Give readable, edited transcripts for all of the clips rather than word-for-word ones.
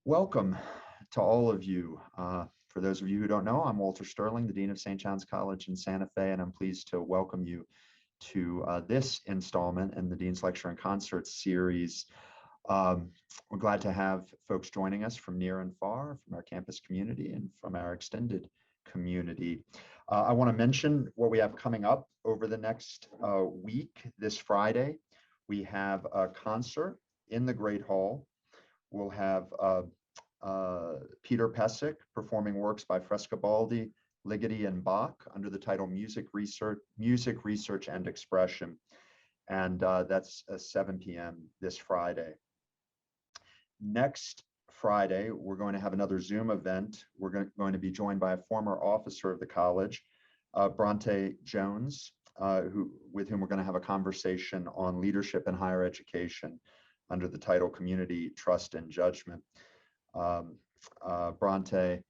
Welcome to all of you. For those of you who don't know, I'm Walter Sterling, the Dean of St. John's College in Santa Fe, and I'm pleased to welcome you to this installment in the Dean's Lecture and Concert series. We're glad to have folks joining us from near and far, from our campus community and from our extended community. I want to mention what we have coming up over the next week. This Friday, we have a concert in the Great Hall. We'll have Peter Pesek performing works by Frescobaldi, Ligeti, and Bach under the title Music Research and Expression. And that's 7 p.m. this Friday. Next Friday, we're going to have another Zoom event. We're going to be joined by a former officer of the college, Bronte Jones, with whom we're going to have a conversation on leadership in higher education under the title Community, Trust, and Judgment. Bronte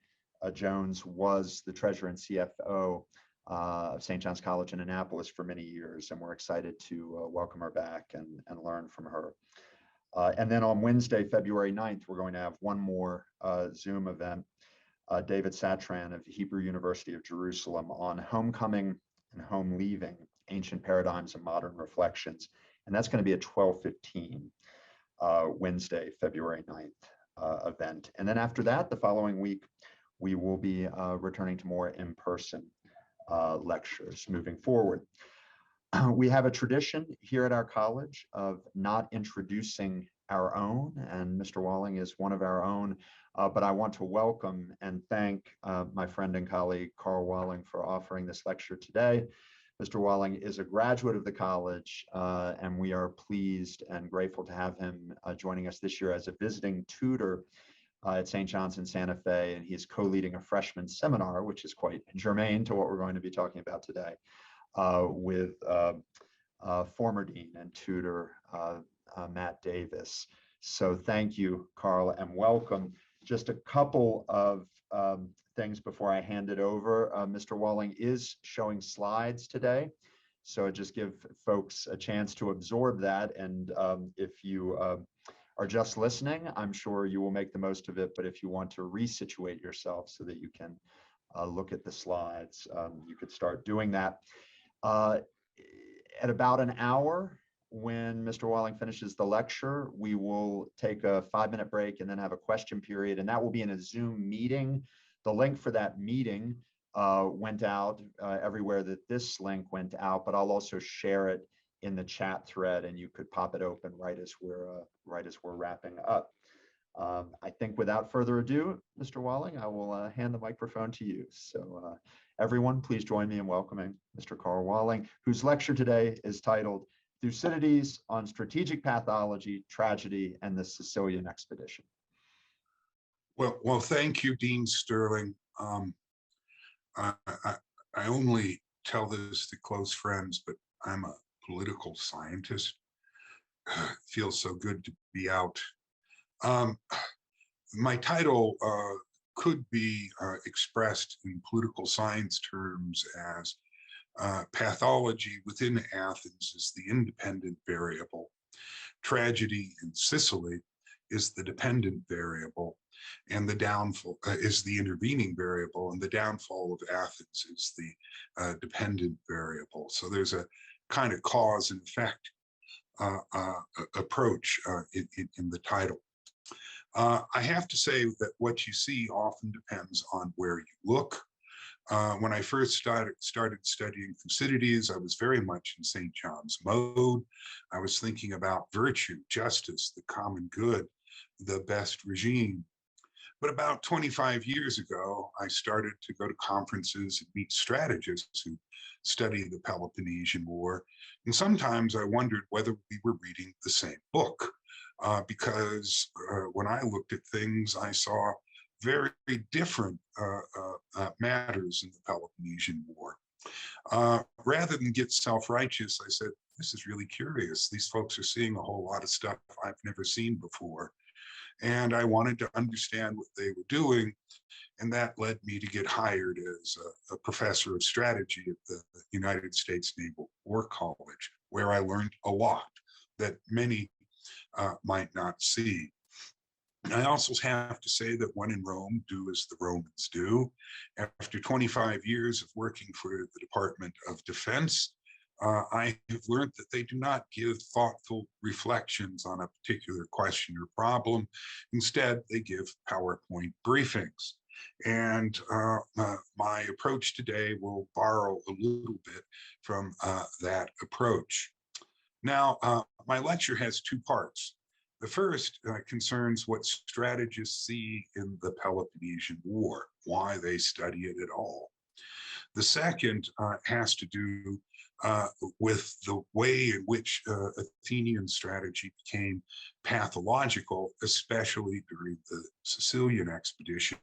Jones was the treasurer and CFO of St. John's College in Annapolis for many years, and we're excited to welcome her back and learn from her. And then on Wednesday, February 9th, we're going to have one more Zoom event, David Satran of Hebrew University of Jerusalem, on homecoming and home leaving, ancient paradigms and modern reflections. And that's going to be at 12:15. Wednesday, February 9th event. And then after that, the following week, we will be returning to more in-person lectures moving forward. We have a tradition here at our college of not introducing our own, and Mr. Walling is one of our own, but I want to welcome and thank my friend and colleague, Karl Walling, for offering this lecture today. Mr. Walling is a graduate of the college, and we are pleased and grateful to have him joining us this year as a visiting tutor at St. John's in Santa Fe, and he's co-leading a freshman seminar, which is quite germane to what we're going to be talking about today, with former dean and tutor Matt Davis. So thank you, Karl, and welcome. Just a couple of things before I hand it over. Mr. Walling is showing slides today, so just give folks a chance to absorb that. And if you are just listening, I'm sure you will make the most of it. But if you want to resituate yourself so that you can look at the slides, you could start doing that. At about an hour, when Mr. Walling finishes the lecture, we will take a 5-minute break and then have a question period, and that will be in a Zoom meeting. The link for that meeting went out everywhere that this link went out, but I'll also share it in the chat thread, and you could pop it open right as we're wrapping up. I think without further ado, Mr. Walling, I will hand the microphone to you. So everyone, please join me in welcoming Mr. Karl Walling, whose lecture today is titled Thucydides on Strategic Pathology, Tragedy, and the Sicilian Expedition. Well, thank you, Dean Sterling. I only tell this to close friends, but I'm a political scientist. It feels so good to be out. My title could be expressed in political science terms as pathology within Athens is the independent variable. Tragedy in Sicily is the dependent variable, and the downfall is the intervening variable, and the downfall of Athens is the dependent variable. So there's a kind of cause and effect approach in the title. I have to say that what you see often depends on where you look. When I first started studying Thucydides, I was very much in St. John's mode. I was thinking about virtue, justice, the common good, the best regime. But about 25 years ago, I started to go to conferences and meet strategists who study the Peloponnesian War. And sometimes I wondered whether we were reading the same book, because when I looked at things, I saw very different matters in the Peloponnesian War. Rather than get self-righteous, I said, this is really curious. These folks are seeing a whole lot of stuff I've never seen before. And I wanted to understand what they were doing. And that led me to get hired as a professor of strategy at the United States Naval War College, where I learned a lot that many might not see. I also have to say that when in Rome, do as the Romans do. After 25 years of working for the Department of Defense, I have learned that they do not give thoughtful reflections on a particular question or problem. Instead, they give PowerPoint briefings. And my approach today will borrow a little bit from that approach. Now, my lecture has two parts. The first concerns what strategists see in the Peloponnesian War, why they study it at all. The second has to do with the way in which Athenian strategy became pathological, especially during the Sicilian expedition.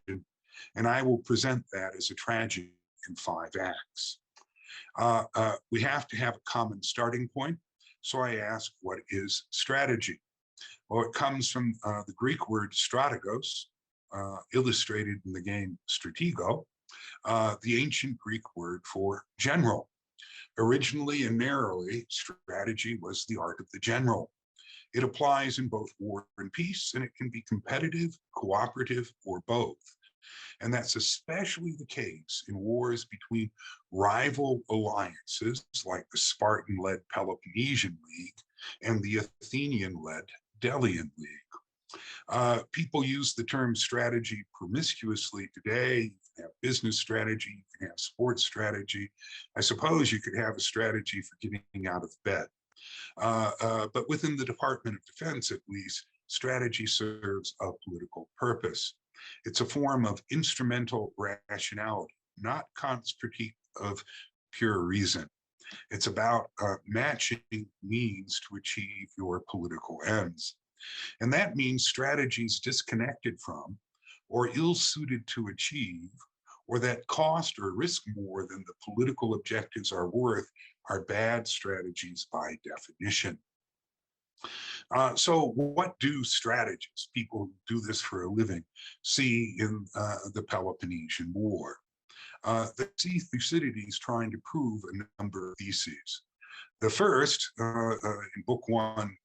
And I will present that as a tragedy in 5 acts. We have to have a common starting point. So I ask, what is strategy? Well, it comes from the Greek word strategos, illustrated in the game Stratego, the ancient Greek word for general. Originally and narrowly, strategy was the art of the general. It applies in both war and peace, and it can be competitive, cooperative, or both. And that's especially the case in wars between rival alliances like the Spartan-led Peloponnesian League and the Athenian-led Delian League. People use the term strategy promiscuously today. You can have business strategy, you can have sports strategy. I suppose you could have a strategy for getting out of bed. But within the Department of Defense, at least, strategy serves a political purpose. It's a form of instrumental rationality, not Kant's critique of pure reason. It's about matching means to achieve your political ends. And that means strategies disconnected from or ill-suited to achieve, or that cost or risk more than the political objectives are worth, are bad strategies by definition. So what do strategists, people who do this for a living, see in the Peloponnesian War? They see Thucydides trying to prove a number of theses. The first, in book 1,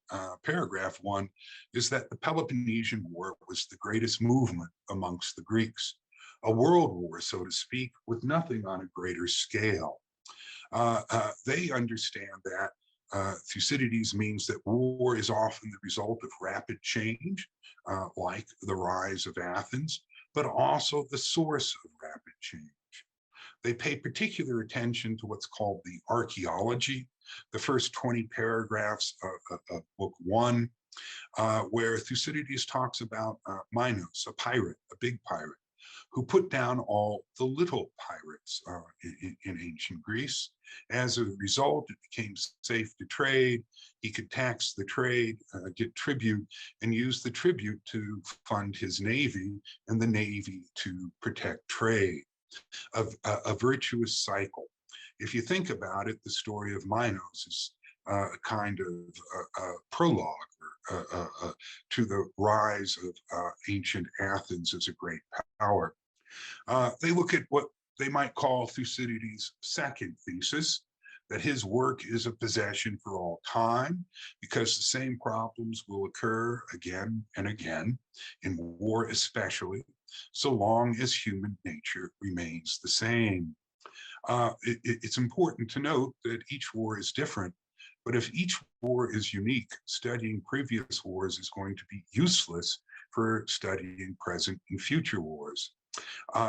paragraph 1, is that the Peloponnesian War was the greatest movement amongst the Greeks, a world war, so to speak, with nothing on a greater scale. They understand that Thucydides means that war is often the result of rapid change, like the rise of Athens, but also the source of rapid change. They pay particular attention to what's called the archaeology, the first 20 paragraphs of book 1, where Thucydides talks about Minos, a pirate, a big pirate, who put down all the little pirates in ancient Greece. As a result, it became safe to trade. He could tax the trade, get tribute, and use the tribute to fund his navy, and the navy to protect trade. A virtuous cycle. If you think about it, the story of Minos is a kind of prologue to the rise of ancient Athens as a great power. They look at what they might call Thucydides' second thesis, that his work is a possession for all time, because the same problems will occur again and again, in war especially, so long as human nature remains the same. It's important to note that each war is different, but if each war is unique, studying previous wars is going to be useless for studying present and future wars.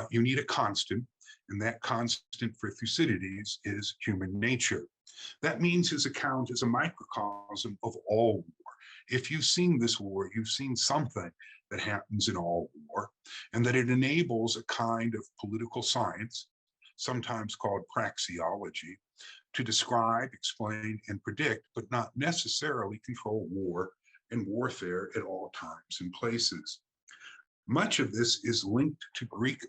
You need a constant, and that constant for Thucydides is human nature. That means his account is a microcosm of all war. If you've seen this war, you've seen something that happens in all war, and that it enables a kind of political science, sometimes called praxeology, to describe, explain, and predict, but not necessarily control war and warfare at all times and places. Much of this is linked to Greek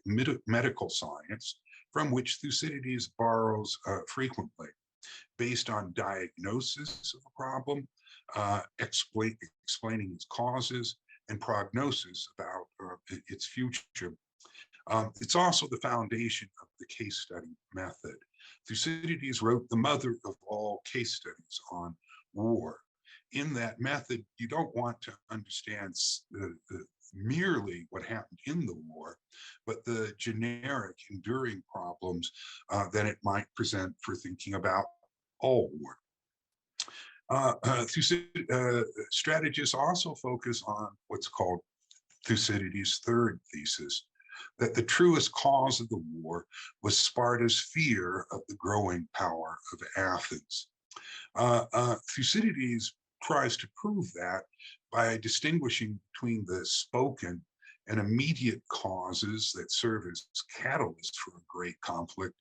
medical science, from which Thucydides borrows frequently, based on diagnosis of a problem, explaining its causes, and prognosis about its future. It's also the foundation of the case study method. Thucydides wrote the mother of all case studies on war. In that method, you don't want to understand merely what happened in the war, but the generic enduring problems that it might present for thinking about all war. Strategists also focus on what's called Thucydides' third thesis, that the truest cause of the war was Sparta's fear of the growing power of Athens. Thucydides tries to prove that by distinguishing between the spoken and immediate causes that serve as catalysts for a great conflict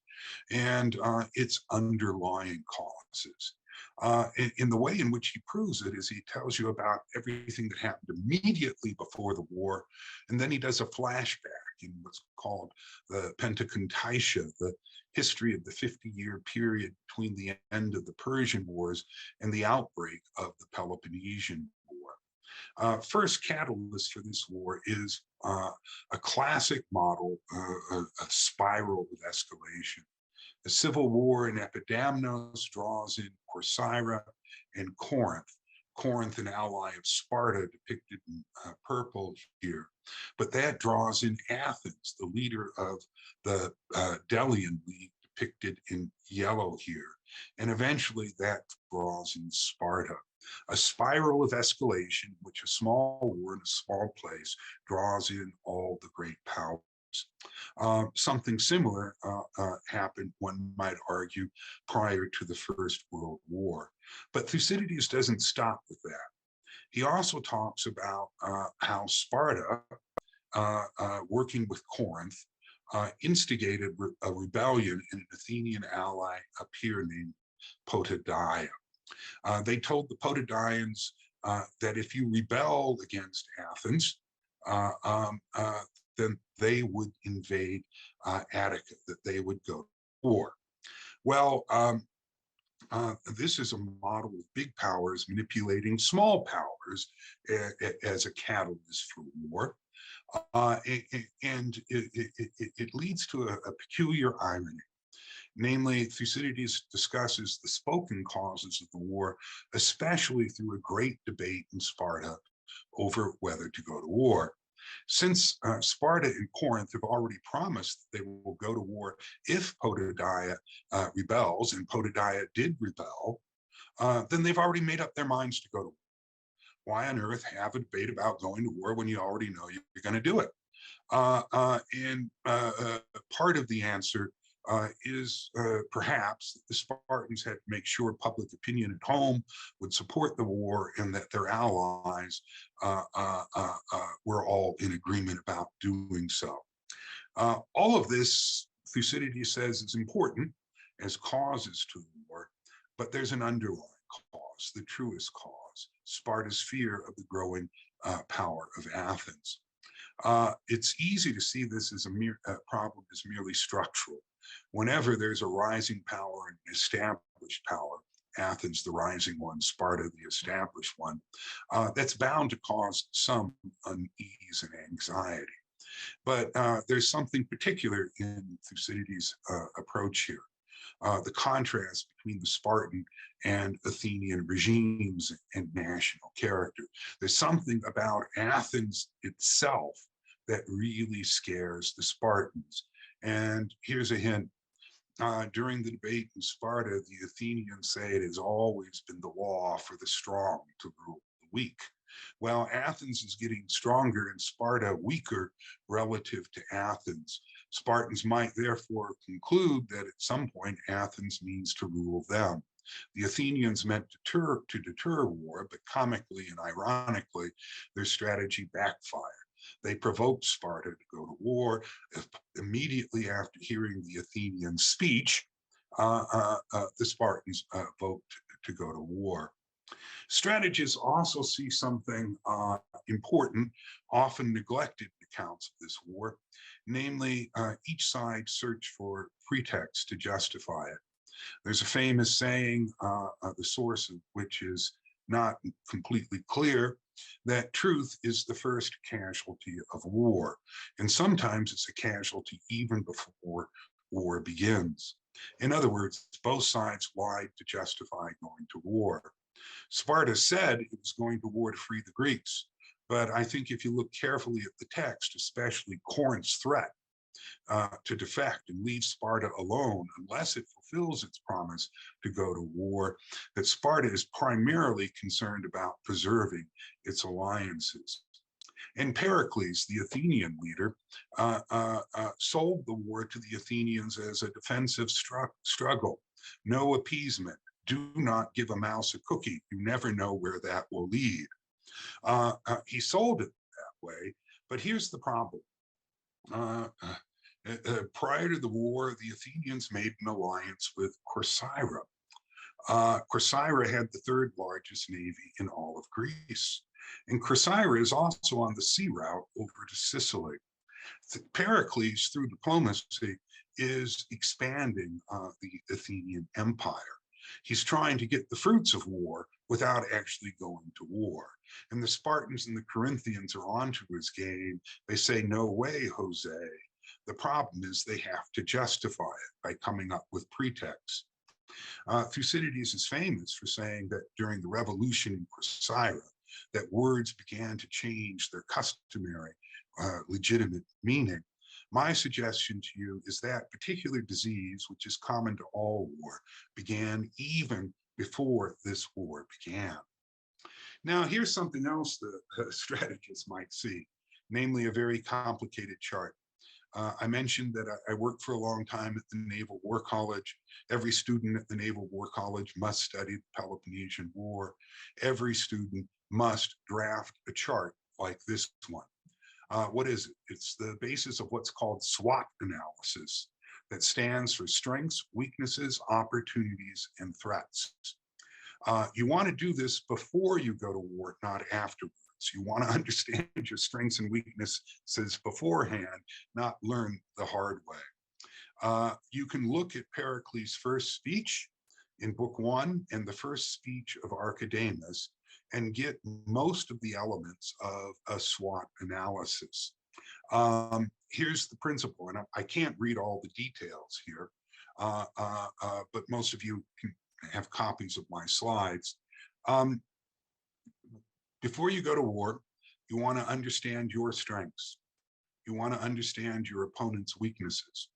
and its underlying causes. In the way in which he proves it is he tells you about everything that happened immediately before the war, and then he does a flashback in what's called the Pentacontaitia, the history of the 50-year period between the end of the Persian Wars and the outbreak of the Peloponnesian War. First catalyst for this war is a classic model, a spiral of escalation. The civil war in Epidamnos draws in Corcyra and Corinth. Corinth, an ally of Sparta, depicted in purple here. But that draws in Athens, the leader of the Delian League, depicted in yellow here. And eventually that draws in Sparta. A spiral of escalation, which a small war in a small place draws in all the great powers. Something similar happened, one might argue, prior to the First World War. But Thucydides doesn't stop with that. He also talks about how Sparta, working with Corinth, instigated a rebellion in an Athenian ally up here named Potidæa. They told the Potidæans that if you rebel against Athens, then they would invade Attica, that they would go to war. Well, this is a model of big powers manipulating small powers as a catalyst for war. And it leads to a peculiar irony. Namely, Thucydides discusses the spoken causes of the war, especially through a great debate in Sparta over whether to go to war. Since Sparta and Corinth have already promised that they will go to war if Potidæa rebels, and Potidæa did rebel, then they've already made up their minds to go to war. Why on earth have a debate about going to war when you already know you're going to do it? And part of the answer is perhaps that the Spartans had to make sure public opinion at home would support the war and that their allies were all in agreement about doing so. All of this, Thucydides says, is important as causes to the war, but there's an underlying cause, the truest cause, Sparta's fear of the growing power of Athens. It's easy to see this as a problem as merely structural. Whenever there's a rising power and an established power, Athens, the rising one, Sparta, the established one, that's bound to cause some unease and anxiety. But there's something particular in Thucydides' approach here. The contrast between the Spartan and Athenian regimes and national character. There's something about Athens itself that really scares the Spartans. And here's a hint. During the debate in Sparta, the Athenians say it has always been the law for the strong to rule the weak. Well, Athens is getting stronger and Sparta weaker relative to Athens. Spartans might therefore conclude that at some point Athens means to rule them. The Athenians meant to deter war, but comically and ironically, their strategy backfired. They provoked Sparta to go to war. Immediately after hearing the Athenian speech, the Spartans vote to go to war. Strategists also see something important, often neglected in accounts of this war, namely each side searched for pretext to justify it. There's a famous saying, the source of which is not completely clear, that truth is the first casualty of war. And sometimes it's a casualty even before war begins. In other words, both sides lied to justify going to war. Sparta said it was going to war to free the Greeks, But I think if you look carefully at the text, especially Corinth's threat to defect and leave Sparta alone unless it fulfills its promise to go to war, that Sparta is primarily concerned about preserving its alliances. And Pericles, the Athenian leader, sold the war to the Athenians as a defensive struggle, no appeasement. Do not give a mouse a cookie. You never know where that will lead. He sold it that way, but here's the problem. Prior to the war, the Athenians made an alliance with Corcyra. Corcyra had the third largest navy in all of Greece. And Corcyra is also on the sea route over to Sicily. Pericles, through diplomacy, is expanding the Athenian empire. He's trying to get the fruits of war without actually going to war. And the Spartans and the Corinthians are onto his game. They say, no way, Jose. The problem is they have to justify it by coming up with pretexts. Thucydides is famous for saying that during the revolution in Corcyra, that words began to change their customary, legitimate meaning. My suggestion to you is that particular disease, which is common to all war, began even before this war began. Now, here's something else the strategists might see, namely a very complicated chart. I mentioned that I worked for a long time at the Naval War College. Every student at the Naval War College must study the Peloponnesian War. Every student must draft a chart like this one. What is it? It's the basis of what's called SWOT analysis, that stands for strengths, weaknesses, opportunities, and threats. You want to do this before you go to war, not afterwards. You want to understand your strengths and weaknesses beforehand, not learn the hard way. You can look at Pericles' first speech in book 1 and the first speech of Archidamus and get most of the elements of a SWOT analysis. Here's the principle, and I can't read all the details here, but most of you can have copies of my slides. Before you go to war, you want to understand your strengths. You want to understand your opponent's weaknesses.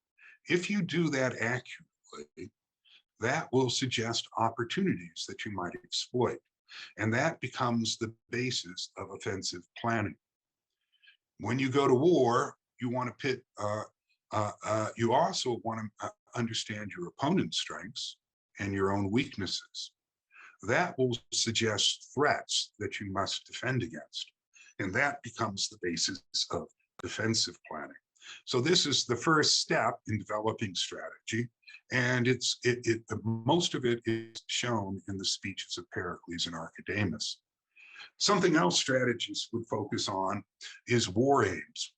If you do that accurately, that will suggest opportunities that you might exploit. And that becomes the basis of offensive planning. When you go to war, you want to pit, you also want to understand your opponent's strengths and your own weaknesses. That will suggest threats that you must defend against. And that becomes the basis of defensive planning. So this is the first step in developing strategy. And most of it is shown in the speeches of Pericles and Archidamus. Something else strategists would focus on is war aims.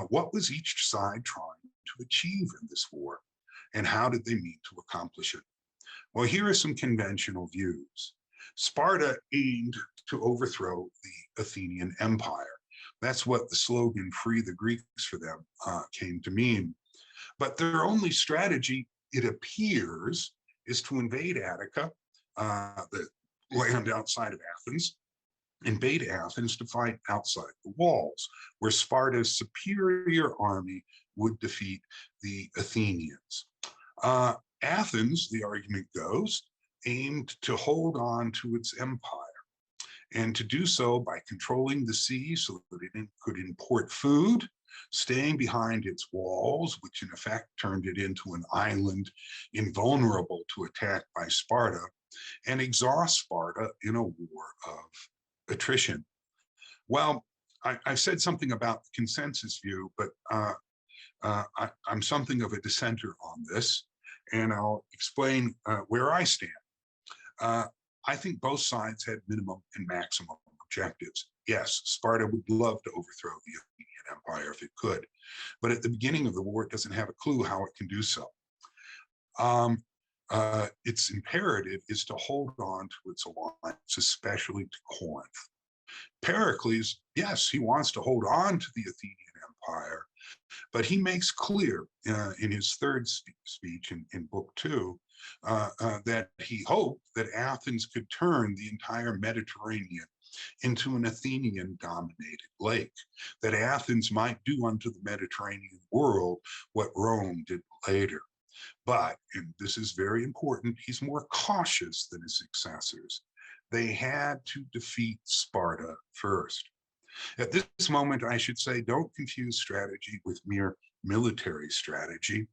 What was each side trying to achieve in this war? And how did they mean to accomplish it? Well, here are some conventional views. Sparta aimed to overthrow the Athenian Empire. That's what the slogan, "Free the Greeks" for them came to mean. But their only strategy, it appears, is to invade Attica, the land outside of Athens, invade Athens to fight outside the walls, where Sparta's superior army would defeat the Athenians. Athens, the argument goes, aimed to hold on to its empire, and to do so by controlling the sea so that it could import food, staying behind its walls, which in effect turned it into an island invulnerable to attack by Sparta, and exhaust Sparta in a war of attrition. Well, I've said something about the consensus view, but I'm something of a dissenter on this, and I'll explain where I stand. I think both sides had minimum and maximum objectives. Yes, Sparta would love to overthrow the Athenian Empire if it could, but at the beginning of the war, it doesn't have a clue how it can do so. Its imperative is to hold on to its alliance, especially to Corinth. Pericles, yes, he wants to hold on to the Athenian Empire, but he makes clear in his third speech in book 2 that he hoped that Athens could turn the entire Mediterranean into an Athenian-dominated lake, that Athens might do unto the Mediterranean world what Rome did later. But, and this is very important, he's more cautious than his successors. They had to defeat Sparta first. At this moment, I should say, don't confuse strategy with mere military strategy.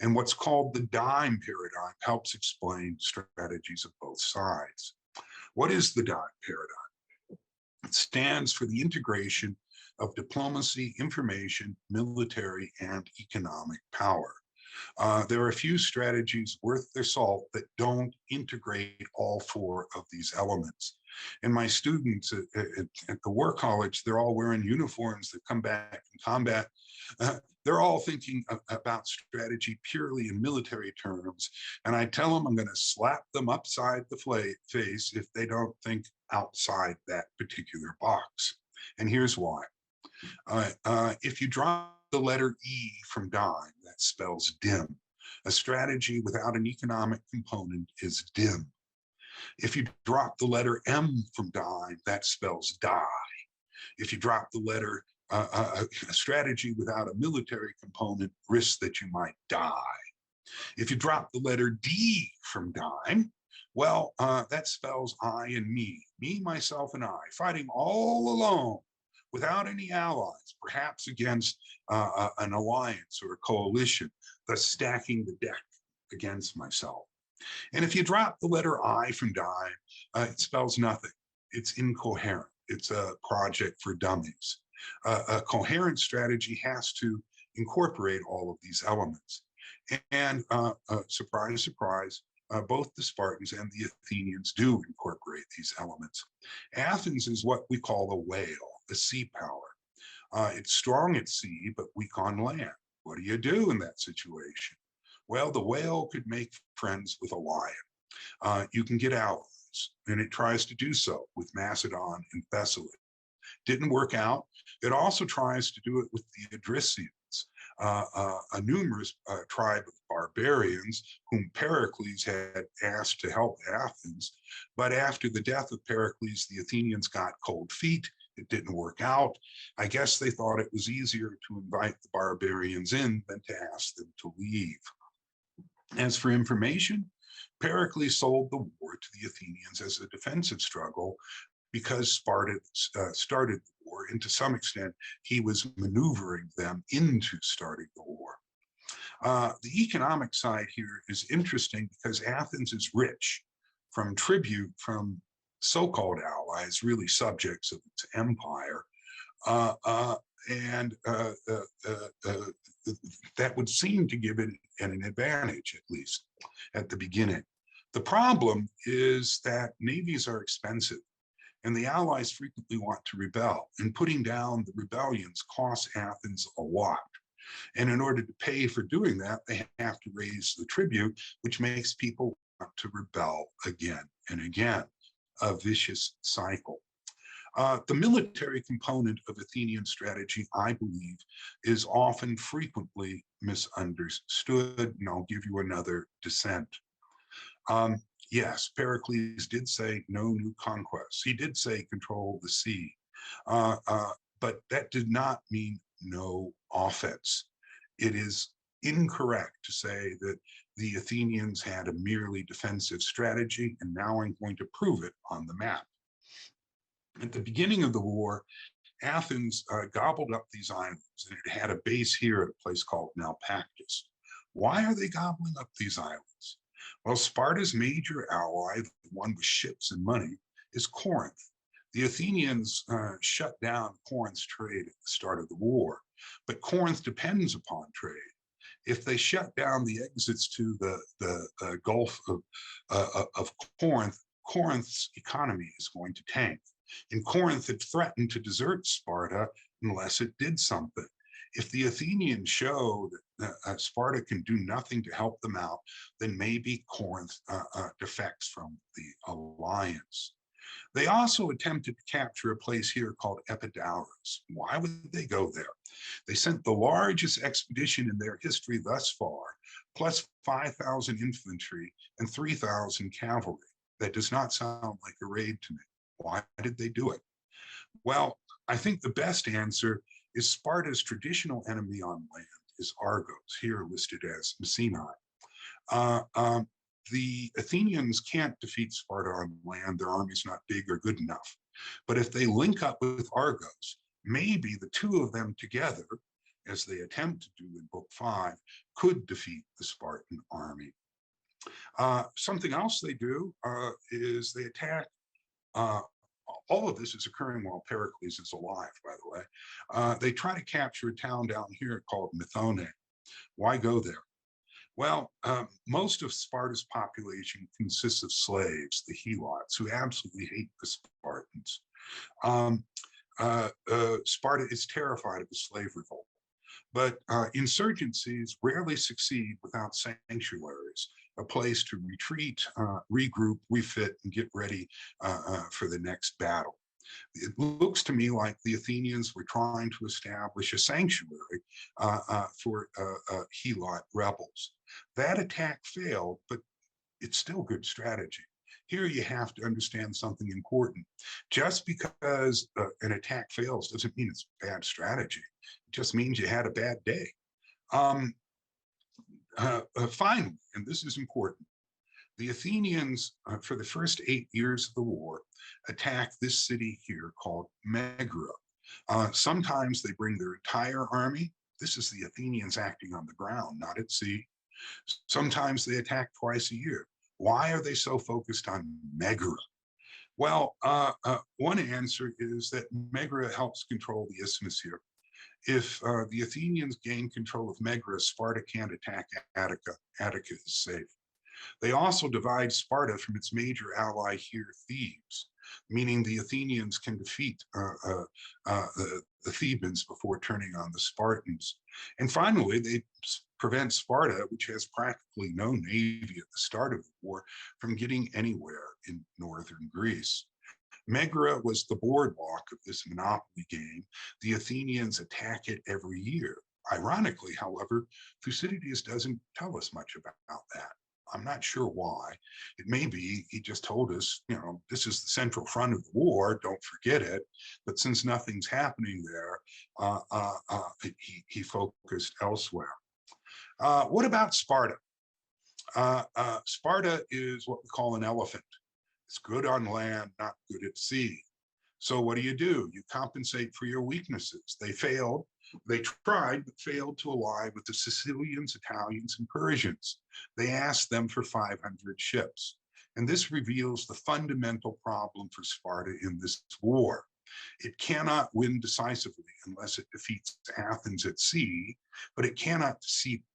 And what's called the dime paradigm helps explain strategies of both sides. What is the dime paradigm? It stands for the integration of diplomacy, information, military, and economic power. There are a few strategies worth their salt that don't integrate all four of these elements. And my students at the War College, they're all wearing uniforms that come back from combat. They're all thinking about strategy purely in military terms. And I tell them I'm going to slap them upside the face if they don't think outside that particular box. And here's why. If you drop the letter E from dime, that spells dim. A strategy without an economic component is dim. If you drop the letter M from dime, that spells die. If you drop the letter, a strategy without a military component risks that you might die. If you drop the letter D from dime, well, that spells I and me, myself, and I, fighting all alone without any allies, perhaps against an alliance or a coalition, thus stacking the deck against myself. And if you drop the letter I from dime, it spells nothing. It's incoherent. It's a project for dummies. A coherent strategy has to incorporate all of these elements. And surprise, surprise, both the Spartans and the Athenians do incorporate these elements. Athens is what we call a whale, a sea power. It's strong at sea, but weak on land. What do you do in that situation? Well, the whale could make friends with a lion. You can get allies, and it tries to do so with Macedon and Thessaly. Didn't work out. It also tries to do it with the Odrysians, a numerous tribe of barbarians whom Pericles had asked to help Athens. But after the death of Pericles, the Athenians got cold feet. It didn't work out. I guess they thought it was easier to invite the barbarians in than to ask them to leave. As for information, Pericles sold the war to the Athenians as a defensive struggle because Sparta started the war, and to some extent, he was maneuvering them into starting the war. The economic side here is interesting because Athens is rich from tribute from so-called allies, really subjects of its empire, and that would seem to give it an advantage, at least at the beginning. The problem is that navies are expensive, and the allies frequently want to rebel, and putting down the rebellions costs Athens a lot. And in order to pay for doing that, they have to raise the tribute, which makes people want to rebel again and again, a vicious cycle. The military component of Athenian strategy, I believe, is often frequently misunderstood, and I'll give you another dissent. Yes, Pericles did say no new conquests. He did say control the sea, but that did not mean no offense. It is incorrect to say that the Athenians had a merely defensive strategy, and now I'm going to prove it on the map. At the beginning of the war, Athens gobbled up these islands, and it had a base here at a place called Naupactus. Why are they gobbling up these islands? Well, Sparta's major ally, the one with ships and money, is Corinth. The Athenians shut down Corinth's trade at the start of the war, but Corinth depends upon trade. If they shut down the exits to the Gulf of Corinth, Corinth's economy is going to tank. And Corinth had threatened to desert Sparta unless it did something. If the Athenians show that Sparta can do nothing to help them out, then maybe Corinth defects from the alliance. They also attempted to capture a place here called Epidaurus. Why would they go there? They sent the largest expedition in their history thus far, plus 5,000 infantry and 3,000 cavalry. That does not sound like a raid to me. Why did they do it? Well, I think the best answer is Sparta's traditional enemy on land is Argos, here listed as Messinae. Uh, um, the Athenians can't defeat Sparta on land. Their army's not big or good enough. But if they link up with Argos, maybe the two of them together, as they attempt to do in Book 5, could defeat the Spartan army. Something else they do is they attack. All of this is occurring while Pericles is alive, by the way. They try to capture a town down here called Methone. Why go there? Well, most of Sparta's population consists of slaves, the Helots, who absolutely hate the Spartans. Sparta is terrified of a slave revolt, but insurgencies rarely succeed without sanctuaries, a place to retreat, regroup, refit, and get ready for the next battle. It looks to me like the Athenians were trying to establish a sanctuary for Helot rebels. That attack failed, but it's still good strategy. Here you have to understand something important. Just because an attack fails doesn't mean it's bad strategy. It just means you had a bad day. Finally, and this is important, the Athenians, for the first 8 years of the war, attacked this city here called Megara. Sometimes they bring their entire army. This is the Athenians acting on the ground, not at sea. Sometimes they attack twice a year. Why are they so focused on Megara? Well, one answer is that Megara helps control the isthmus here. If the Athenians gain control of Megara, Sparta can't attack Attica. Attica is safe. They also divide Sparta from its major ally here, Thebes, meaning the Athenians can defeat the Thebans before turning on the Spartans. And finally, they prevent Sparta, which has practically no navy at the start of the war, from getting anywhere in northern Greece. Megara was the boardwalk of this monopoly game. The Athenians attack it every year. Ironically, however, Thucydides doesn't tell us much about that. I'm not sure why. It may be he just told us, this is the central front of the war, don't forget it. But since nothing's happening there, he focused elsewhere. What about Sparta? Sparta is what we call an elephant. It's good on land, not good at sea. So what do? You compensate for your weaknesses. They tried, but failed to ally with the Sicilians, Italians, and Persians. They asked them for 500 ships. And this reveals the fundamental problem for Sparta in this war. It cannot win decisively unless it defeats Athens at sea, but it cannot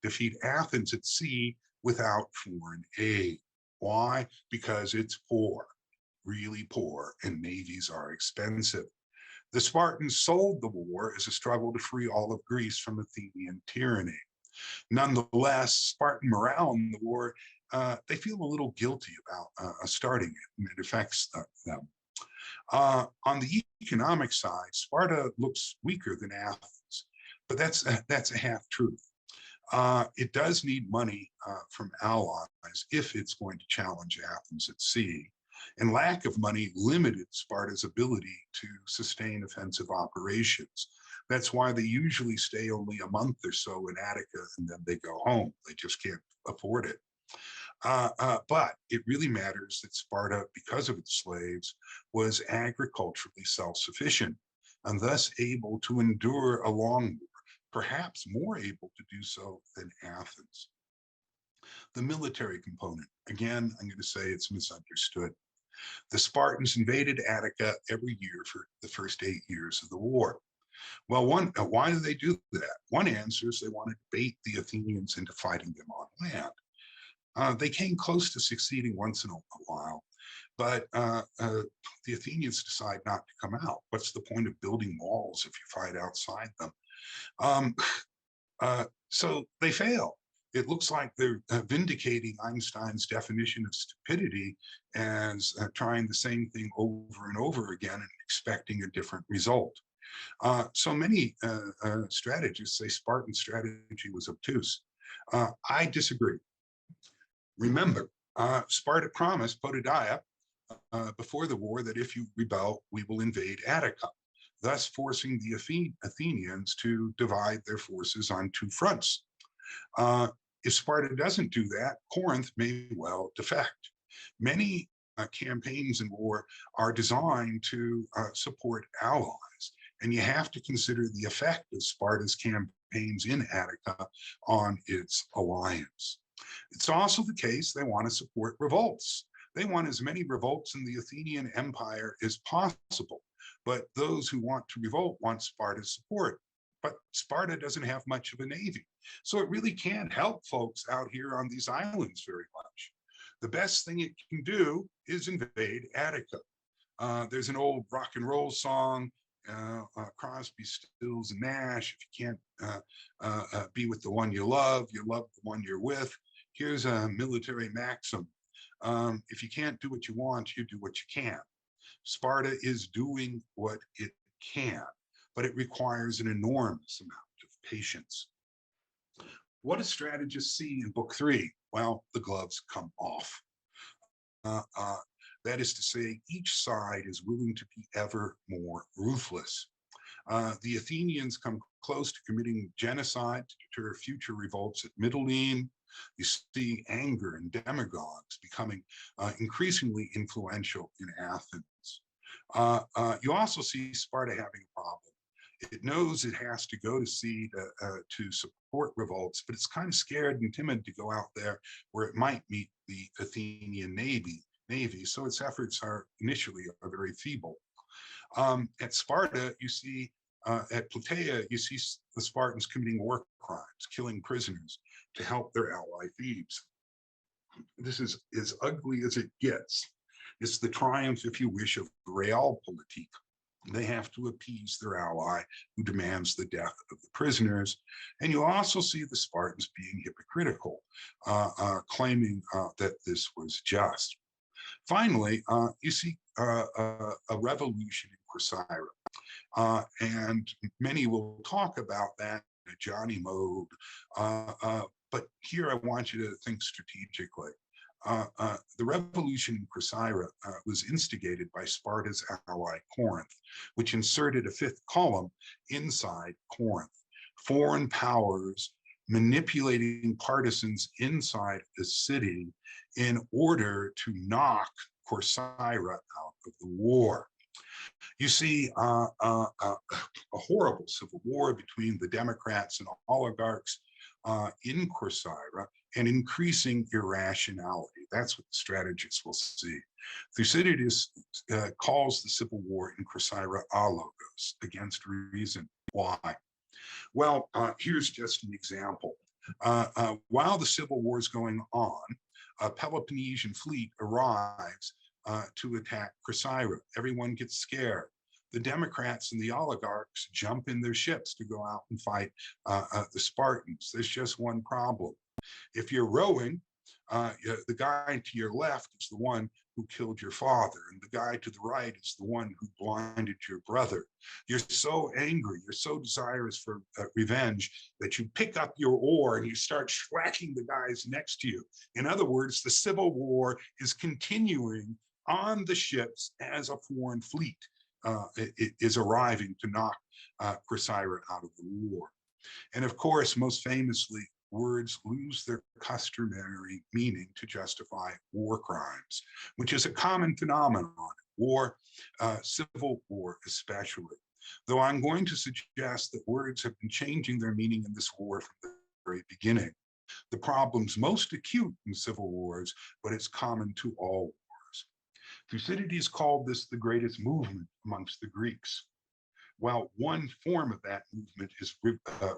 defeat Athens at sea without foreign aid. Why? Because it's poor, really poor, and navies are expensive. The Spartans sold the war as a struggle to free all of Greece from Athenian tyranny. Nonetheless, Spartan morale in the war, they feel a little guilty about starting it, and it affects them. On the economic side, Sparta looks weaker than Athens, but that's a half truth. It does need money from allies if it's going to challenge Athens at sea. And lack of money limited Sparta's ability to sustain offensive operations. That's why they usually stay only a month or so in Attica and then they go home. They just can't afford it. But it really matters that Sparta, because of its slaves, was agriculturally self-sufficient and thus able to endure a long war, perhaps more able to do so than Athens. The military component, again, I'm going to say it's misunderstood. The Spartans invaded Attica every year for the first 8 years of the war. Well, why do they do that? One answer is they want to bait the Athenians into fighting them on land. They came close to succeeding once in a while, but the Athenians decide not to come out. What's the point of building walls if you fight outside them? So they fail. It looks like they're vindicating Einstein's definition of stupidity as trying the same thing over and over again and expecting a different result. So many strategists say Spartan strategy was obtuse. I disagree. Remember, Sparta promised Potidæa before the war that if you rebel, we will invade Attica, thus forcing the Athenians to divide their forces on two fronts. If Sparta doesn't do that, Corinth may well defect. Many campaigns in war are designed to support allies, and you have to consider the effect of Sparta's campaigns in Attica on its alliance. It's also the case they want to support revolts. They want as many revolts in the Athenian Empire as possible, but those who want to revolt want Sparta's support. But Sparta doesn't have much of a navy, so it really can't help folks out here on these islands very much. The best thing it can do is invade Attica. There's an old rock and roll song, Crosby, Stills, and Nash. If you can't be with the one you love the one you're with. Here's a military maxim. If you can't do what you want, you do what you can. Sparta is doing what it can, but it requires an enormous amount of patience. What do strategists see in book 3? Well, the gloves come off. That is to say, each side is willing to be ever more ruthless. The Athenians come close to committing genocide to deter future revolts at Mytilene. You see anger and demagogues becoming increasingly influential in Athens. You also see Sparta having a problem. It knows it has to go to sea to support revolts, but it's kind of scared and timid to go out there where it might meet the Athenian Navy. So its efforts are initially very feeble. At Sparta, you see, at Plataea, you see the Spartans committing war crimes, killing prisoners to help their ally Thebes. This is as ugly as it gets. It's the triumph, if you wish, of realpolitik. They have to appease their ally who demands the death of the prisoners. And you also see the Spartans being hypocritical, claiming that this was just. Finally, you see a revolution in Corcyra. And many will talk about that in a Johnny mode. But here I want you to think strategically. The revolution in Corcyra was instigated by Sparta's ally Corinth, which inserted a fifth column inside Corinth. Foreign powers manipulating partisans inside the city in order to knock Corcyra out of the war. You see a horrible civil war between the democrats and oligarchs in Corcyra, and increasing irrationality. That's what the strategists will see. Thucydides calls the civil war in Corcyra alogos, against reason. Why? Well, here's just an example. While the civil war is going on, a Peloponnesian fleet arrives to attack Corcyra. Everyone gets scared. The democrats and the oligarchs jump in their ships to go out and fight the Spartans. There's just one problem. If you're rowing, the guy to your left is the one who killed your father, and the guy to the right is the one who blinded your brother. You're so angry, you're so desirous for revenge that you pick up your oar and you start striking the guys next to you. In other words, the civil war is continuing on the ships as a foreign fleet is arriving to knock Corcyra out of the war. And of course, most famously, words lose their customary meaning to justify war crimes, which is a common phenomenon in war, civil war especially. Though I'm going to suggest that words have been changing their meaning in this war from the very beginning. The problem's most acute in civil wars, but it's common to all wars. Thucydides called this the greatest movement amongst the Greeks. Well, one form of that movement is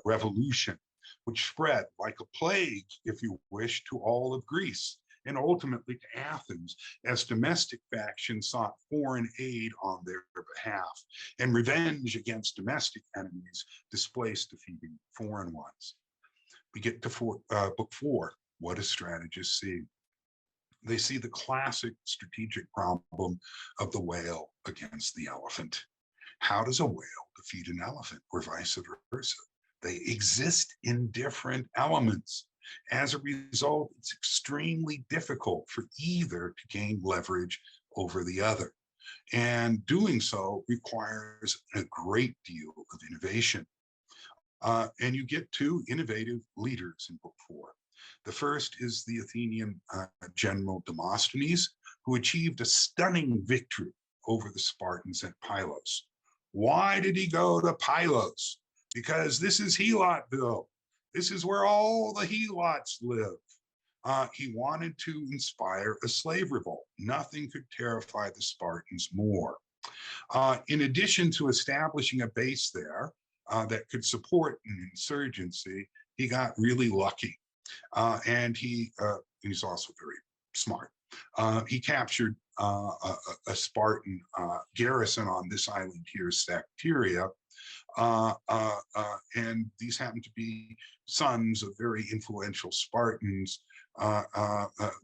revolution, which spread like a plague, if you wish, to all of Greece and ultimately to Athens, as domestic factions sought foreign aid on their behalf and revenge against domestic enemies displaced defeating foreign ones. We get to book 4. What do strategists see? They see the classic strategic problem of the whale against the elephant. How does a whale defeat an elephant, or vice versa? They exist in different elements. As a result, it's extremely difficult for either to gain leverage over the other. And doing so requires a great deal of innovation. And you get two innovative leaders in book 4. The first is the Athenian general Demosthenes, who achieved a stunning victory over the Spartans at Pylos. Why did he go to Pylos? Because this is Helotville. This is where all the Helots live. He wanted to inspire a slave revolt. Nothing could terrify the Spartans more. In addition to establishing a base there that could support an insurgency, he got really lucky. And he's also very smart. He captured a Spartan garrison on this island here, Sacteria. And these happen to be sons of very influential Spartans.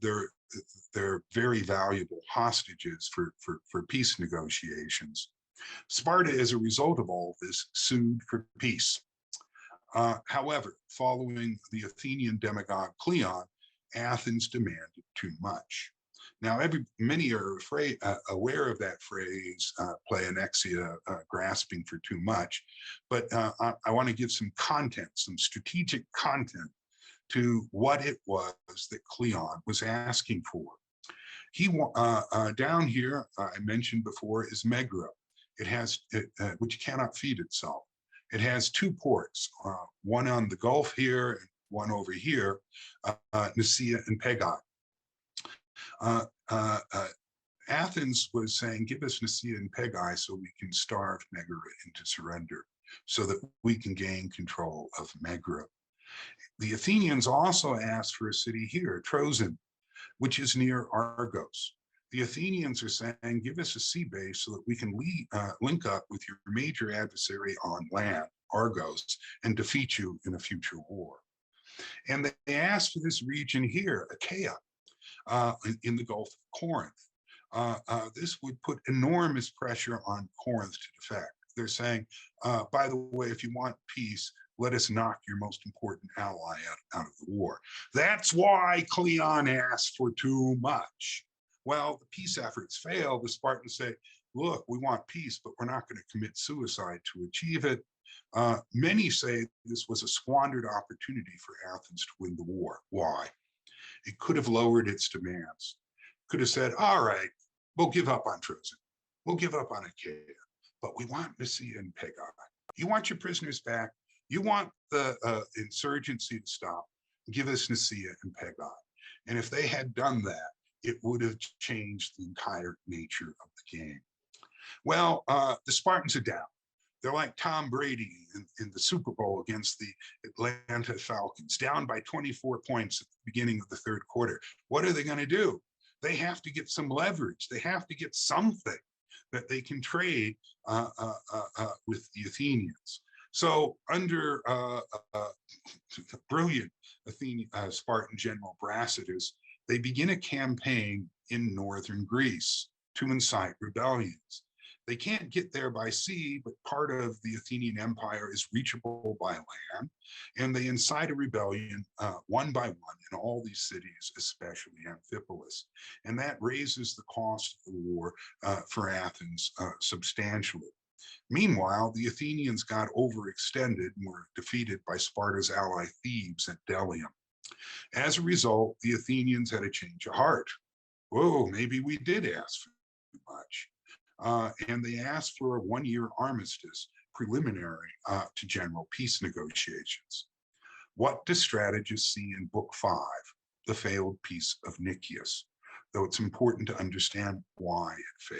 They're very valuable hostages for peace negotiations. Sparta, as a result of all this, sued for peace. However, following the Athenian demagogue Cleon, Athens demanded too much. Now, many are aware of that phrase, pleonexia, grasping for too much, but I want to give some content, some strategic content to what it was that Cleon was asking for. Down here, I mentioned before, is Megara. It has, which cannot feed itself. It has two ports, one on the Gulf here, and one over here, Nicaea and Pegae. Athens was saying, give us Nicaea and Pegae so we can starve Megara into surrender, so that we can gain control of Megara. The Athenians also asked for a city here, Troezen, which is near Argos. The Athenians are saying, give us a sea base so that we can link up with your major adversary on land, Argos, and defeat you in a future war. And they asked for this region here, Achaia, in the Gulf of Corinth. This would put enormous pressure on Corinth to defect. They're saying, by the way, if you want peace, let us knock your most important ally out of the war. That's why Cleon asked for too much. Well, the peace efforts fail. The Spartans say, look, we want peace, but we're not going to commit suicide to achieve it. Many say this was a squandered opportunity for Athens to win the war. Why? It could have lowered its demands. Could have said, all right, we'll give up on Troezen. We'll give up on Achaia, but we want Nicaea and Pegae. You want your prisoners back. You want the insurgency to stop. Give us Nicaea and Pegae. And if they had done that, it would have changed the entire nature of the game. Well, the Spartans are down. They're like Tom Brady in the Super Bowl against the Atlanta Falcons, down by 24 points at the beginning of the third quarter. What are they going to do? They have to get some leverage. They have to get something that they can trade with the Athenians. So under the brilliant Spartan general Brasidas, they begin a campaign in northern Greece to incite rebellions. They can't get there by sea, but part of the Athenian Empire is reachable by land, and they incite a rebellion one by one in all these cities, especially Amphipolis. And that raises the cost of the war for Athens substantially. Meanwhile, the Athenians got overextended and were defeated by Sparta's ally Thebes at Delium. As a result, the Athenians had a change of heart. Whoa, maybe we did ask for too much. And they asked for a one-year armistice preliminary to general peace negotiations. What do strategists see in Book 5, The Failed Peace of Nicias? Though it's important to understand why it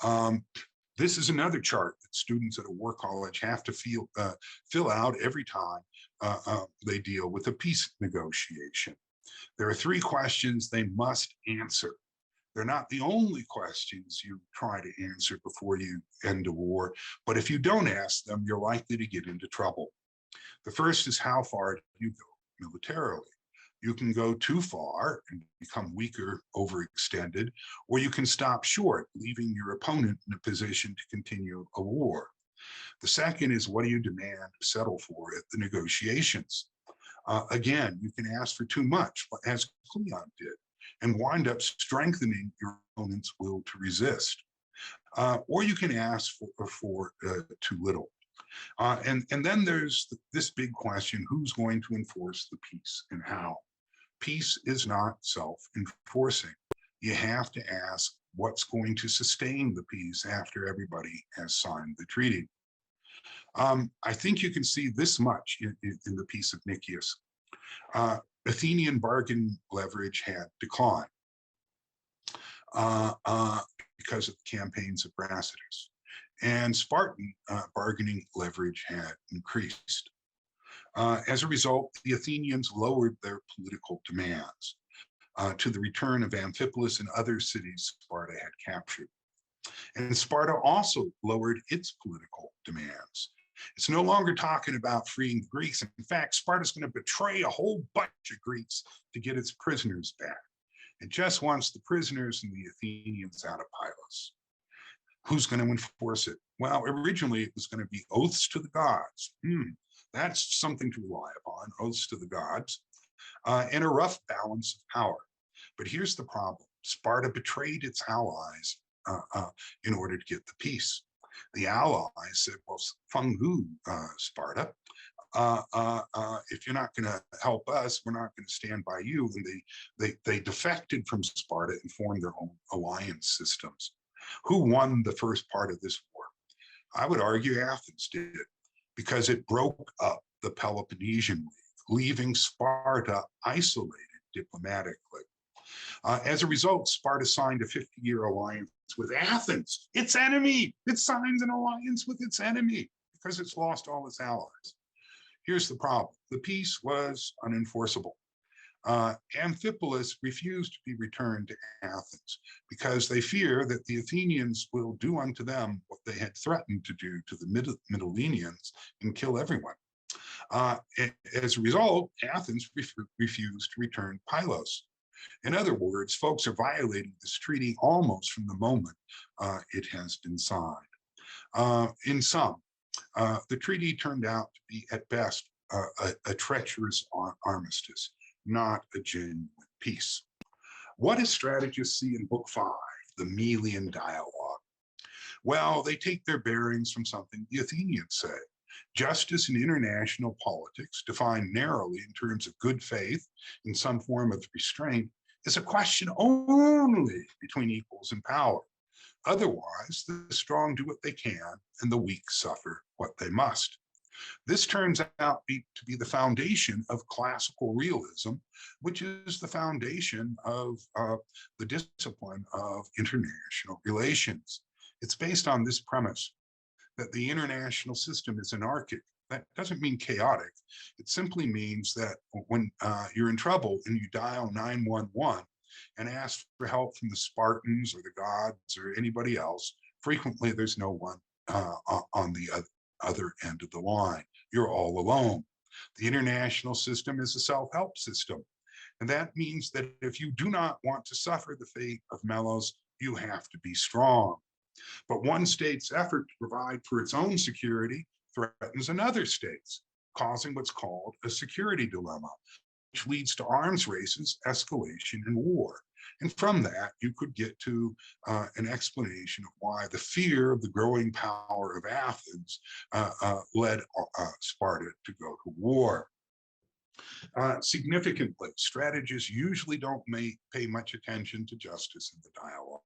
failed. This is another chart that students at a war college have to fill out every time they deal with a peace negotiation. There are 3 questions they must answer. They're not the only questions you try to answer before you end a war, but if you don't ask them, you're likely to get into trouble. The first is, how far do you go militarily? You can go too far and become weaker, overextended, or you can stop short, leaving your opponent in a position to continue a war. The second is, what do you demand to settle for at the negotiations? Again, you can ask for too much, as Cleon did. and wind up strengthening your opponent's will to resist. Or you can ask for too little. And then there's this big question: who's going to enforce the peace and how? Peace is not self-enforcing. You have to ask what's going to sustain the peace after everybody has signed the treaty. I think you can see this much in the Peace of Nicias. Athenian bargain leverage had declined because of the campaigns of Brasidas, and Spartan bargaining leverage had increased. As a result, the Athenians lowered their political demands to the return of Amphipolis and other cities Sparta had captured. And Sparta also lowered its political demands. It's no longer talking about freeing the Greeks. In fact, Sparta's going to betray a whole bunch of Greeks to get its prisoners back. It just wants the prisoners and the Athenians out of Pylos. Who's going to enforce it? Well, originally it was going to be oaths to the gods. That's something to rely upon, oaths to the gods, and a rough balance of power. But here's the problem. Sparta betrayed its allies in order to get the peace. The allies said, well, fungu, Sparta, if you're not going to help us, we're not going to stand by you. And they defected from Sparta and formed their own alliance systems. Who won the first part of this war? I would argue Athens did, because it broke up the Peloponnesian League, leaving Sparta isolated diplomatically. As a result, Sparta signed a 50-year alliance with Athens, its enemy. It signs an alliance with its enemy because it's lost all its allies. Here's the problem. The peace was unenforceable. Amphipolis refused to be returned to Athens because they fear that the Athenians will do unto them what they had threatened to do to the Mytileneans and kill everyone. As a result, Athens refused to return Pylos. In other words, folks are violating this treaty almost from the moment it has been signed. In sum, the treaty turned out to be, at best, a treacherous armistice, not a genuine peace. What do strategists see in Book 5, the Melian Dialogue? Well, they take their bearings from something the Athenians say. Justice in international politics, defined narrowly in terms of good faith in some form of restraint, is a question only between equals in power. Otherwise, the strong do what they can and the weak suffer what they must. This turns out to be the foundation of classical realism, which is the foundation of the discipline of international relations. It's based on this premise that the international system is anarchic. That doesn't mean chaotic. It simply means that when you're in trouble and you dial 911 and ask for help from the Spartans or the gods or anybody else, frequently there's no one on the other end of the line. You're all alone. The international system is a self-help system. And that means that if you do not want to suffer the fate of Melos, you have to be strong. But one state's effort to provide for its own security threatens another state's, causing what's called a security dilemma, which leads to arms races, escalation, and war. And from that, you could get to an explanation of why the fear of the growing power of Athens led Sparta to go to war. Significantly, strategists usually don't pay much attention to justice in the dialogue.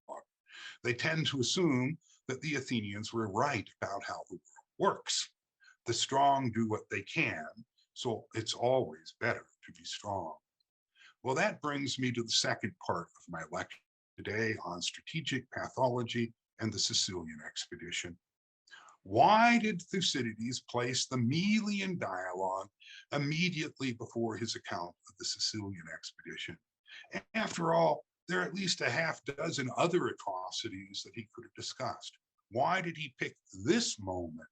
They tend to assume that the Athenians were right about how the world works. The strong do what they can, so it's always better to be strong. Well, that brings me to the second part of my lecture today on strategic pathology and the Sicilian expedition. Why did Thucydides place the Melian dialogue immediately before his account of the Sicilian expedition? After all, there are at least a half dozen other atrocities that he could have discussed. Why did he pick this moment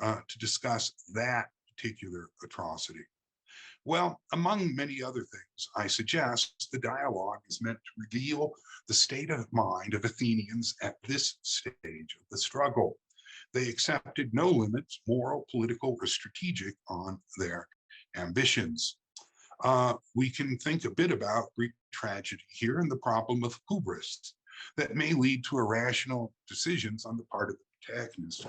to discuss that particular atrocity? Well, among many other things, I suggest the dialogue is meant to reveal the state of mind of Athenians at this stage of the struggle. They accepted no limits, moral, political, or strategic, on their ambitions. We can think a bit about Greek tragedy here and the problem of hubris that may lead to irrational decisions on the part of the protagonist.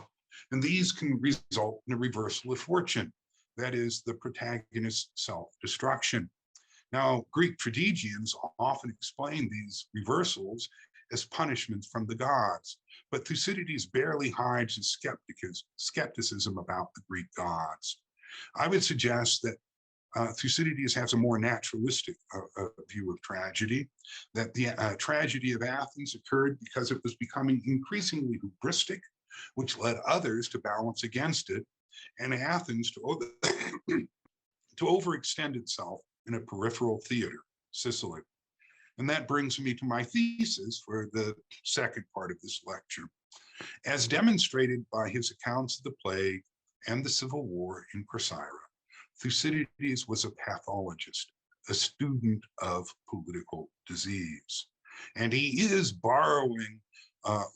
And these can result in a reversal of fortune, that is, the protagonist's self-destruction. Now, Greek tragedians often explain these reversals as punishments from the gods, but Thucydides barely hides his skepticism about the Greek gods. I would suggest that Thucydides has a more naturalistic view of tragedy, that the tragedy of Athens occurred because it was becoming increasingly hubristic, which led others to balance against it, and Athens to overextend itself in a peripheral theater, Sicily. And that brings me to my thesis for the second part of this lecture. As demonstrated by his accounts of the plague and the civil war in Corcyra, Thucydides was a pathologist, a student of political disease. And he is borrowing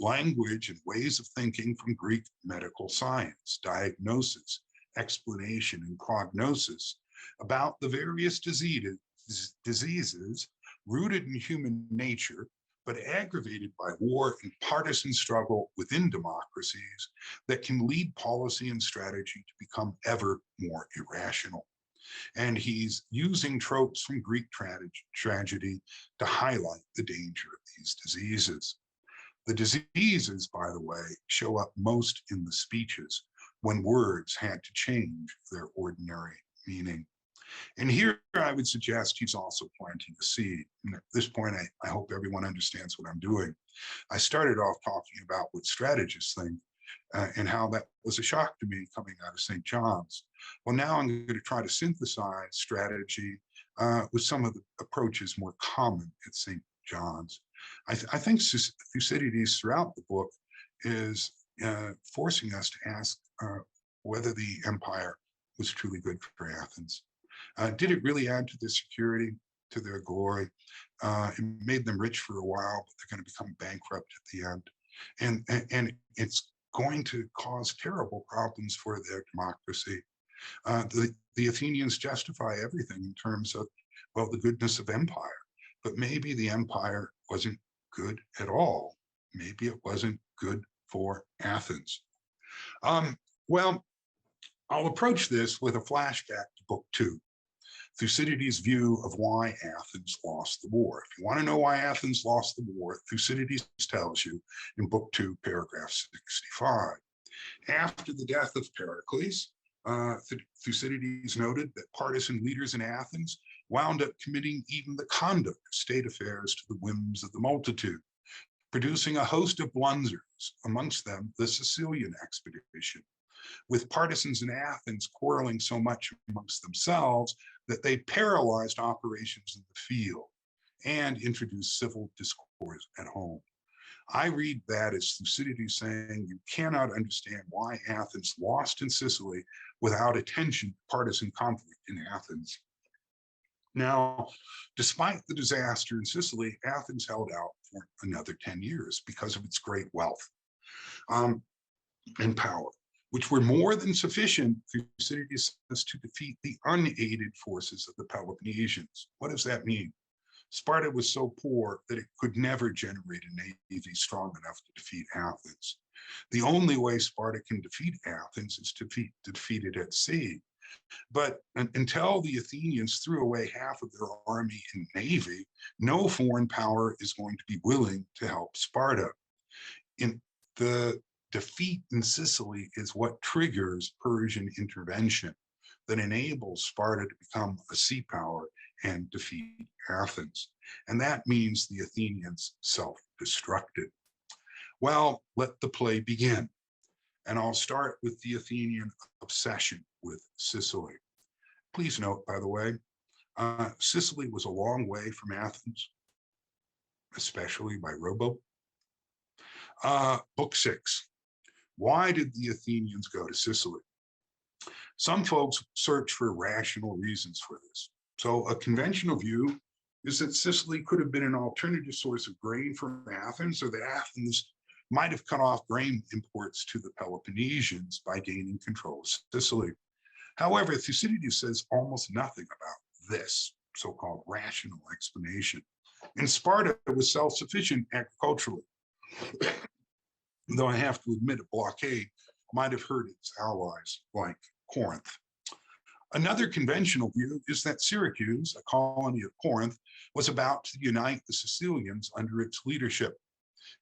language and ways of thinking from Greek medical science, diagnosis, explanation, and prognosis about the various diseases rooted in human nature, but aggravated by war and partisan struggle within democracies that can lead policy and strategy to become ever more irrational. And he's using tropes from Greek tragedy to highlight the danger of these diseases. The diseases, by the way, show up most in the speeches when words had to change their ordinary meaning. And here I would suggest he's also planting a seed. And at this point, I hope everyone understands what I'm doing. I started off talking about what strategists think and how that was a shock to me coming out of St. John's. Well, now I'm going to try to synthesize strategy with some of the approaches more common at St. John's. I think Thucydides throughout the book is forcing us to ask whether the empire was truly good for Athens. Did it really add to their security, to their glory? It made them rich for a while, but they're going to become bankrupt at the end. And it's going to cause terrible problems for their democracy. The Athenians justify everything in terms of, well, the goodness of empire. But maybe the empire wasn't good at all. Maybe it wasn't good for Athens. Well, I'll approach this with a flashback to Book 2, Thucydides' view of why Athens lost the war. If you want to know why Athens lost the war, Thucydides tells you in Book 2, paragraph 65. After the death of Pericles, Thucydides noted that partisan leaders in Athens wound up committing even the conduct of state affairs to the whims of the multitude, producing a host of blunders, amongst them the Sicilian expedition, with partisans in Athens quarreling so much amongst themselves that they paralyzed operations in the field and introduced civil discord at home. I read that as Thucydides saying you cannot understand why Athens lost in Sicily without attention to partisan conflict in Athens. Now, despite the disaster in Sicily, Athens held out for another 10 years because of its great wealth and power, which were more than sufficient, Thucydides says, to defeat the unaided forces of the Peloponnesians. What does that mean? Sparta was so poor that it could never generate a navy strong enough to defeat Athens. The only way Sparta can defeat Athens is to defeat it at sea. But until the Athenians threw away half of their army and navy, no foreign power is going to be willing to help Sparta. In the defeat in Sicily is what triggers Persian intervention that enables Sparta to become a sea power and defeat Athens. And that means the Athenians self-destructed. Well, let the play begin. And I'll start with the Athenian obsession with Sicily. Please note, by the way, Sicily was a long way from Athens, especially by rowboat. Book 6. Why did the Athenians go to Sicily? Some folks search for rational reasons for this. So a conventional view is that Sicily could have been an alternative source of grain for Athens, or that Athens might have cut off grain imports to the Peloponnesians by gaining control of Sicily. However, Thucydides says almost nothing about this so-called rational explanation. And Sparta was self-sufficient agriculturally, though I have to admit a blockade might have hurt its allies like Corinth. Another conventional view is that Syracuse, a colony of Corinth, was about to unite the Sicilians under its leadership.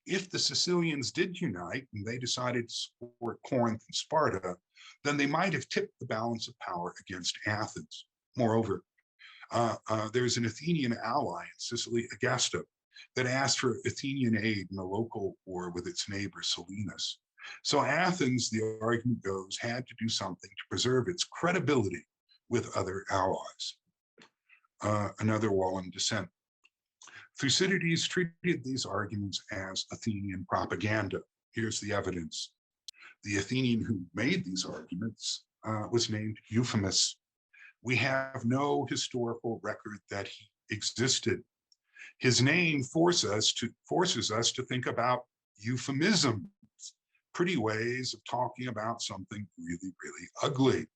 If the Sicilians did unite and they decided to support Corinth and Sparta, then they might have tipped the balance of power against Athens. Moreover, there's an Athenian ally in Sicily, Augusta, that asked for Athenian aid in a local war with its neighbor Selinus. So Athens, the argument goes, had to do something to preserve its credibility with other allies. Another Walling dissent. Thucydides treated these arguments as Athenian propaganda. Here's the evidence. The Athenian who made these arguments was named Euphemus. We have no historical record that he existed. His name forces us to think about euphemisms, pretty ways of talking about something really, really ugly.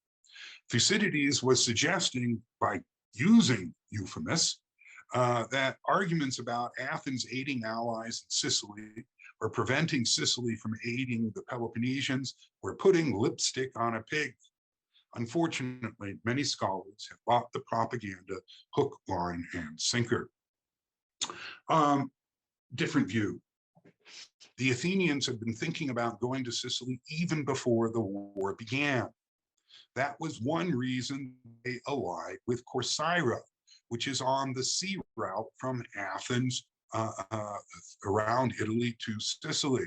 Thucydides was suggesting, by using Euphemus, that arguments about Athens aiding allies in Sicily or preventing Sicily from aiding the Peloponnesians were putting lipstick on a pig. Unfortunately, many scholars have bought the propaganda hook, line, and sinker. Different view. The Athenians had been thinking about going to Sicily even before the war began. That was one reason they allied with Corcyra, which is on the sea route from Athens around Italy to Sicily.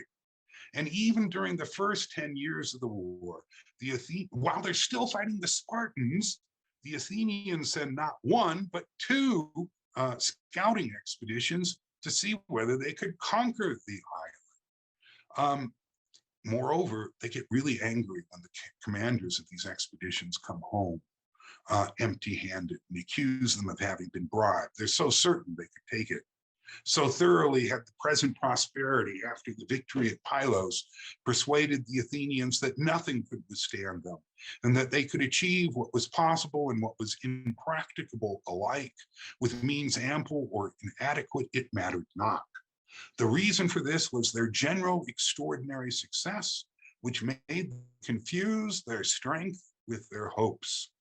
And even during the first 10 years of the war, while they're still fighting the Spartans, the Athenians sent not one, but two scouting expeditions to see whether they could conquer the island. Moreover, they get really angry when the commanders of these expeditions come home empty-handed and accuse them of having been bribed. They're so certain they could take it. So thoroughly had the present prosperity after the victory at Pylos persuaded the Athenians that nothing could withstand them, and that they could achieve what was possible and what was impracticable alike, with means ample or inadequate, it mattered not. The reason for this was their general extraordinary success, which made them confuse their strength with their hopes.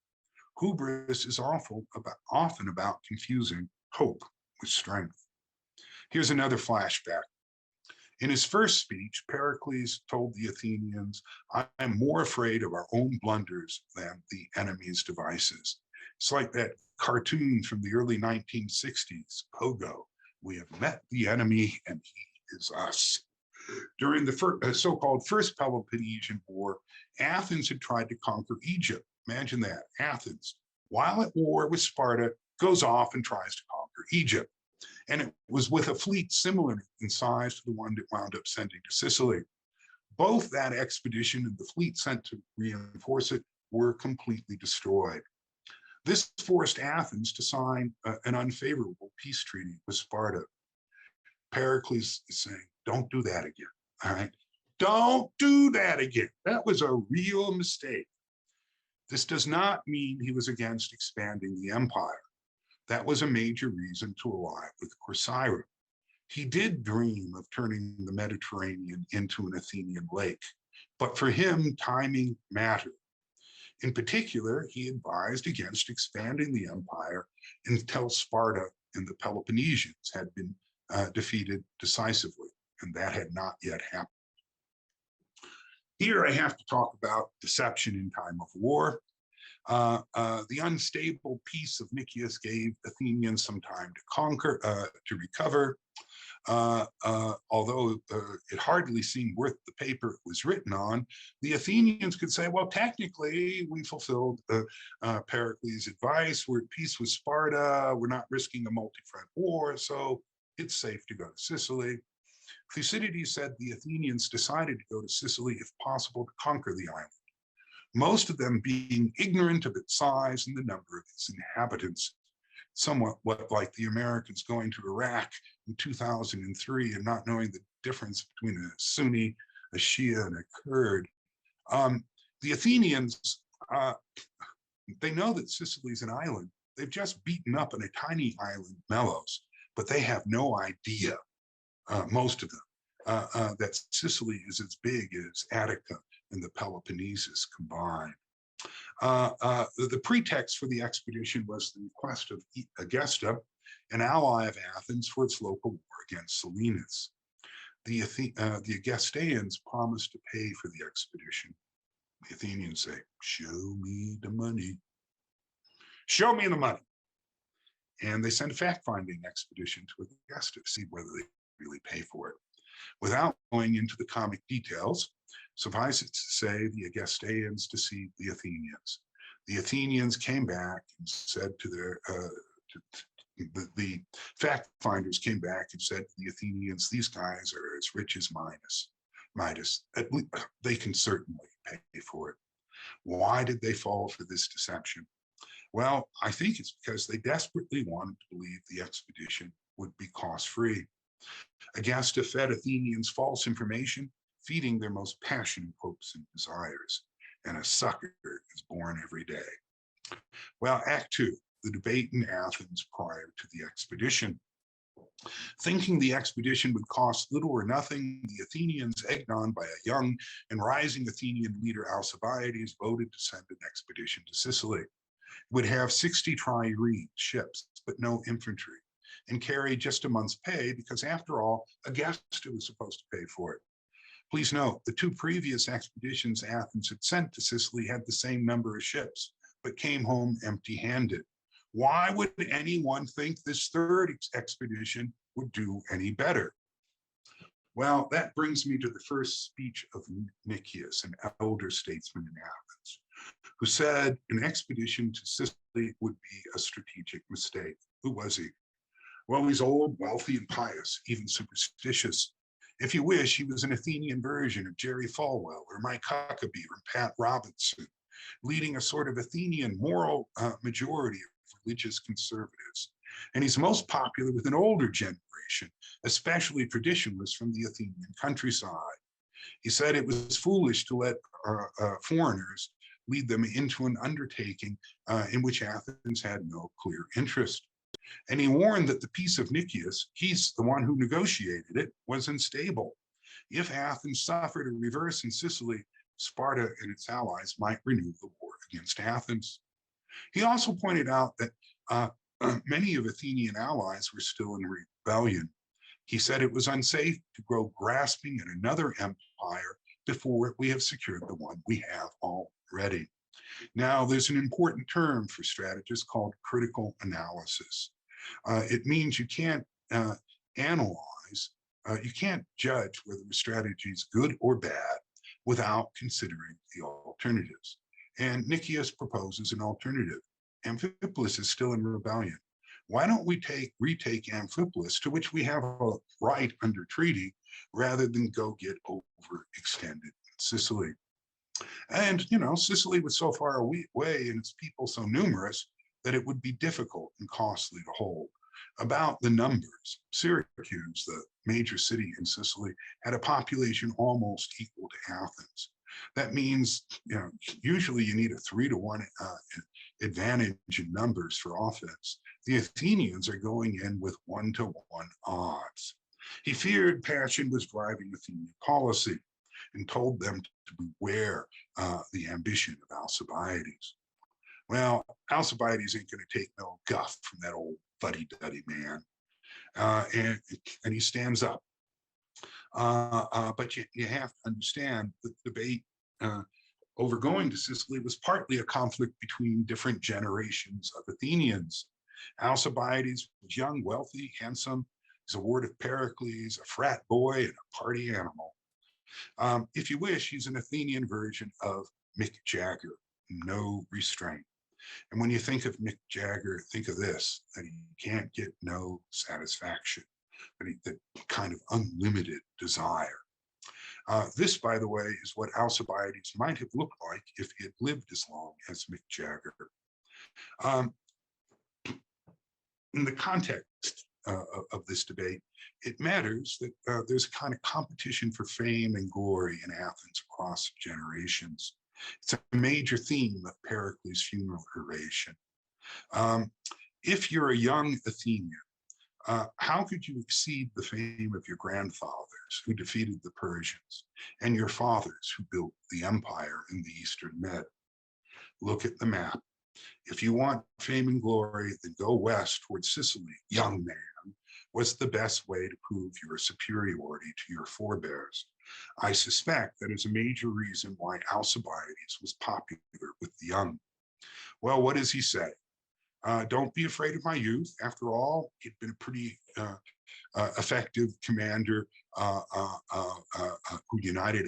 Hubris is often about confusing hope with strength. Here's another flashback. In his first speech, Pericles told the Athenians, "I am more afraid of our own blunders than the enemy's devices." It's like that cartoon from the early 1960s, Pogo. We have met the enemy and he is us. During the so-called First Peloponnesian War, Athens had tried to conquer Egypt. Imagine that, Athens, while at war with Sparta, goes off and tries to conquer Egypt. And it was with a fleet similar in size to the one that wound up sending to Sicily. Both that expedition and the fleet sent to reinforce it were completely destroyed. This forced Athens to sign an unfavorable peace treaty with Sparta. Pericles is saying, don't do that again, all right? Don't do that again. That was a real mistake. This does not mean he was against expanding the empire. That was a major reason to ally with Corcyra. He did dream of turning the Mediterranean into an Athenian lake, but for him, timing mattered. In particular, he advised against expanding the empire until Sparta and the Peloponnesians had been defeated decisively, and that had not yet happened. Here I have to talk about deception in time of war. The unstable peace of Nicias gave Athenians some time to recover, although it hardly seemed worth the paper it was written on. The Athenians could say, well, technically, we fulfilled Pericles' advice. We're at peace with Sparta. We're not risking a multi-front war, so it's safe to go to Sicily. Thucydides said the Athenians decided to go to Sicily, if possible, to conquer the island, most of them being ignorant of its size and the number of its inhabitants, somewhat like the Americans going to Iraq in 2003 and not knowing the difference between a Sunni, a Shia, and a Kurd. The Athenians, they know that Sicily is an island, They've just beaten up on a tiny island, Melos, but they have no idea, most of them, that Sicily is as big as Attica and the Peloponnesus combined. The pretext for the expedition was the request of Egesta, an ally of Athens, for its local war against Selinus. The Egestaeans promised to pay for the expedition. The Athenians say, "Show me the money. Show me the money." And they send a fact-finding expedition to Egesta to see whether they really pay for it. Without going into the comic details, suffice it to say the Egestaeans deceived the Athenians. The Athenians came back and said to their, the fact finders came back and said to the Athenians, "These guys are as rich as Midas. At least they can certainly pay for it." Why did they fall for this deception? Well, I think it's because they desperately wanted to believe the expedition would be cost-free. Egesta fed Athenians false information, feeding their most passionate hopes and desires, and a sucker is born every day. Well, Act 2, the debate in Athens prior to the expedition. Thinking the expedition would cost little or nothing, the Athenians, egged on by a young and rising Athenian leader, Alcibiades, voted to send an expedition to Sicily. It would have 60 triremes, ships, but no infantry, and carry just a month's pay because, after all, Egesta was supposed to pay for it. Please note, the two previous expeditions Athens had sent to Sicily had the same number of ships, but came home empty-handed. Why would anyone think this third expedition would do any better? Well, that brings me to the first speech of Nicias, an elder statesman in Athens, who said an expedition to Sicily would be a strategic mistake. Who was he? Well, he's old, wealthy, and pious, even superstitious. If you wish, he was an Athenian version of Jerry Falwell or Mike Huckabee or Pat Robinson, leading a sort of Athenian moral majority of religious conservatives. And he's most popular with an older generation, especially traditionalists from the Athenian countryside. He said it was foolish to let foreigners lead them into an undertaking in which Athens had no clear interest. And he warned that the peace of Nicias, he's the one who negotiated it, was unstable. If Athens suffered a reverse in Sicily, Sparta and its allies might renew the war against Athens. He also pointed out that many of Athenian allies were still in rebellion. He said it was unsafe to grow grasping at another empire before we have secured the one we have already. Now, there's an important term for strategists called critical analysis. It means you can't analyze, you can't judge whether a strategy is good or bad without considering the alternatives. And Nicias proposes an alternative. Amphipolis is still in rebellion. Why don't we retake Amphipolis, to which we have a right under treaty, rather than go get overextended in Sicily? And, you know, Sicily was so far away and its people so numerous that it would be difficult and costly to hold. About the numbers, Syracuse, the major city in Sicily, had a population almost equal to Athens. That means, you know, usually you need a 3-to-1 advantage in numbers for offense. The Athenians are going in with 1-to-1 odds. He feared passion was driving Athenian policy and told them to beware the ambition of Alcibiades. Well, Alcibiades ain't going to take no guff from that old fuddy-duddy man. And he stands up. But you have to understand that the debate over going to Sicily was partly a conflict between different generations of Athenians. Alcibiades was young, wealthy, handsome. He's a ward of Pericles, a frat boy, and a party animal. If you wish, he's an Athenian version of Mick Jagger, no restraint. And when you think of Mick Jagger, think of this, that he can't get no satisfaction, that kind of unlimited desire. This, by the way, is what Alcibiades might have looked like if he had lived as long as Mick Jagger. In the context of this debate, it matters that there's a kind of competition for fame and glory in Athens across generations. It's a major theme of Pericles' funeral oration. Um, if you're a young Athenian, how could you exceed the fame of your grandfathers who defeated the Persians and your fathers who built the empire in the Eastern Med? Look at the map. If you want fame and glory, then go west towards Sicily, young man, was the best way to prove your superiority to your forebears. I suspect that is a major reason why Alcibiades was popular with the young. Well, what does he say? Don't be afraid of my youth. After all, he'd been a pretty effective commander who united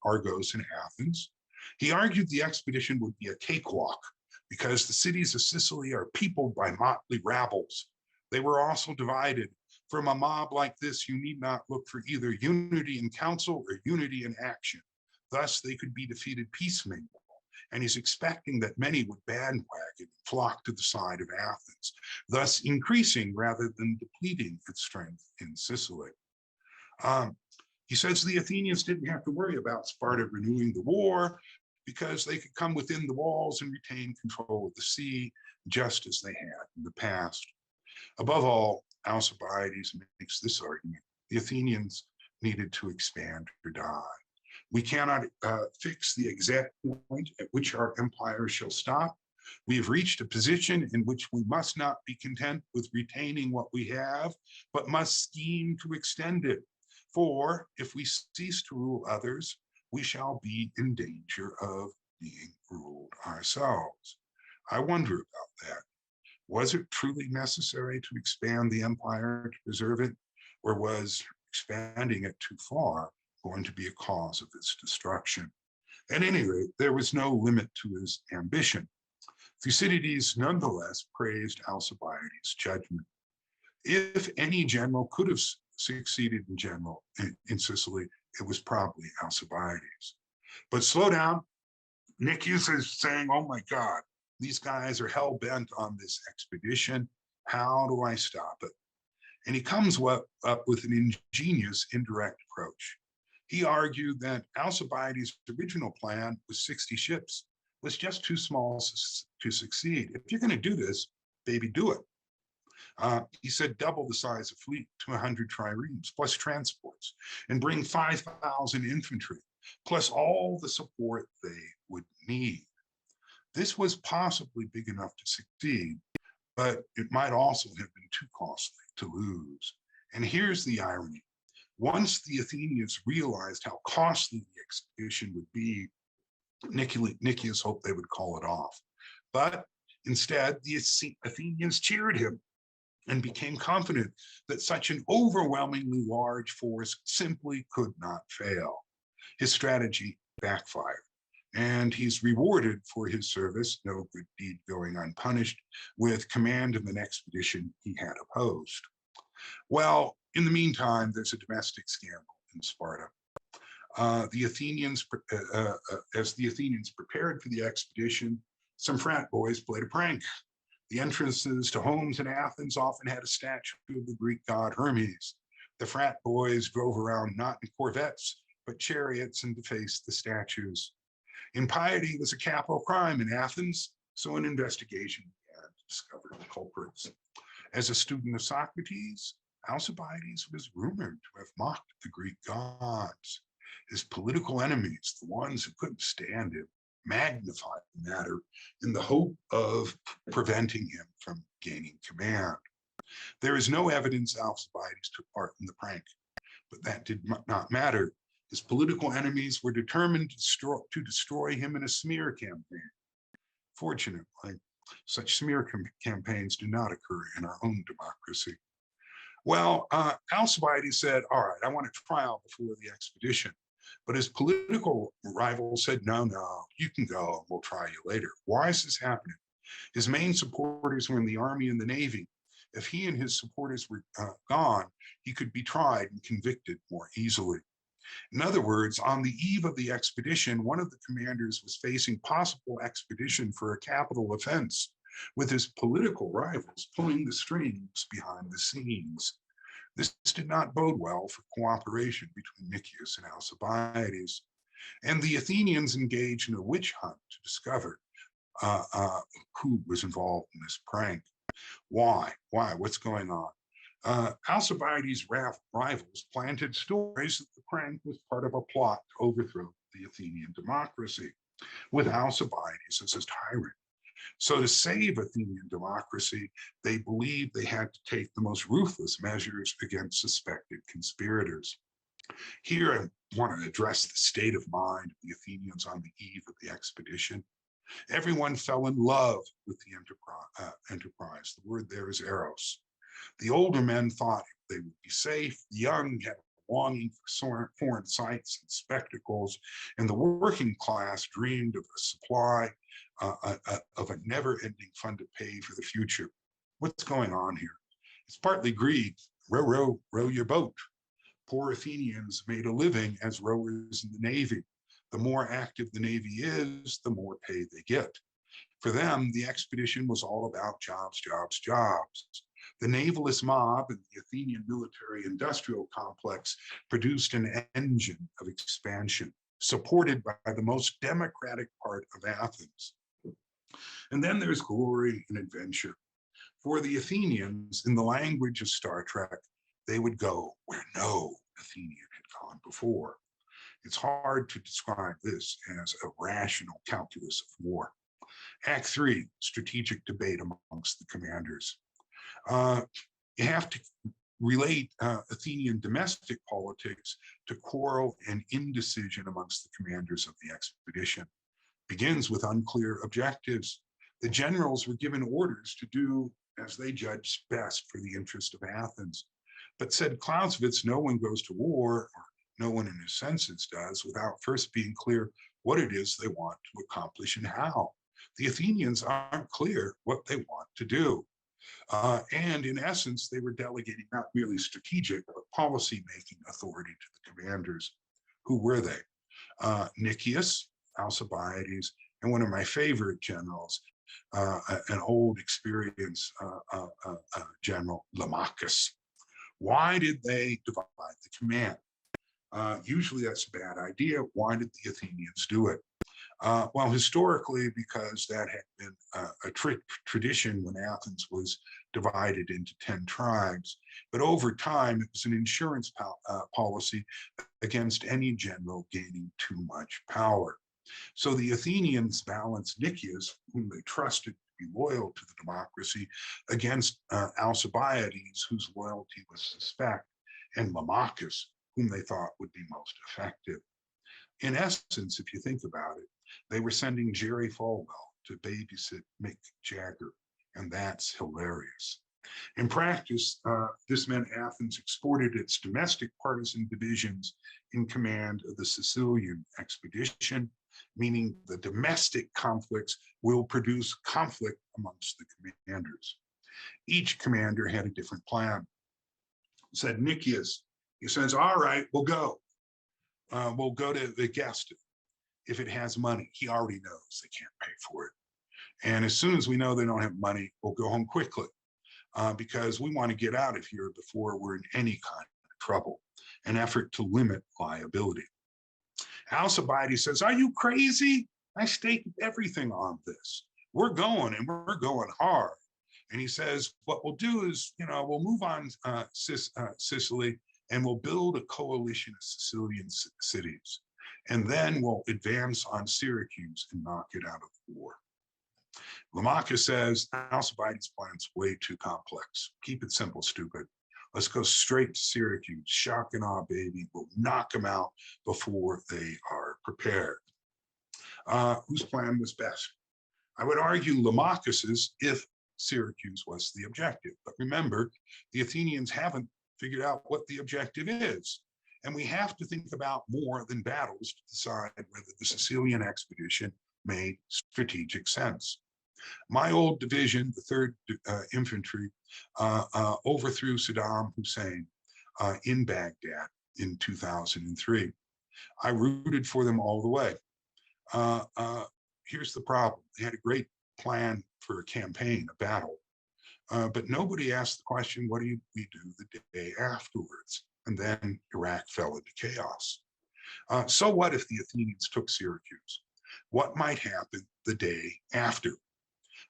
Argos and Athens. He argued the expedition would be a cakewalk because the cities of Sicily are peopled by motley rabbles. They were also divided. From a mob like this, you need not look for either unity in council or unity in action. Thus, they could be defeated piecemeal. And he's expecting that many would bandwagon and flock to the side of Athens, thus increasing rather than depleting its strength in Sicily. He says the Athenians didn't have to worry about Sparta renewing the war because they could come within the walls and retain control of the sea, just as they had in the past. Above all, Alcibiades makes this argument: the Athenians needed to expand or die. We cannot fix the exact point at which our empire shall stop. We have reached a position in which we must not be content with retaining what we have, but must scheme to extend it. For if we cease to rule others, we shall be in danger of being ruled ourselves. I wonder about that. Was it truly necessary to expand the empire to preserve it, or was expanding it too far going to be a cause of its destruction? At any rate, there was no limit to his ambition. Thucydides nonetheless praised Alcibiades' judgment. If any general could have succeeded in Sicily, it was probably Alcibiades. But slow down. Nicias is saying, oh my God, these guys are hell-bent on this expedition. How do I stop it? And he comes up with an ingenious indirect approach. He argued that Alcibiades' original plan with 60 ships was just too small to succeed. If you're going to do this, baby, do it. He said double the size of fleet to 100 triremes, plus transports, and bring 5,000 infantry, plus all the support they would need. This was possibly big enough to succeed, but it might also have been too costly to lose. And here's the irony. Once the Athenians realized how costly the expedition would be, Nicias hoped they would call it off. But instead, the Athenians cheered him and became confident that such an overwhelmingly large force simply could not fail. His strategy backfired, and he's rewarded for his service, no good deed going unpunished, with command of an expedition he had opposed. Well, in the meantime, there's a domestic scandal in Sparta. As the Athenians prepared for the expedition, some frat boys played a prank. The entrances to homes in Athens often had a statue of the Greek god Hermes. The frat boys drove around not in Corvettes, but chariots and defaced the statues. Impiety was a capital crime in Athens, so an investigation began to discover the culprits. As a student of Socrates, Alcibiades was rumored to have mocked the Greek gods. His political enemies, the ones who couldn't stand him, magnified the matter in the hope of preventing him from gaining command. There is no evidence Alcibiades took part in the prank, but that did not matter. His political enemies were determined to destroy him in a smear campaign. Fortunately, such smear campaigns do not occur in our own democracy. Well, Alcibiades said, all right, I want a trial before the expedition. But his political rivals said, no, you can go, we'll try you later. Why is this happening? His main supporters were in the army and the navy. If he and his supporters were gone, he could be tried and convicted more easily. In other words, on the eve of the expedition, one of the commanders was facing possible expedition for a capital offense, with his political rivals pulling the strings behind the scenes. This did not bode well for cooperation between Nicias and Alcibiades, and the Athenians engaged in a witch hunt to discover who was involved in this prank. Why? Why? What's going on? Alcibiades' rivals planted stories that the prank was part of a plot to overthrow the Athenian democracy, with Alcibiades as a tyrant. So to save Athenian democracy, they believed they had to take the most ruthless measures against suspected conspirators. Here, I want to address the state of mind of the Athenians on the eve of the expedition. Everyone fell in love with the enterprise. The word there is eros. The older men thought they would be safe. The young had a longing for foreign sights and spectacles, and the working class dreamed of a supply of a never-ending fund to pay for the future. What's going on here? It's partly greed. Row, row, row your boat. Poor Athenians made a living as rowers in the Navy. The more active the Navy is, the more pay they get. For them, the expedition was all about jobs, jobs, jobs. The navalist mob and the Athenian military-industrial complex produced an engine of expansion, supported by the most democratic part of Athens. And then there's glory and adventure. For the Athenians, in the language of Star Trek, they would go where no Athenian had gone before. It's hard to describe this as a rational calculus of war. Act 3, strategic debate amongst the commanders. You have to relate Athenian domestic politics to quarrel and indecision amongst the commanders of the expedition. Begins with unclear objectives. The generals were given orders to do as they judged best for the interest of Athens. But said Clausewitz, no one goes to war, or no one in his senses does, without first being clear what it is they want to accomplish and how. The Athenians aren't clear what they want to do. And in essence, they were delegating not merely strategic, but policy-making authority to the commanders. Who were they? Nicias, Alcibiades, and one of my favorite generals, an old experienced general, Lamachus. Why did they divide the command? Usually that's a bad idea. Why did the Athenians do it? Well, historically, because that had been a tradition when Athens was divided into 10 tribes. But over time, it was an insurance policy against any general gaining too much power. So the Athenians balanced Nicias, whom they trusted to be loyal to the democracy, against Alcibiades, whose loyalty was suspect, and Lamachus, whom they thought would be most effective. In essence, if you think about it, they were sending Jerry Falwell to babysit Mick Jagger, and that's hilarious. In practice, this meant Athens exported its domestic partisan divisions in command of the Sicilian expedition, meaning the domestic conflicts will produce conflict amongst the commanders. Each commander had a different plan. Said Nicias, he says, all right, we'll go. We'll go to the guest. If it has money, he already knows they can't pay for it. And as soon as we know they don't have money, we'll go home quickly because we want to get out of here before we're in any kind of trouble, an effort to limit liability. Alcibiades says, are you crazy? I staked everything on this. We're going and we're going hard. And he says, what we'll do is, we'll move on Sicily and we'll build a coalition of Sicilian cities. And then we'll advance on Syracuse and knock it out of the war. Lamachus says, Alcibiades' plan's way too complex. Keep it simple, stupid. Let's go straight to Syracuse, shock and awe, baby. We'll knock them out before they are prepared. Whose plan was best? I would argue Lamachus's if Syracuse was the objective. But remember, the Athenians haven't figured out what the objective is. And we have to think about more than battles to decide whether the Sicilian expedition made strategic sense. My old division, the 3rd Infantry, overthrew Saddam Hussein in Baghdad in 2003. I rooted for them all the way. Here's the problem. They had a great plan for a campaign, a battle, but nobody asked the question, what do we do the day afterwards? And then Iraq fell into chaos. So what if the Athenians took Syracuse? What might happen the day after?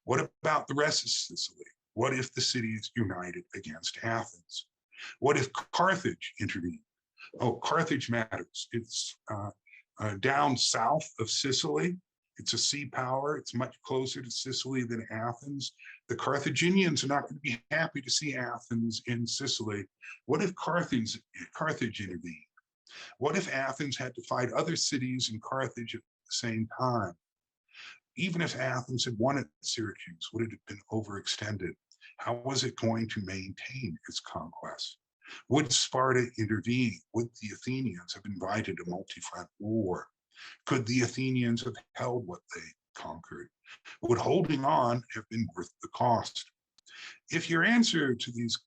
What about the rest of Sicily? What if the cities united against Athens? What if Carthage intervened? Oh, Carthage matters. It's down south of Sicily. It's a sea power. It's much closer to Sicily than Athens. The Carthaginians are not going to be happy to see Athens in Sicily. What if Carthage intervened? What if Athens had to fight other cities in Carthage at the same time? Even if Athens had won at Syracuse, would it have been overextended? How was it going to maintain its conquest? Would Sparta intervene? Would the Athenians have invited a multi-front war? Could the Athenians have held what they conquered? Would holding on have been worth the cost? If your answer to these,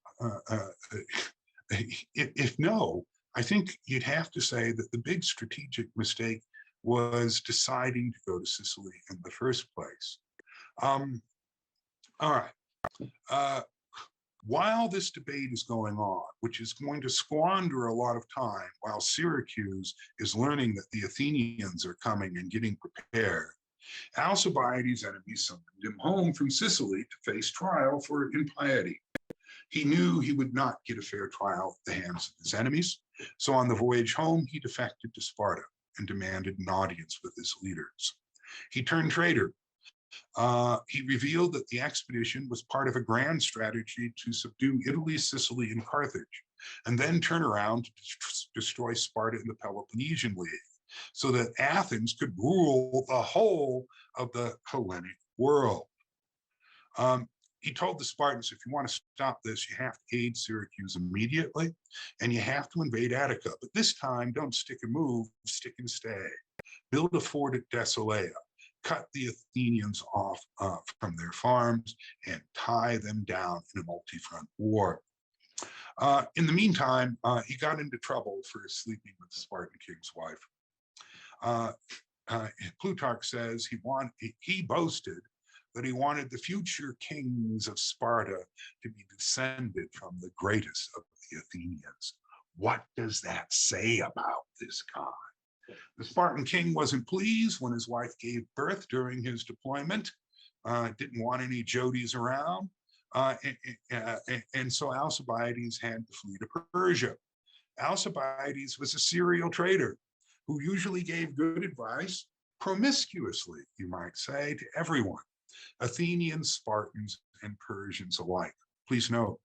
if no, I think you'd have to say that the big strategic mistake was deciding to go to Sicily in the first place. All right. While this debate is going on, which is going to squander a lot of time while Syracuse is learning that the Athenians are coming and getting prepared, Alcibiades' enemies summoned him home from Sicily to face trial for impiety. He knew he would not get a fair trial at the hands of his enemies, so on the voyage home, he defected to Sparta and demanded an audience with his leaders. He turned traitor. He revealed that the expedition was part of a grand strategy to subdue Italy, Sicily, and Carthage, and then turn around to destroy Sparta in the Peloponnesian League, so that Athens could rule the whole of the Hellenic world. He told the Spartans, if you want to stop this, you have to aid Syracuse immediately, and you have to invade Attica. But this time, don't stick and move, stick and stay. Build a fort at Desolea. Cut the Athenians off from their farms and tie them down in a multi-front war. In the meantime, he got into trouble for sleeping with the Spartan king's wife. Plutarch says he boasted that he wanted the future kings of Sparta to be descended from the greatest of the Athenians. What does that say about this guy? The Spartan king wasn't pleased when his wife gave birth during his deployment, didn't want any Jodies around, and so Alcibiades had to flee to Persia. Alcibiades was a serial traitor who usually gave good advice promiscuously, you might say, to everyone, Athenians, Spartans, and Persians alike. Please note,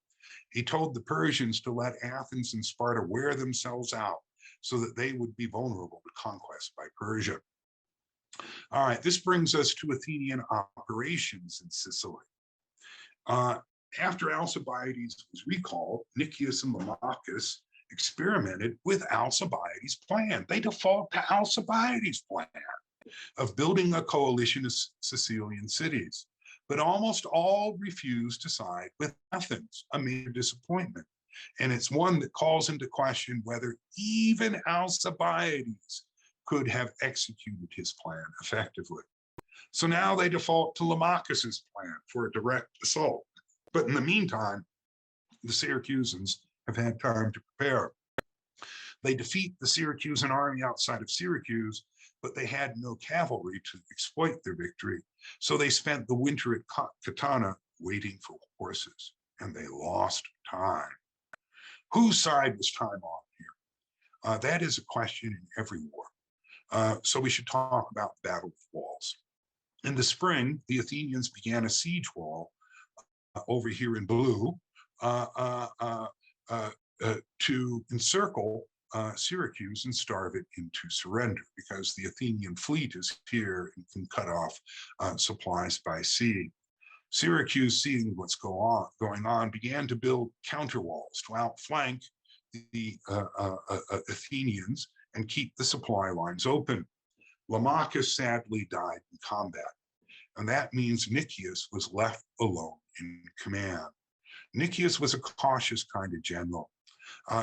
he told the Persians to let Athens and Sparta wear themselves out so that they would be vulnerable to conquest by Persia. All right, this brings us to Athenian operations in Sicily. After Alcibiades was recalled, Nicias and Lamachus experimented with Alcibiades' plan. They default to Alcibiades' plan of building a coalition of Sicilian cities, but almost all refused to side with Athens, a major disappointment. And it's one that calls into question whether even Alcibiades could have executed his plan effectively. So now they default to Lamachus's plan for a direct assault. But in the meantime, the Syracusans have had time to prepare. They defeat the Syracusan army outside of Syracuse, but they had no cavalry to exploit their victory. So they spent the winter at Catana waiting for horses, and they lost time. Whose side was time on here? That is a question in every war. So we should talk about the Battle of the Walls. In the spring, the Athenians began a siege wall over here in blue to encircle Syracuse and starve it into surrender, because the Athenian fleet is here and can cut off supplies by sea. Syracuse, seeing what's going on, began to build counter walls to outflank the Athenians and keep the supply lines open. Lamachus sadly died in combat, and that means Nicias was left alone in command. Nicias was a cautious kind of general.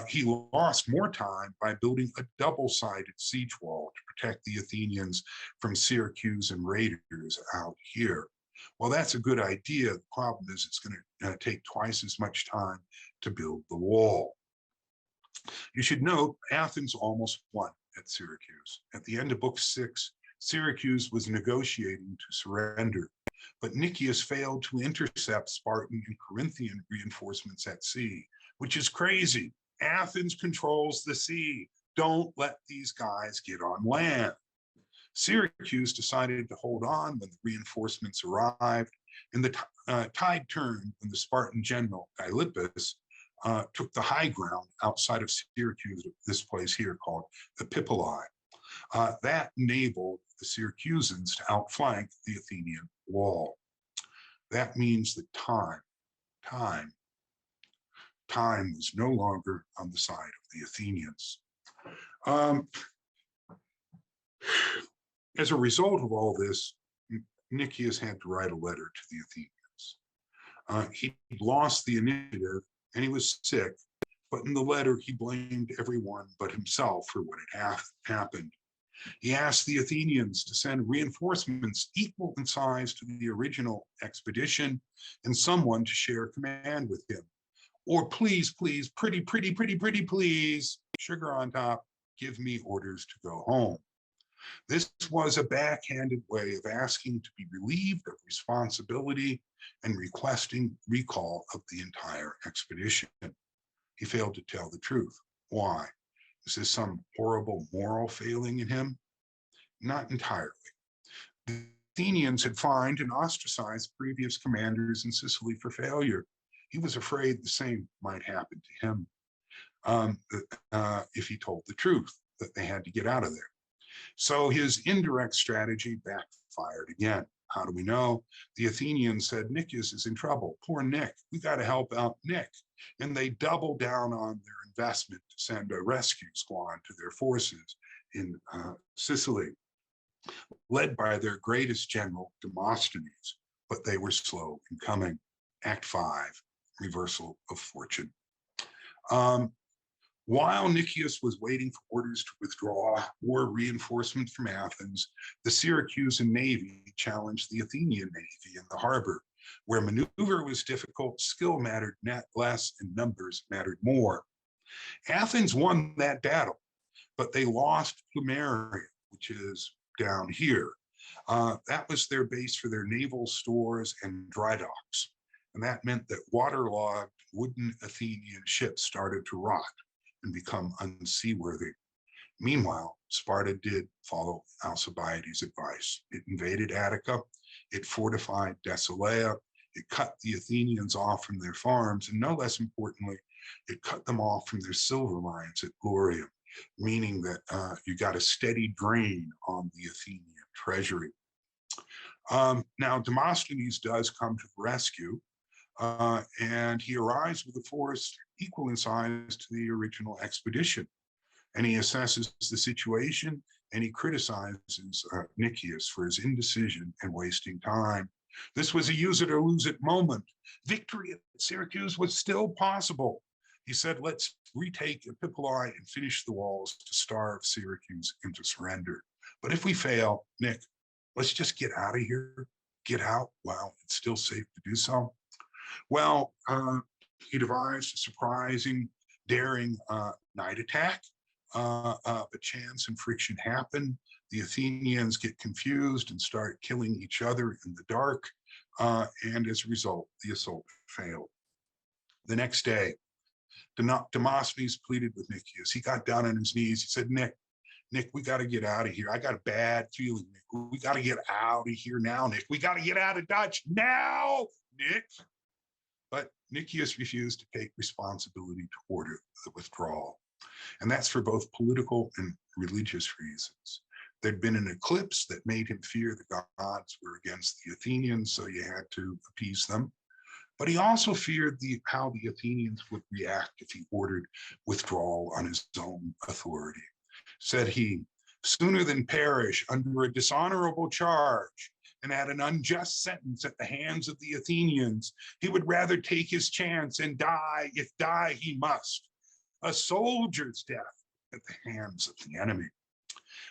He lost more time by building a double-sided siege wall to protect the Athenians from Syracuse and raiders out here. Well, that's a good idea. The problem is it's going to take twice as much time to build the wall. You should note Athens almost won at Syracuse. At the end of Book 6, Syracuse was negotiating to surrender, but Nicias failed to intercept Spartan and Corinthian reinforcements at sea, which is crazy. Athens controls the sea. Don't let these guys get on land. Syracuse decided to hold on when the reinforcements arrived, and the tide turned when the Spartan general Gylippus took the high ground outside of Syracuse, this place here called Epipolae. That enabled the Syracusans to outflank the Athenian wall. That means that time was no longer on the side of the Athenians. As a result of all this, Nicias had to write a letter to the Athenians. He lost the initiative and he was sick, but in the letter he blamed everyone but himself for what had happened. He asked the Athenians to send reinforcements equal in size to the original expedition and someone to share command with him. Or please, pretty please, sugar on top, give me orders to go home. This was a backhanded way of asking to be relieved of responsibility and requesting recall of the entire expedition. He failed to tell the truth. Why? Is this some horrible moral failing in him? Not entirely. The Athenians had fined and ostracized previous commanders in Sicily for failure. He was afraid the same might happen to him if he told the truth, that they had to get out of there. So his indirect strategy backfired again. How do we know? The Athenians said, Nicias is in trouble. Poor Nick. We got to help out Nick. And they doubled down on their investment to send a rescue squad to their forces in Sicily, led by their greatest general, Demosthenes. But they were slow in coming. Act 5, reversal of fortune. While Nicias was waiting for orders to withdraw war reinforcements from Athens, the Syracusan navy challenged the Athenian navy in the harbor, where maneuver was difficult, skill mattered less, and numbers mattered more. Athens won that battle, but they lost Plumeria, which is down here. That was their base for their naval stores and dry docks. And that meant that waterlogged wooden Athenian ships started to rot and become unseaworthy. Meanwhile, Sparta did follow Alcibiades' advice. It invaded Attica, it fortified Decelia, it cut the Athenians off from their farms, and no less importantly, it cut them off from their silver mines at Laurium, meaning that you got a steady drain on the Athenian treasury. Now, Demosthenes does come to the rescue, and he arrives with a force equal in size to the original expedition. And he assesses the situation and he criticizes Nicias for his indecision and wasting time. This was a use it or lose it moment. Victory at Syracuse was still possible. He said, let's retake Epipolae and finish the walls to starve Syracuse into surrender. But if we fail, Nick, let's just get out of here, get out while it's still safe to do so. Well, he devised a surprising, daring night attack, but chance and friction happen. The Athenians get confused and start killing each other in the dark, and as a result, the assault failed. The next day, Demosthenes pleaded with Nicias. He got down on his knees. He said, Nick, we got to get out of here. I got a bad feeling, Nick. We got to get out of here now, Nick. We got to get out of Dutch now, Nick. But Nicias refused to take responsibility to order the withdrawal. And that's for both political and religious reasons. There'd been an eclipse that made him fear the gods were against the Athenians, so you had to appease them. But he also feared how the Athenians would react if he ordered withdrawal on his own authority. Said he, sooner than perish under a dishonorable charge and at an unjust sentence at the hands of the Athenians, he would rather take his chance and die if die he must, a soldier's death at the hands of the enemy.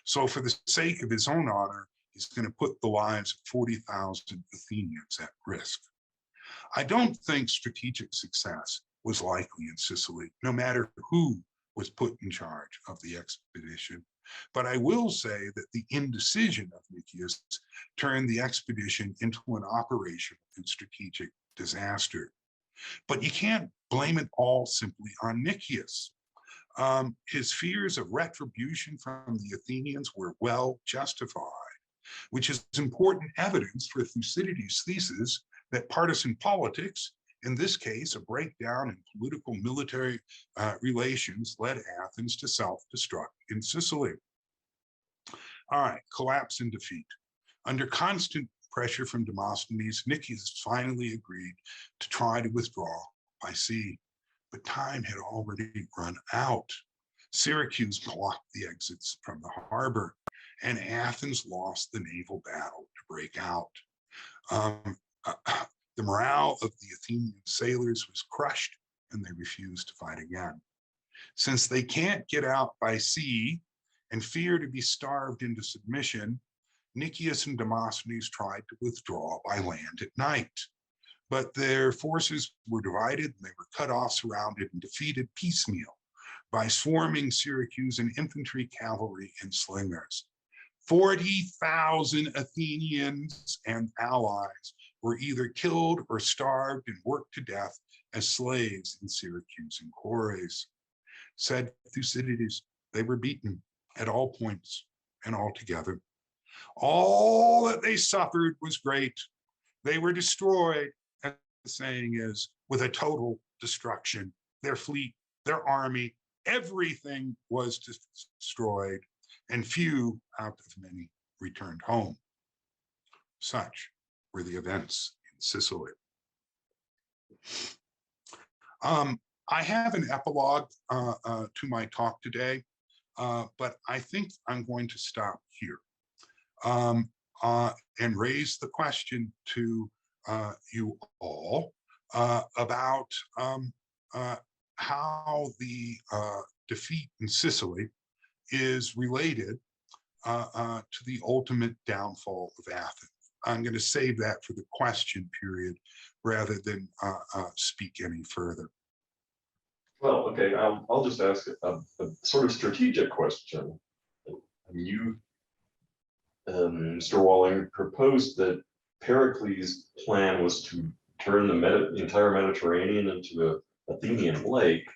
So for the sake of his own honor, he's going to put the lives of 40,000 Athenians at risk. I don't think strategic success was likely in Sicily, no matter who was put in charge of the expedition. But I will say that the indecision of Nicias turned the expedition into an operational and strategic disaster. But you can't blame it all simply on Nicias. His fears of retribution from the Athenians were well justified, which is important evidence for Thucydides' thesis that partisan politics, in this case, a breakdown in political military relations, led Athens to self-destruct in Sicily. All right, collapse and defeat. Under constant pressure from Demosthenes, Nicias finally agreed to try to withdraw by sea, but time had already run out. Syracuse blocked the exits from the harbor, and Athens lost the naval battle to break out. The morale of the Athenian sailors was crushed, and they refused to fight again. Since they can't get out by sea and fear to be starved into submission, Nicias and Demosthenes tried to withdraw by land at night. But their forces were divided, and they were cut off, surrounded, and defeated piecemeal by swarming Syracusan infantry, cavalry, and slingers. 40,000 Athenians and allies were either killed or starved and worked to death as slaves in Syracusan quarries. Said Thucydides, they were beaten at all points and all together. All that they suffered was great. They were destroyed, as the saying is, with a total destruction. Their fleet, their army, everything was destroyed, and few out of many returned home. Such were the events in Sicily. I have an epilogue to my talk today, but I think I'm going to stop here and raise the question to you all about how the defeat in Sicily is related to the ultimate downfall of Athens. I'm going to save that for the question period rather than speak any further. Well, okay, I'll just ask a sort of strategic question. You, Mr. Walling, proposed that Pericles' plan was to turn the entire Mediterranean into an Athenian lake.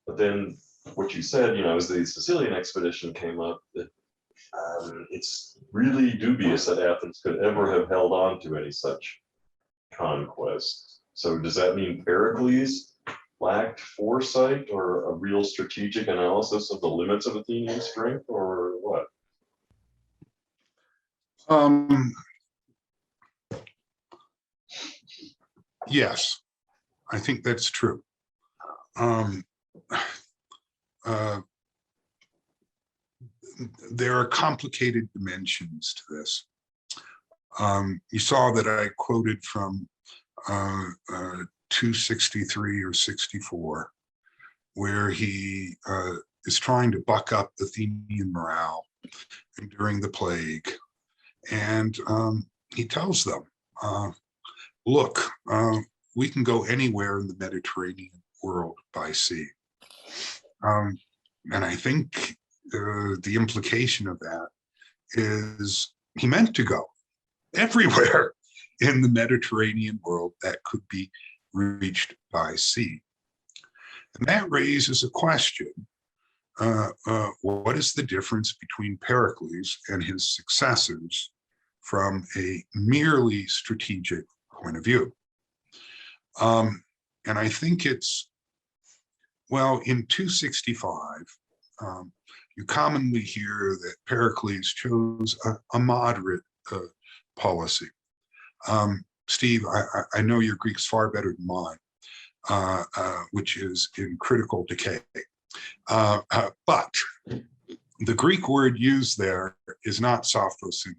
But then what you said, as the Sicilian expedition came up, that it's really dubious that Athens could ever have held on to any such conquest. So does that mean Pericles lacked foresight or a real strategic analysis of the limits of Athenian strength, or what? Yes, I think that's true. There are complicated dimensions to this. You saw that I quoted from 263 or 64, where he is trying to buck up Athenian morale during the plague. And he tells them, look, we can go anywhere in the Mediterranean world by sea. And I think the implication of that is he meant to go everywhere in the Mediterranean world that could be reached by sea. And that raises a question. What is the difference between Pericles and his successors from a merely strategic point of view? And I think it's, well, in 265, you commonly hear that Pericles chose a moderate policy. Steve, I know your Greek's far better than mine, which is in critical decay. But the Greek word used there is not sophrosyne.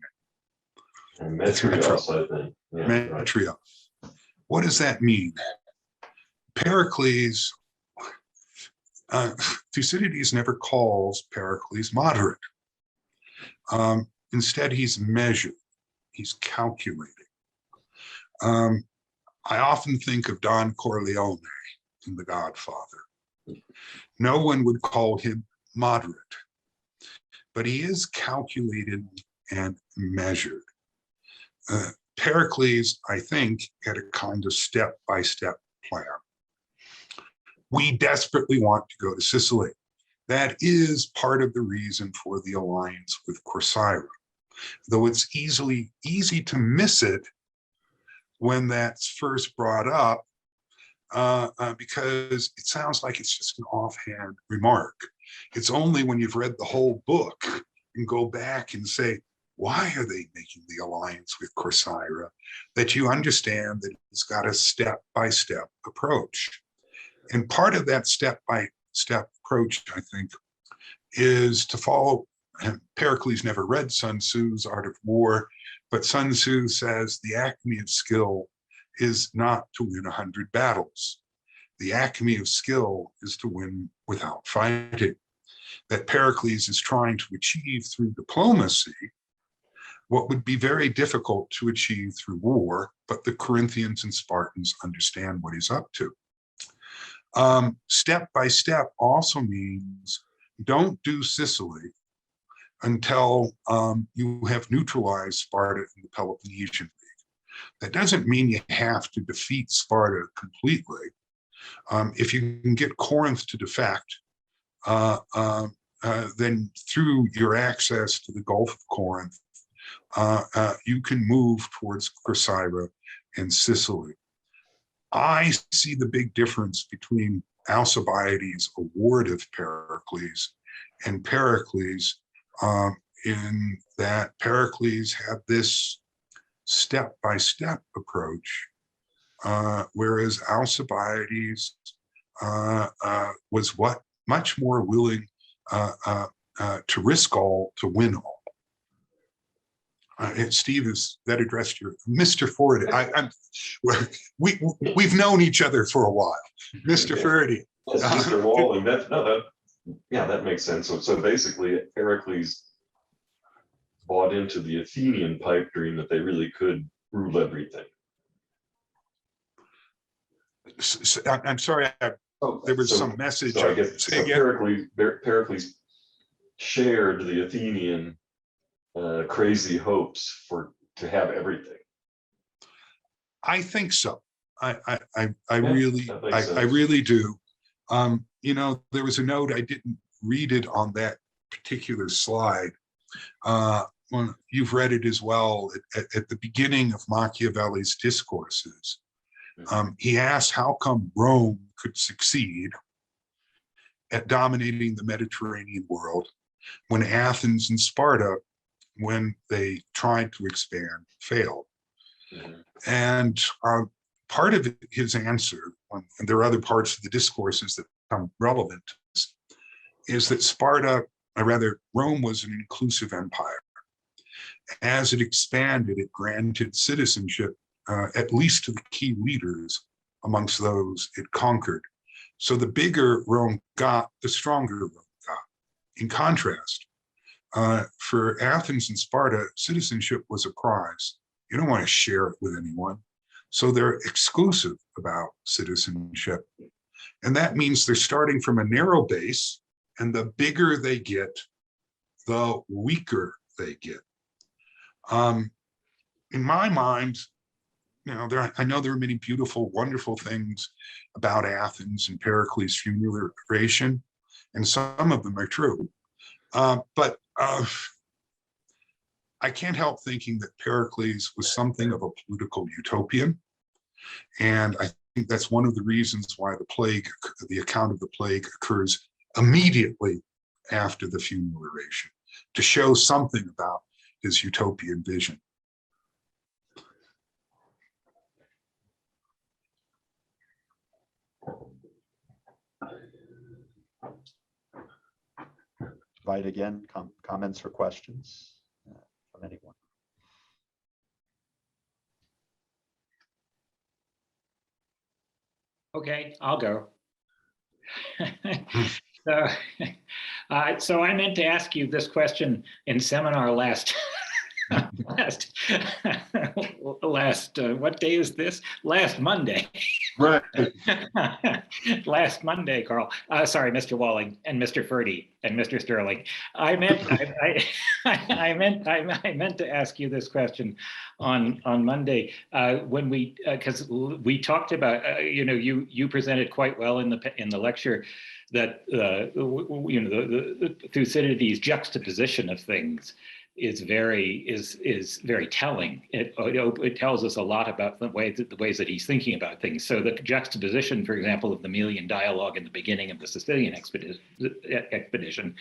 Metrios, I think. Yeah, Metrios. Right. What does that mean? Pericles, Thucydides never calls Pericles moderate. Instead, he's measured, he's calculating. I often think of Don Corleone in The Godfather. No one would call him moderate. but he is calculated and measured. Pericles, I think, had a kind of step-by-step plan. We desperately want to go to Sicily. That is part of the reason for the alliance with Corcyra, though it's easy to miss it when that's first brought up, because it sounds like it's just an offhand remark. It's only when you've read the whole book and go back and say, why are they making the alliance with Corcyra, that you understand that it's got a step-by-step approach. And part of that step-by-step approach, I think, is to follow, and Pericles never read Sun Tzu's Art of War, but Sun Tzu says the acme of skill is not to win 100 battles. The acme of skill is to win without fighting. That Pericles is trying to achieve through diplomacy what would be very difficult to achieve through war, but the Corinthians and Spartans understand what he's up to. Step by step also means don't do Sicily until you have neutralized Sparta in the Peloponnesian League. That doesn't mean you have to defeat Sparta completely. If you can get Corinth to defect, then through your access to the Gulf of Corinth, you can move towards Corcyra and Sicily. I see the big difference between Alcibiades' award of Pericles and Pericles in that Pericles had this step-by-step approach, whereas Alcibiades was much more willing to risk all to win all. And Steve, is that addressed your Mr. Ford? We've known each other for a while, Mr. Furdy. Yes, Mr. Walling. That makes sense. So basically, Pericles bought into the Athenian pipe dream that they really could rule everything. I'm sorry, there was some message. So I guess Pericles shared the Athenian crazy hopes to have everything. I think so. I really do. There was a note, I didn't read it on that particular slide. Well, you've read it as well. At the beginning of Machiavelli's discourses, he asked how come Rome could succeed at dominating the Mediterranean world when Athens and Sparta, when they tried to expand, failed. And part of his answer, and there are other parts of the discourses that become relevant, is that Rome was an inclusive empire. As it expanded, it granted citizenship, at least to the key leaders amongst those it conquered. So the bigger Rome got, the stronger Rome got. In contrast, for Athens and Sparta, citizenship was a prize. You don't want to share it with anyone. So they're exclusive about citizenship. And that means they're starting from a narrow base, and the bigger they get, the weaker they get. In my mind, I know there are many beautiful, wonderful things about Athens and Pericles' remuneration, and some of them are true. But I can't help thinking that Pericles was something of a political utopian. And I think that's one of the reasons why the account of the plague occurs immediately after the funeral oration, to show something about his utopian vision. Invite again, comments or questions from anyone. Okay, I'll go. So I meant to ask you this question in seminar last What day is this? Last Monday. Right. Last Monday, Carl. Sorry, Mr. Walling and Mr. Ferdy and Mr. Sterling. I meant I meant to ask you this question on Monday when because we talked about you presented quite well in the lecture that the Thucydides' juxtaposition of things is very telling. It tells us a lot about the ways that he's thinking about things. So the juxtaposition, for example, of the Melian dialogue in the beginning of the Sicilian expedition,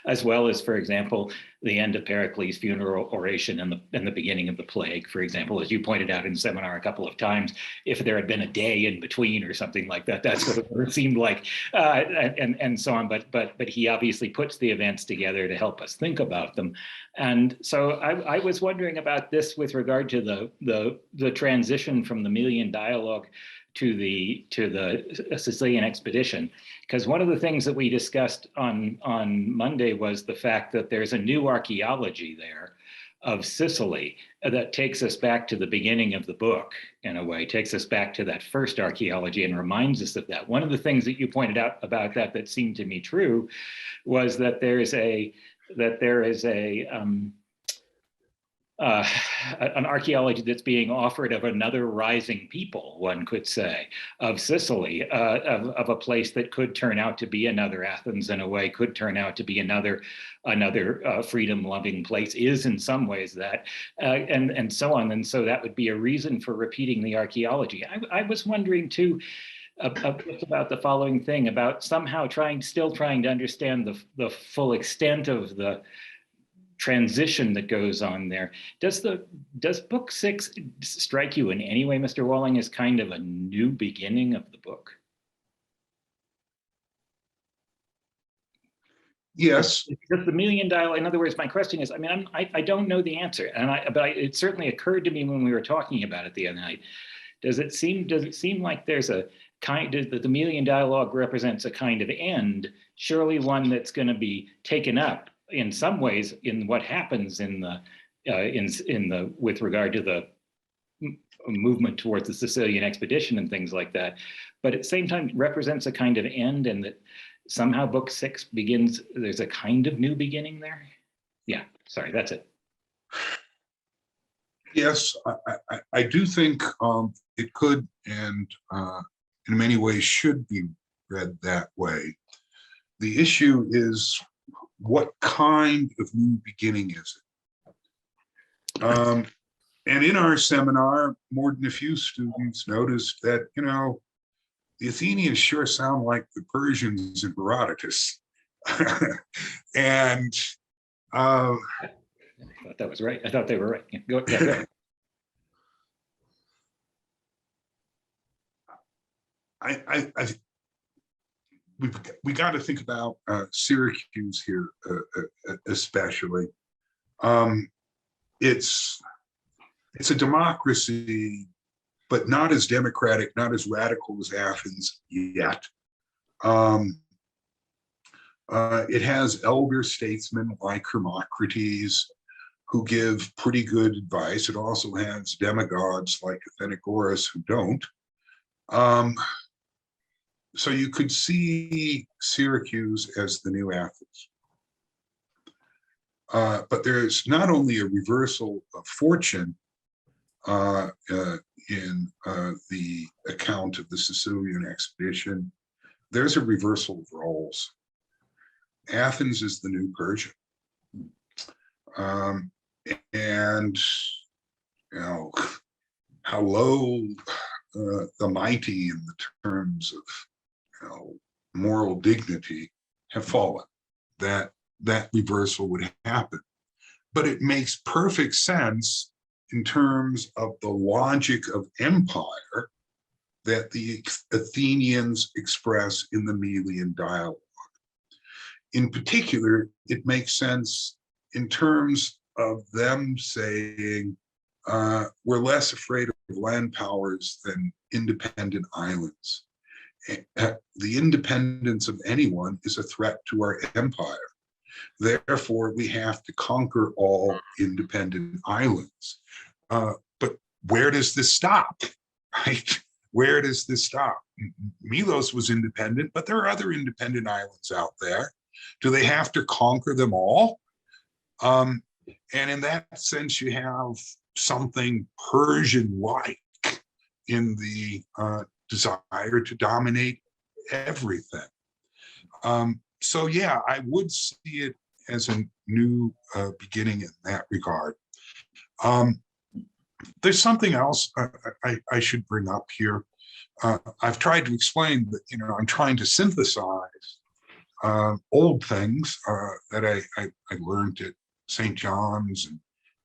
as well as, for example, the end of Pericles' funeral oration and the beginning of the plague, for example, as you pointed out in seminar a couple of times, if there had been a day in between or something like that, that's what it seemed like, and so on. But he obviously puts the events together to help us think about them. And so I was wondering about this with regard to the transition from the Melian dialogue to the Sicilian expedition, because one of the things that we discussed on Monday was the fact that there's a new archaeology there of Sicily that takes us back to the beginning of the book, in a way, takes us back to that first archaeology and reminds us of that. One of the things that you pointed out about that seemed to me true was that there is an archaeology that's being offered of another rising people, one could say, of Sicily, of a place that could turn out to be another Athens in a way, could turn out to be another freedom-loving place, is in some ways that, and so on. And so that would be a reason for repeating the archaeology. I was wondering too, about the following thing, about somehow still trying to understand the full extent of the transition that goes on there. Does book 6 strike you in any way, Mr. Walling, as kind of a new beginning of the book? Yes. Does the Melian dialogue, in other words, my question is, I don't know the answer, but it certainly occurred to me when we were talking about it the other night. Does it seem like there's a that the Melian dialogue represents a kind of end, surely one that's going to be taken up in some ways in what happens in the with regard to the movement towards the Sicilian expedition and things like that, but at the same time represents a kind of end, and that somehow book 6 begins, there's a kind of new beginning there? Yeah, sorry, that's it. Yes, I do think it could, and in many ways should be read that way. The issue is, what kind of new beginning is it? And in our seminar, more than a few students noticed that, the Athenians sure sound like the Persians in Herodotus. And I thought that was right. I thought they were right. Go ahead. We got to think about Syracuse here, especially. It's a democracy, but not as democratic, not as radical as Athens yet. It has elder statesmen like Hermocrates who give pretty good advice. It also has demagogues like Athenagoras who don't. So you could see Syracuse as the new Athens. But there's not only a reversal of fortune in the account of the Sicilian expedition, there's a reversal of roles. Athens is the new Persia. And how low the mighty in the terms of moral dignity have fallen, that reversal would happen. But it makes perfect sense in terms of the logic of empire that the Athenians express in the Melian dialogue. In particular, it makes sense in terms of them saying, we're less afraid of land powers than independent islands. The independence of anyone is a threat to our empire. Therefore, we have to conquer all independent islands. But where does this stop? Right? Where does this stop? Milos was independent, but there are other independent islands out there. Do they have to conquer them all? And in that sense, you have something Persian-like in the desire to dominate everything. So yeah, I would see it as a new beginning in that regard. There's something else I should bring up here. I've tried to explain that, I'm trying to synthesize old things that I learned at St. John's and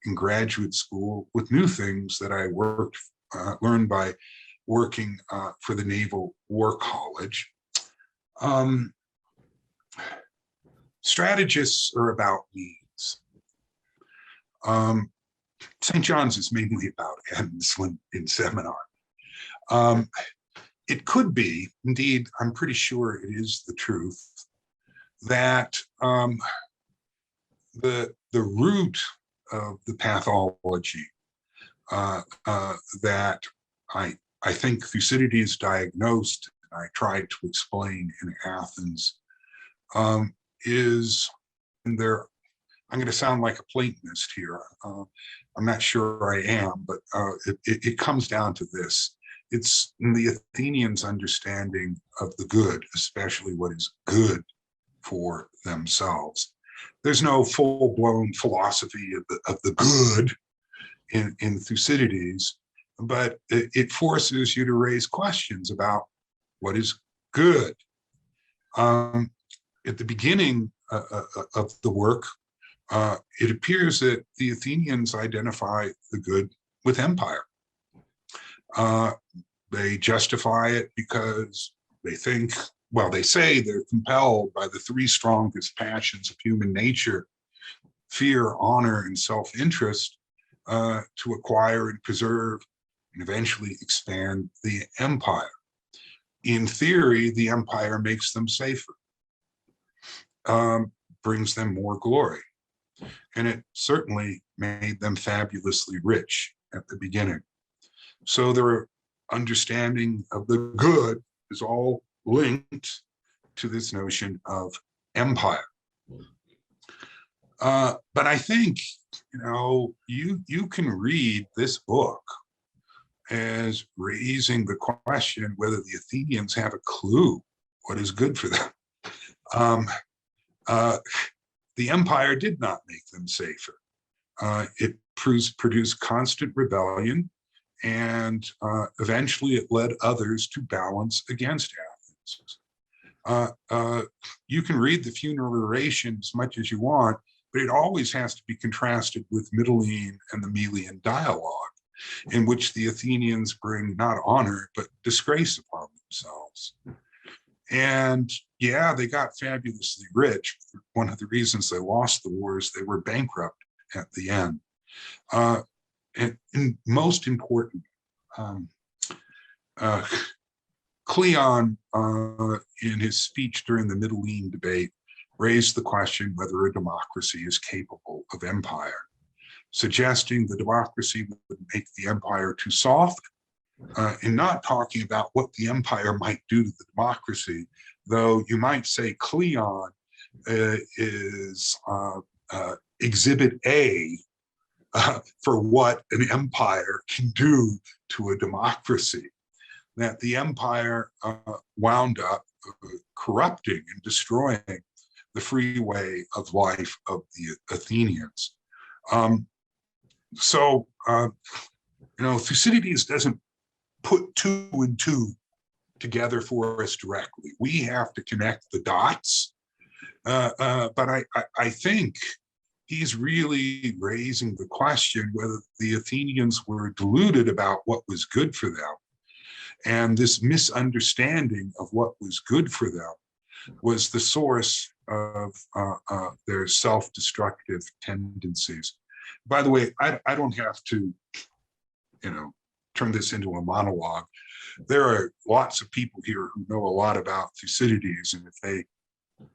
in graduate school with new things that I learned by working for the Naval War College. Strategists are about needs. St. John's is mainly about ends when in seminar. It could be, indeed, I'm pretty sure it is the truth, that the root of the pathology that I think Thucydides diagnosed, and I tried to explain in Athens, is in there. I'm going to sound like a Platonist here. I'm not sure I am, but it comes down to this. It's in the Athenians' understanding of the good, especially what is good for themselves. There's no full-blown philosophy of the good in Thucydides, but it forces you to raise questions about what is good. At the beginning of the work, it appears that the Athenians identify the good with empire. They justify it because they think, well, they say they're compelled by the three strongest passions of human nature, fear, honor, and self-interest, to acquire and preserve and eventually expand the empire. In theory, the empire makes them safer, brings them more glory. And it certainly made them fabulously rich at the beginning. So their understanding of the good is all linked to this notion of empire. But I think, you can read this book as raising the question whether the Athenians have a clue what is good for them. The empire did not make them safer. It produced constant rebellion, and eventually it led others to balance against Athens. You can read the funeral oration as much as you want, but it always has to be contrasted with Mytilene and the Melian dialogue, in which the Athenians bring not honor, but disgrace upon themselves. And yeah, they got fabulously rich. One of the reasons they lost the war is they were bankrupt at the end. And most important, Cleon, in his speech during the Mytilene debate, raised the question whether a democracy is capable of empire, suggesting the democracy would make the empire too soft, and not talking about what the empire might do to the democracy, though you might say Cleon is exhibit A for what an empire can do to a democracy, that the empire wound up corrupting and destroying the free way of life of the Athenians. Thucydides doesn't put two and two together for us directly. We have to connect the dots. But I think he's really raising the question whether the Athenians were deluded about what was good for them. And this misunderstanding of what was good for them was the source of their self-destructive tendencies. By the way, I don't have to, turn this into a monologue. There are lots of people here who know a lot about Thucydides, and if they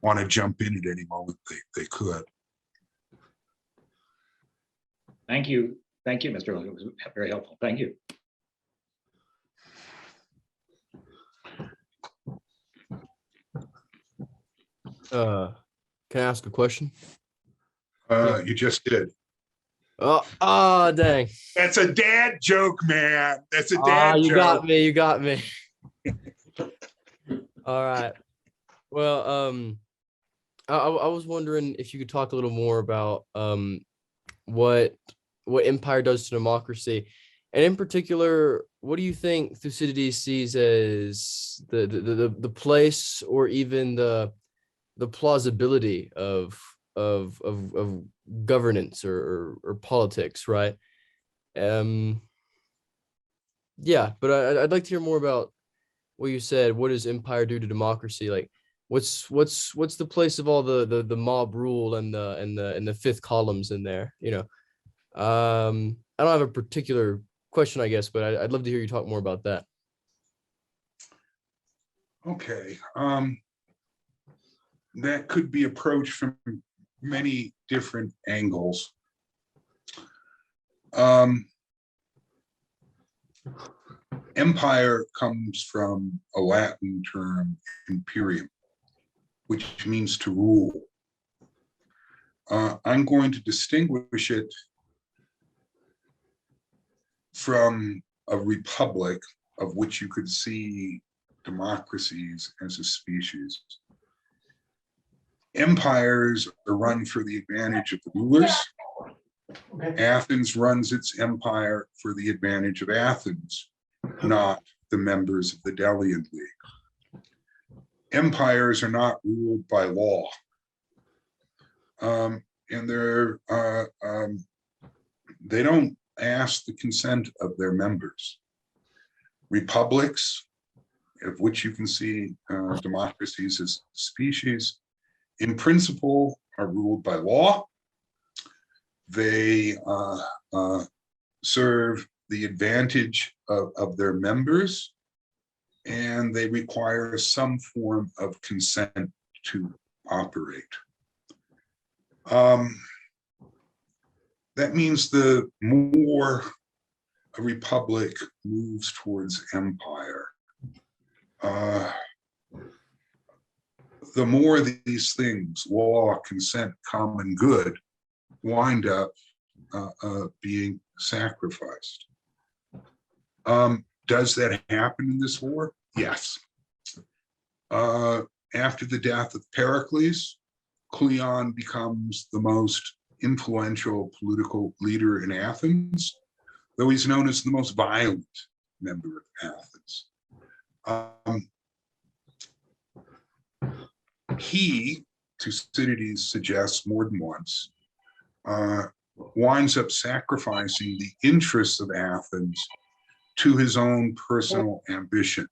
want to jump in at any moment, they could. Thank you. Thank you, Mr. Walling. It was very helpful. Thank you. Can I ask a question? You just did. Oh, dang. That's a dad joke, man. That's a dad you joke. got me. You got me. All right. Well, I was wondering if you could talk a little more about what empire does to democracy, and in particular, what do you think Thucydides sees as the place or even the plausibility of governance or politics, right? Yeah, but I'd like to hear more about what you said. What does empire do to democracy? Like, what's the place of all the mob rule and the fifth columns in there? You know, I don't have a particular question, I guess, but I'd love to hear you talk more about that. Okay. That could be approached from many different angles. Empire comes from a Latin term, imperium, which means to rule. I'm going to distinguish it from a republic, of which you could see democracies as a species. Empires are run for the advantage of the rulers. Athens runs its empire for the advantage of Athens, not the members of the Delian League. Empires are not ruled by law. And they don't ask the consent of their members. Republics, of which you can see democracies as species, in principle are ruled by law. They serve the advantage of their members, and they require some form of consent to operate. That means the more a republic moves towards empire, the more these things, law, consent, common good, wind up being sacrificed. Does that happen in this war? Yes. After the death of Pericles, Cleon becomes the most influential political leader in Athens, though he's known as the most violent member of Athens. He, Thucydides suggests more than once, winds up sacrificing the interests of Athens to his own personal ambition.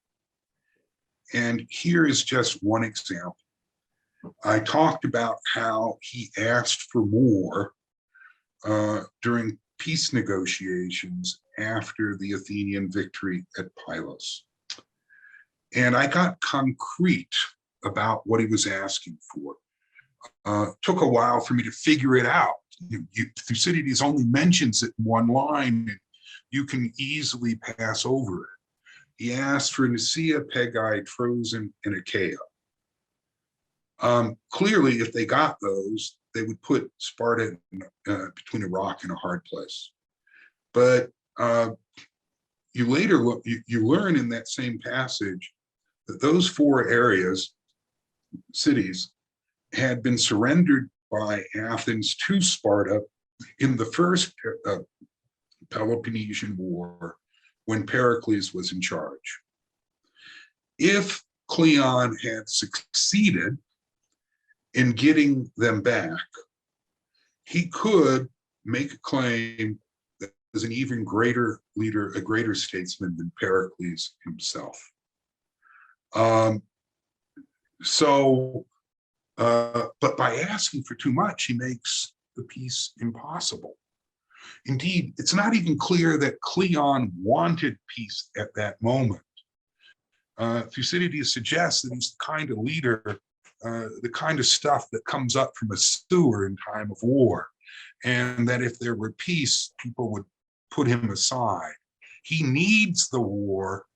And here is just one example. I talked about how he asked for more during peace negotiations after the Athenian victory at Pylos. And I got concrete about what he was asking for. Took a while for me to figure it out. Thucydides only mentions it in one line, and you can easily pass over it. He asked for Nicaea, Pegae, Troezen, and Achaia. Clearly, if they got those, they would put Sparta between a rock and a hard place. But you later look, you learn in that same passage that those four areas, cities, had been surrendered by Athens to Sparta in the first Peloponnesian War, when Pericles was in charge. If Cleon had succeeded in getting them back, he could make a claim that as an even greater leader, a greater statesman than Pericles himself. But by asking for too much, he makes the peace impossible. Indeed, it's not even clear that Cleon wanted peace at that moment. Thucydides suggests that he's the kind of leader the kind of stuff that comes up from a sewer in time of war, and that if there were peace, people would put him aside. He needs the war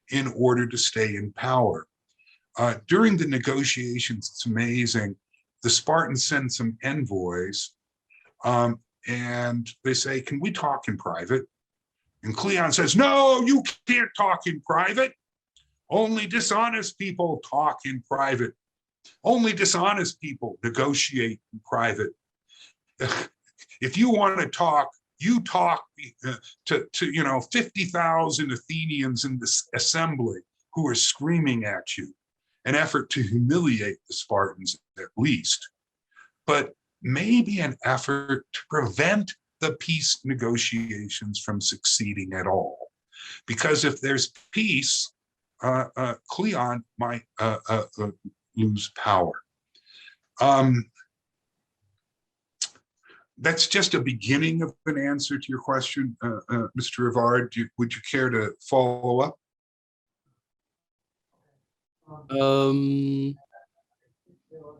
in order to stay in power. During the negotiations, it's amazing, the Spartans send some envoys, and they say, can we talk in private? And Cleon says, no, you can't talk in private. Only dishonest people talk in private. Only dishonest people negotiate in private. If you want to talk, you talk to 50,000 Athenians in this assembly who are screaming at you, an effort to humiliate the Spartans at least, but maybe an effort to prevent the peace negotiations from succeeding at all. Because if there's peace, Cleon might lose power. That's just a beginning of an answer to your question, Mr. Rivard. Would you care to follow up?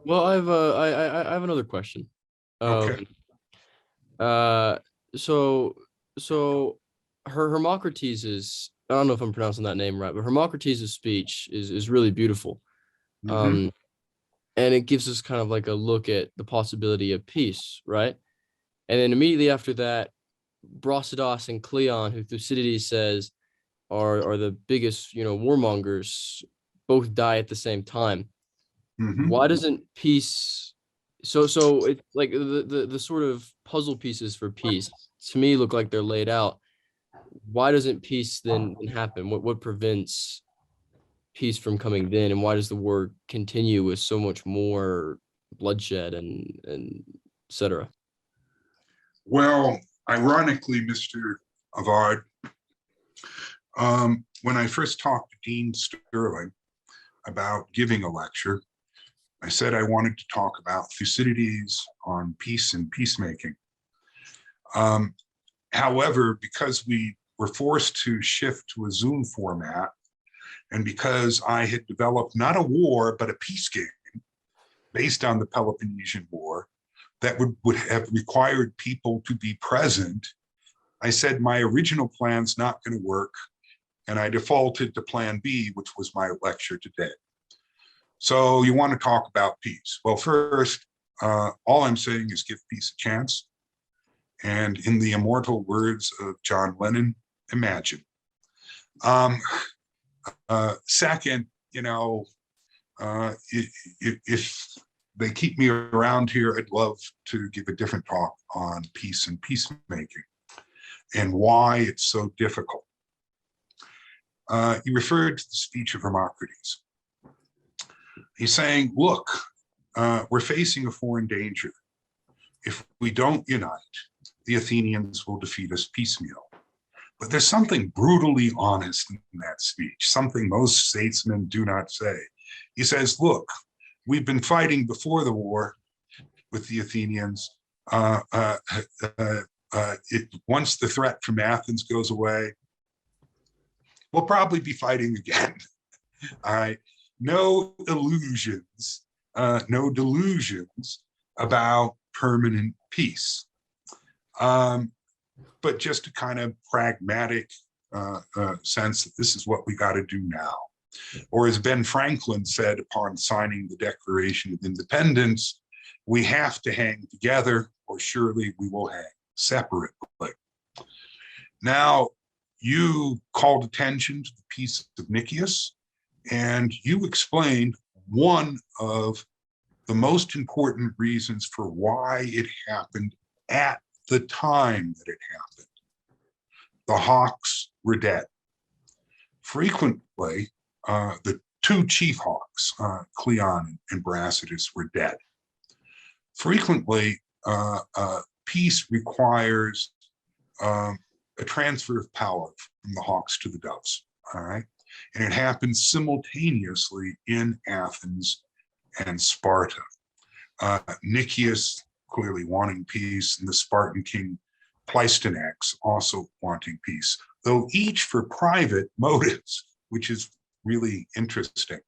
Well, I have another question. Okay. So Hermocrates is, I don't know if I'm pronouncing that name right, but Hermocrates' speech is really beautiful. Mhm. And it gives us kind of like a look at the possibility of peace, right? And then immediately after that, Brasidas and Cleon, who Thucydides says are the biggest, warmongers, both die at the same time. Mhm. Why doesn't peace? So it's like the sort of puzzle pieces for peace to me look like they're laid out. Why doesn't peace then happen? What prevents peace from coming then, and why does the war continue with so much more bloodshed and etc.? Well, ironically, Mr. Avard, when I first talked to Dean Sterling about giving a lecture, I said I wanted to talk about Thucydides on peace and peacemaking. However, because we were forced to shift to a Zoom format, and because I had developed not a war, but a peace game based on the Peloponnesian War that would have required people to be present, I said my original plan's not going to work, and I defaulted to plan B, which was my lecture today. So you want to talk about peace. Well, first, all I'm saying is give peace a chance. And in the immortal words of John Lennon, imagine. Second, if they keep me around here, I'd love to give a different talk on peace and peacemaking and why it's so difficult. You referred to the speech of Hermocrates. He's saying, look, we're facing a foreign danger. If we don't unite, the Athenians will defeat us piecemeal. But there's something brutally honest in that speech, something most statesmen do not say. He says, look, we've been fighting before the war with the Athenians. Once the threat from Athens goes away, we'll probably be fighting again. All right. No illusions, no delusions about permanent peace. But just a kind of pragmatic sense that this is what we got to do now. Or as Ben Franklin said upon signing the Declaration of Independence, we have to hang together or surely we will hang separately. Now, you called attention to the Peace of Nicias, and you explained one of the most important reasons for why it happened at the time that it happened. The hawks were dead. Frequently, the two chief hawks, Cleon and Brasidas, were dead. Frequently, peace requires a transfer of power from the hawks to the doves, all right? And it happens simultaneously in Athens and Sparta. Nicias clearly wanting peace, and the Spartan king Pleistonax also wanting peace, though each for private motives, which is really interesting.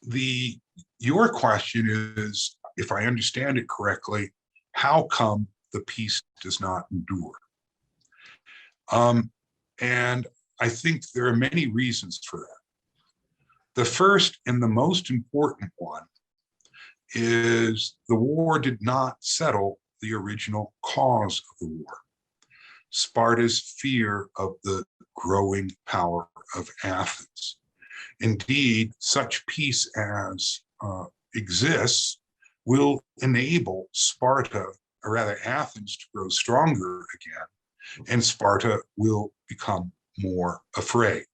Your question is, if I understand it correctly, how come the peace does not endure? And I think there are many reasons for that. The first and the most important one is the war did not settle the original cause of the war, Sparta's fear of the growing power of Athens. Indeed, such peace as exists will enable Sparta, or rather Athens, to grow stronger again, and Sparta will become more afraid.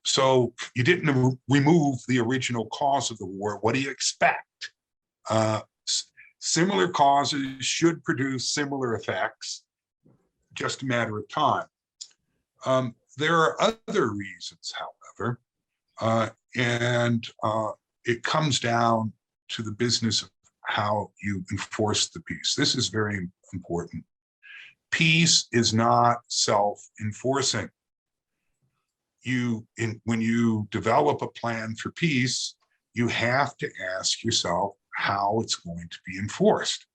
So you didn't remove the original cause of the war. What do you expect? Similar causes should produce similar effects, just a matter of time. There are other reasons, however, and it comes down to the business of how you enforce the peace. This is very important. Peace is not self-enforcing. When you develop a plan for peace, you have to ask yourself how it's going to be enforced.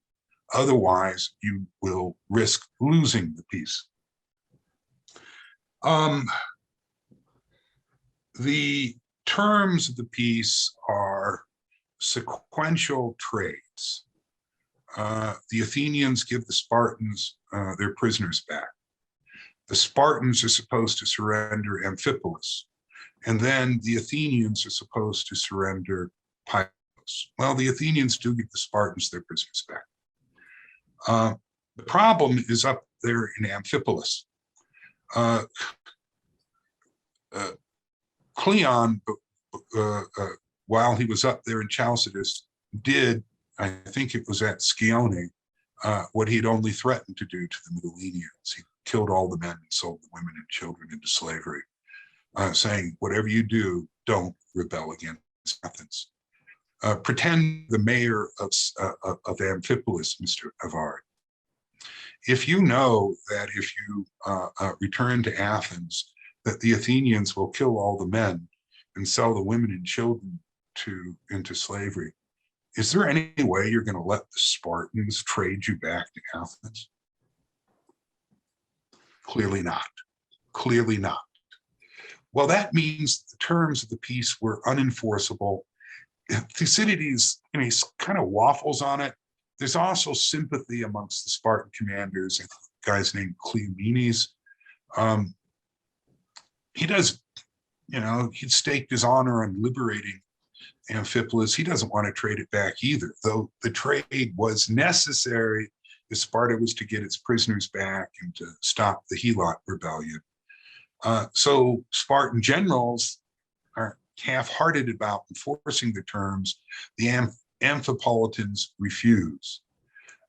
Otherwise, you will risk losing the peace. The terms of the peace are sequential trades. The Athenians give the Spartans their prisoners back. The Spartans are supposed to surrender Amphipolis, and then the Athenians are supposed to surrender Pylos. Well, the Athenians do give the Spartans their prisoners back. The problem is up there in Amphipolis. Cleon, while he was up there in Chalcidice, did, I think it was at Scione, what he'd only threatened to do to the Mytileneans. He killed all the men and sold the women and children into slavery, saying, whatever you do, don't rebel against Athens. Pretend the mayor of Amphipolis, Mr. Avard. If you know that if you return to Athens, that the Athenians will kill all the men and sell the women and children into slavery, is there any way you're going to let the Spartans trade you back to Athens? Clearly not. Clearly not. Well, that means the terms of the peace were unenforceable. Thucydides, he kind of waffles on it. There's also sympathy amongst the Spartan commanders, a guy's named Cleomenes. He does, he'd staked his honor on liberating Amphipolis. He doesn't want to trade it back either, though the trade was necessary if Sparta was to get its prisoners back and to stop the Helot rebellion. So Spartan generals are half-hearted about enforcing the terms. The Amphipolitans refuse.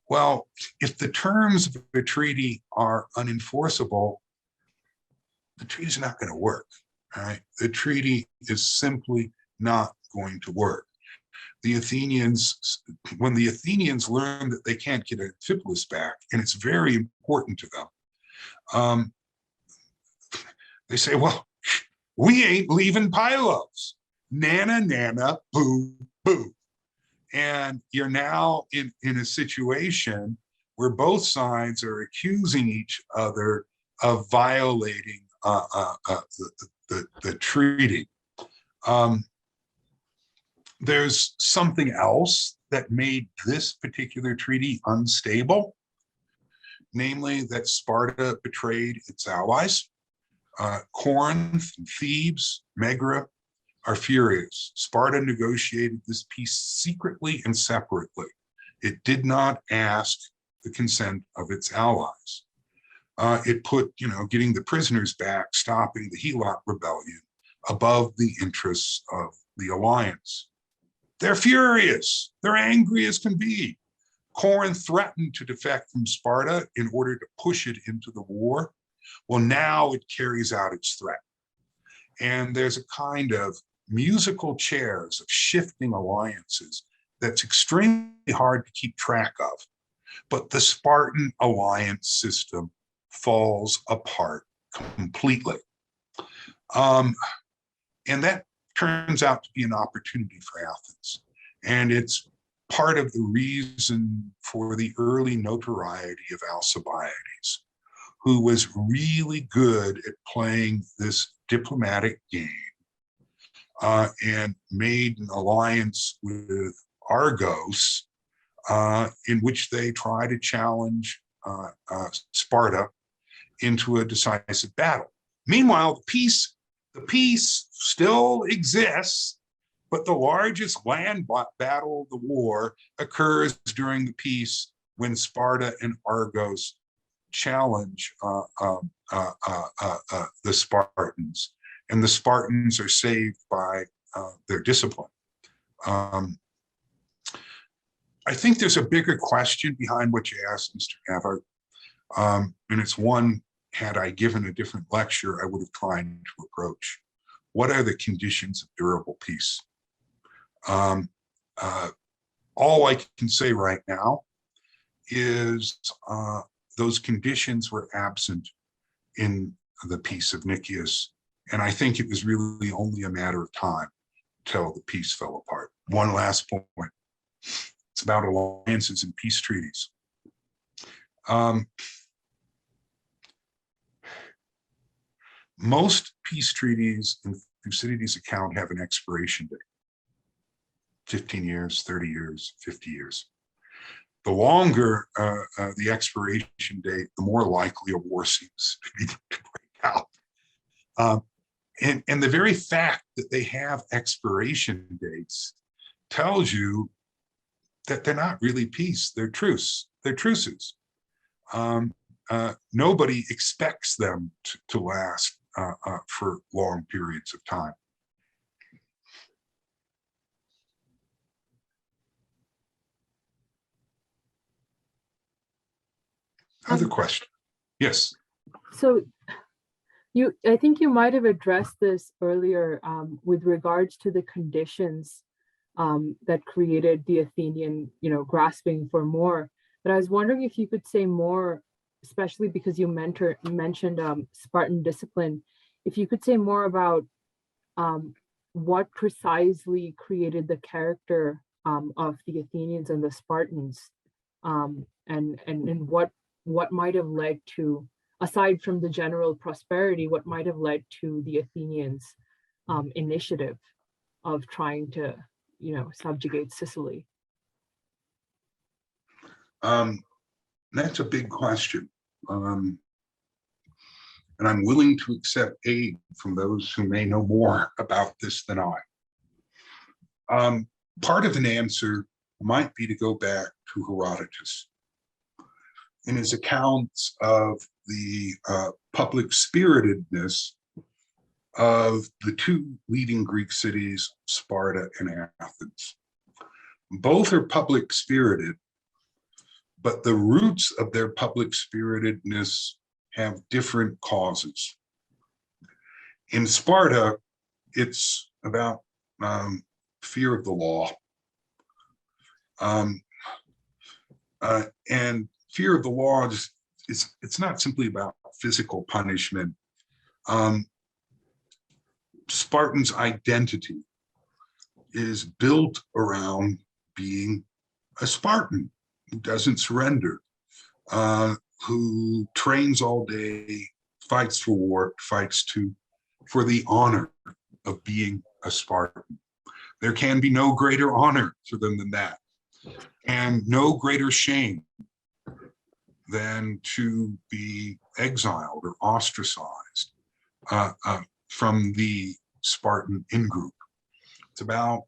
Well, if the terms of the treaty are unenforceable, the treaty's not going to work, right? The treaty is simply not going to work. The Athenians, when the Athenians learn that they can't get Amphipolis back, and it's very important to them, they say, well, we ain't leaving Pylos. Nana, nana, boo, boo. And you're now in a situation where both sides are accusing each other of violating the treaty. There's something else that made this particular treaty unstable, namely that Sparta betrayed its allies. Corinth, and Thebes, Megara are furious. Sparta negotiated this peace secretly and separately. It did not ask the consent of its allies. It put, getting the prisoners back, stopping the Helot rebellion above the interests of the alliance. They're furious. They're angry as can be. Corinth threatened to defect from Sparta in order to push it into the war. Well, now it carries out its threat. And there's a kind of musical chairs of shifting alliances that's extremely hard to keep track of. But the Spartan alliance system falls apart completely. And that turns out to be an opportunity for Athens. And it's part of the reason for the early notoriety of Alcibiades, who was really good at playing this diplomatic game and made an alliance with Argos, in which they try to challenge Sparta into a decisive battle. Meanwhile, the peace still exists, but the largest land battle of the war occurs during the peace when Sparta and Argos challenge the Spartans, and the Spartans are saved by their discipline. I think there's a bigger question behind what you asked, Mr. Havard, and it's one, had I given a different lecture, I would have tried to approach. What are the conditions of durable peace? All I can say right now is those conditions were absent in the Peace of Nicias, and I think it was really only a matter of time till the peace fell apart. One last point. It's about alliances and peace treaties. Most peace treaties in Thucydides' account have an expiration date. 15 years, 30 years, 50 years. The longer the expiration date, the more likely a war seems to break out. And the very fact that they have expiration dates tells you that they're not really peace, they're truce, they're truces. Nobody expects them to last for long periods of time. Other question? Yes. So I think you might have addressed this earlier with regards to the conditions that created the Athenian, grasping for more. But I was wondering if you could say more, especially because you mentioned Spartan discipline, if you could say more about what precisely created the character of the Athenians and the Spartans, and what might have led to, aside from the general prosperity, what might have led to the Athenians' initiative of trying to, subjugate Sicily? That's a big question. And I'm willing to accept aid from those who may know more about this than I. Part of an answer might be to go back to Herodotus. In his accounts of the public spiritedness of the two leading Greek cities, Sparta and Athens. Both are public spirited, but the roots of their public spiritedness have different causes. In Sparta, it's about fear of the law. And fear of the law it's not simply about physical punishment. Spartan's identity is built around being a Spartan who doesn't surrender, who trains all day, fights for war, fights for the honor of being a Spartan. There can be no greater honor for them than that, and no greater shame than to be exiled or ostracized from the Spartan in-group. It's about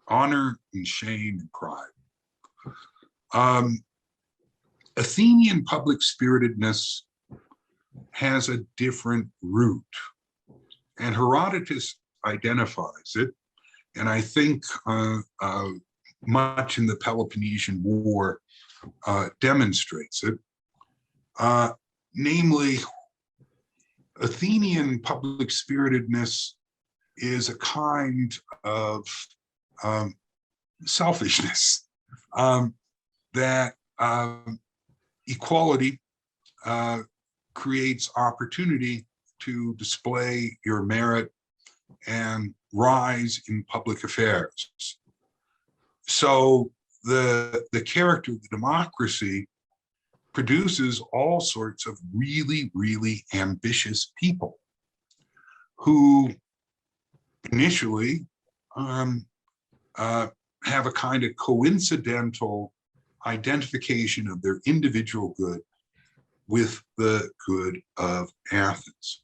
honor and shame and pride. Athenian public spiritedness has a different root, and Herodotus identifies it, and I think much in the Peloponnesian War demonstrates it. Namely, Athenian public spiritedness is a kind of selfishness, that equality creates opportunity to display your merit and rise in public affairs. So the character of the democracy produces all sorts of really, really ambitious people who initially have a kind of coincidental identification of their individual good with the good of Athens.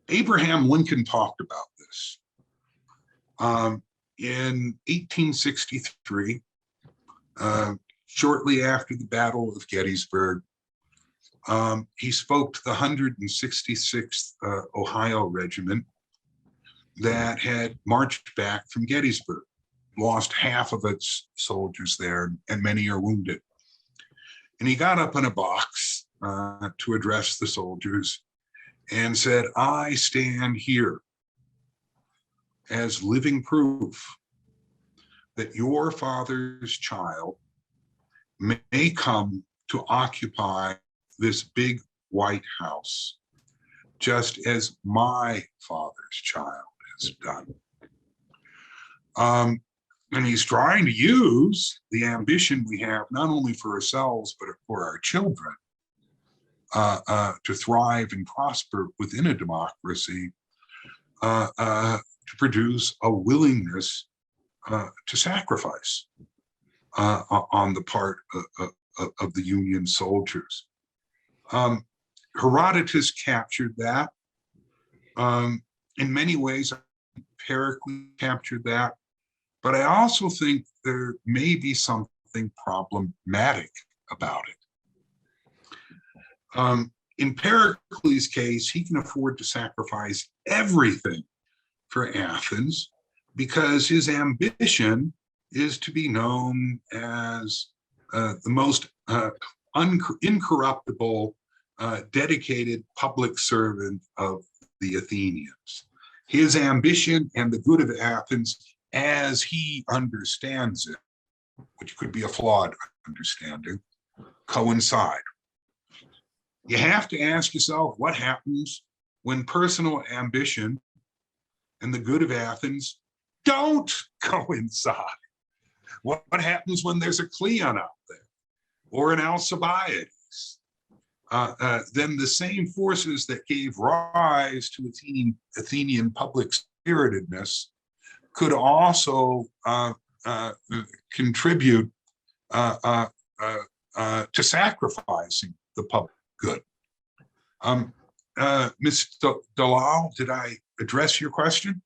Abraham Lincoln talked about this. In 1863, shortly after the Battle of Gettysburg, he spoke to the 166th Ohio Regiment that had marched back from Gettysburg, lost half of its soldiers there, and many are wounded. And he got up in a box to address the soldiers and said, "I stand here as living proof that your father's child may come to occupy this big white house, just as my father's child has done." And he's trying to use the ambition we have, not only for ourselves, but for our children, to thrive and prosper within a democracy, to produce a willingness to sacrifice on the part of the Union soldiers. Herodotus captured that. In many ways, Pericles captured that. But I also think there may be something problematic about it. In Pericles' case, he can afford to sacrifice everything for Athens because his ambition is to be known as the most incorruptible, dedicated public servant of the Athenians. His ambition and the good of Athens, as he understands it, which could be a flawed understanding, coincide. You have to ask yourself what happens when personal ambition and the good of Athens don't coincide. What happens when there's a Cleon out there or an Alcibiades? Then the same forces that gave rise to Athenian public spiritedness could also contribute to sacrificing the public good. Ms. Dalal, did I address your question?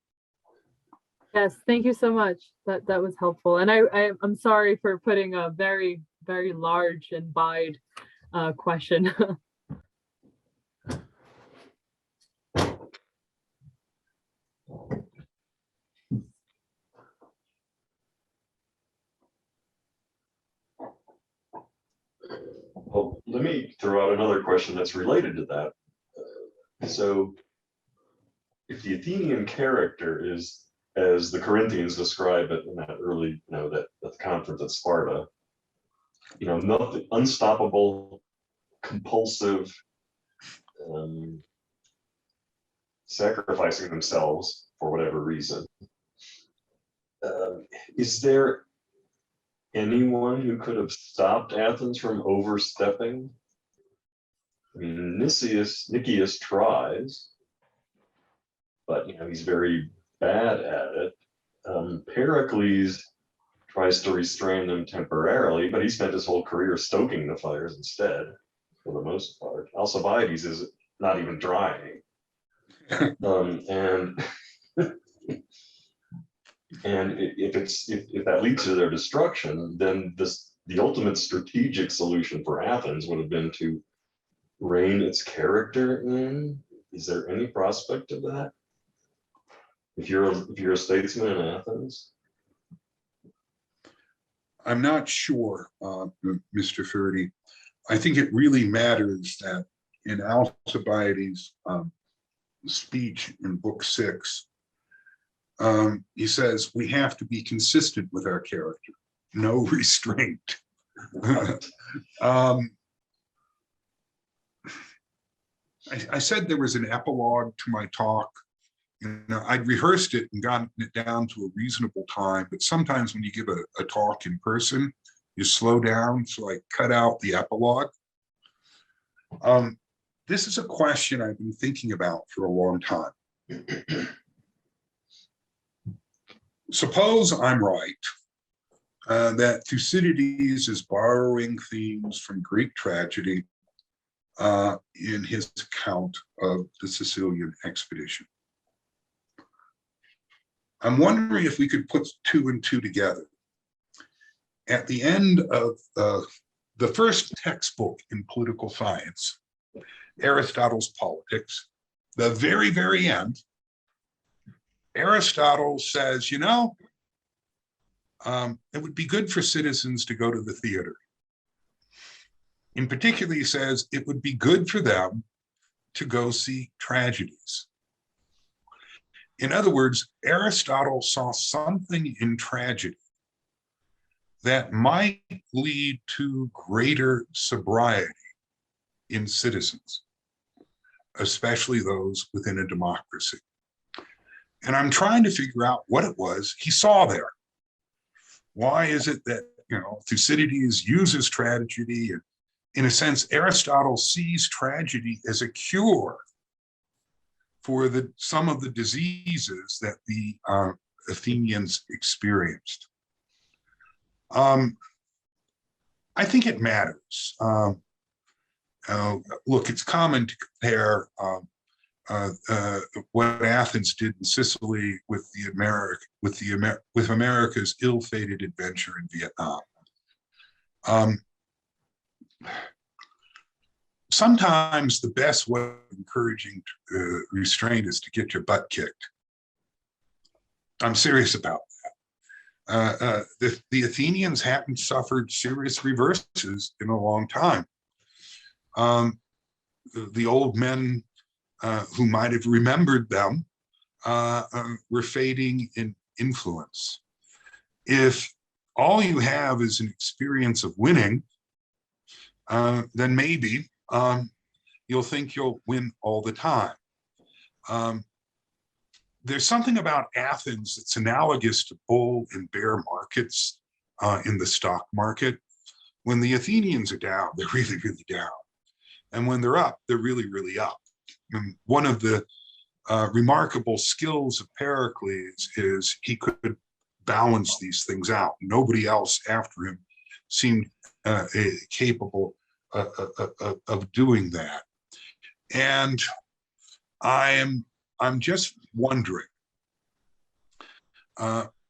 Yes, thank you so much. That was helpful. And I'm sorry for putting a very, very large and wide question. Well, let me throw out another question that's related to that. So if the Athenian character is, as the Corinthians describe it in that early, that at the conference at Sparta, nothing unstoppable, compulsive, sacrificing themselves for whatever reason. Is there anyone who could have stopped Athens from overstepping? I mean, Nicias tries, but he's very bad at it. Pericles tries to restrain them temporarily, but he spent his whole career stoking the fires instead, for the most part. Alcibiades is not even trying. And if that leads to their destruction, then the ultimate strategic solution for Athens would have been to rein its character in. Is there any prospect of that? If you're a statesman in Athens? I'm not sure, Mr. Ferdy. I think it really matters that in Alcibiades' speech in Book 6, he says we have to be consistent with our character, no restraint. I said there was an epilogue to my talk. You know, I'd rehearsed it and gotten it down to a reasonable time, but sometimes when you give a talk in person, you slow down, so I cut out the epilogue. This is a question I've been thinking about for a long time. Suppose I'm right, that Thucydides is borrowing themes from Greek tragedy in his account of the Sicilian expedition. I'm wondering if we could put 2 and 2 together. At the end of the first textbook in political science, Aristotle's Politics, the very, very end, Aristotle says, you know, it would be good for citizens to go to the theater. In particular, he says it would be good for them to go see tragedies. In other words, Aristotle saw something in tragedy that might lead to greater sobriety in citizens, especially those within a democracy. And I'm trying to figure out what it was he saw there. Why is it that, you know, Thucydides uses tragedy, and in a sense, Aristotle sees tragedy as a cure for some of the diseases that the Athenians experienced? I think it matters. Look, it's common to compare what Athens did in Sicily with America's ill-fated adventure in Vietnam. Sometimes the best way of encouraging restraint is to get your butt kicked. I'm serious about that. The Athenians hadn't suffered serious reverses in a long time. The old men who might have remembered them were fading in influence. If all you have is an experience of winning, then maybe you'll think you'll win all the time. There's something about Athens that's analogous to bull and bear markets in the stock market. When the Athenians are down, they're really, really down. And when they're up, they're really, really up. And one of the remarkable skills of Pericles is he could balance these things out. Nobody else after him seemed capable of doing that. And I'm just wondering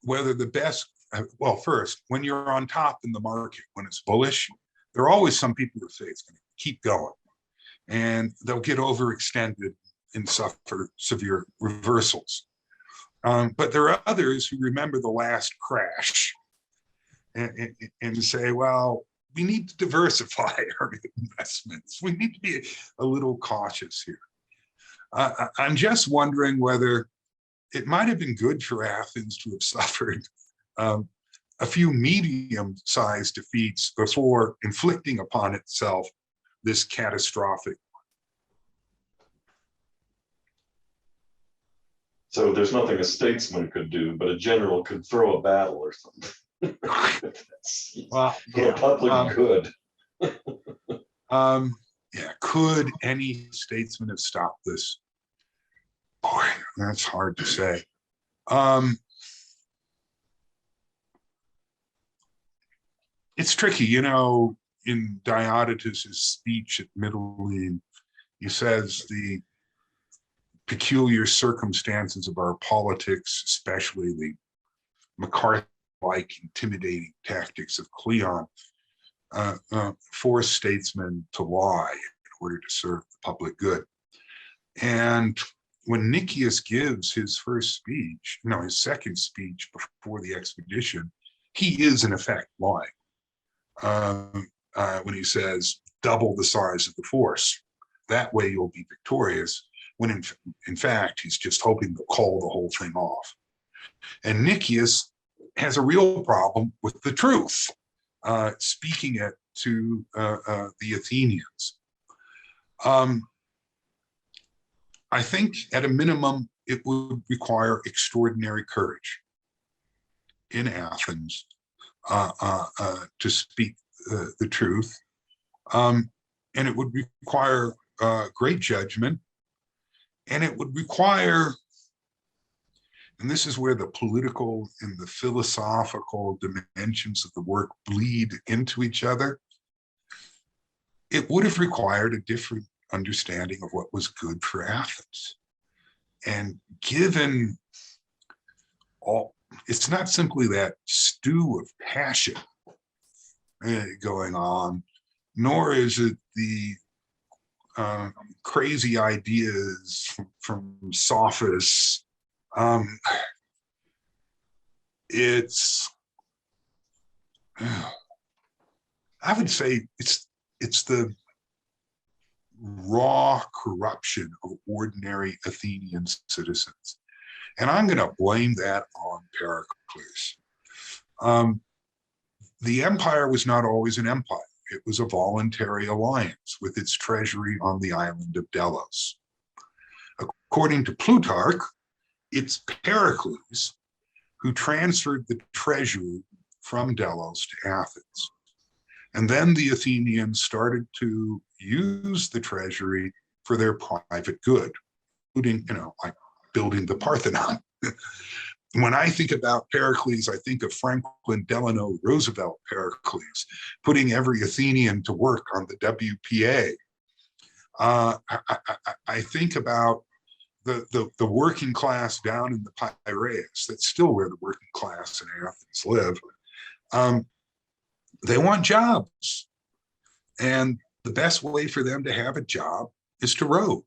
whether the best, well, first, when you're on top in the market, when it's bullish, there are always some people who say it's going to keep going, and they'll get overextended and suffer severe reversals. But there are others who remember the last crash and say, well, we need to diversify our investments. We need to be a little cautious here. I'm just wondering whether it might have been good for Athens to have suffered a few medium-sized defeats before inflicting upon itself this catastrophic. So there's nothing a statesman could do, but a general could throw a battle or something. Well, for the public good. Yeah, could any statesman have stopped this? Boy, that's hard to say. It's tricky, you know. In Diodotus's speech at Mytilene, he says the peculiar circumstances of our politics, especially the McCarthy-like intimidating tactics of Cleon, force statesmen to lie in order to serve the public good. And when Nicias gives his his second speech before the expedition, he is in effect lying. When he says, double the size of the force, that way you'll be victorious, when in fact, he's just hoping to call the whole thing off. And Nicias has a real problem with the truth, speaking it to the Athenians. I think at a minimum, it would require extraordinary courage in Athens to speak the truth. And it would require great judgment. And it would require, and this is where the political and the philosophical dimensions of the work bleed into each other, it would have required a different understanding of what was good for Athens. And given all, it's not simply that stew of passion going on, nor is it the crazy ideas from sophists. It's, I would say it's the raw corruption of ordinary Athenian citizens. And I'm going to blame that on Pericles. The empire was not always an empire. It was a voluntary alliance with its treasury on the island of Delos. According to Plutarch, it's Pericles who transferred the treasury from Delos to Athens. And then the Athenians started to use the treasury for their private good, including, like building the Parthenon. When I think about Pericles, I think of Franklin Delano Roosevelt Pericles, putting every Athenian to work on the WPA. I think about the working class down in the Piraeus. That's still where the working class in Athens live. They want jobs. And the best way for them to have a job is to row.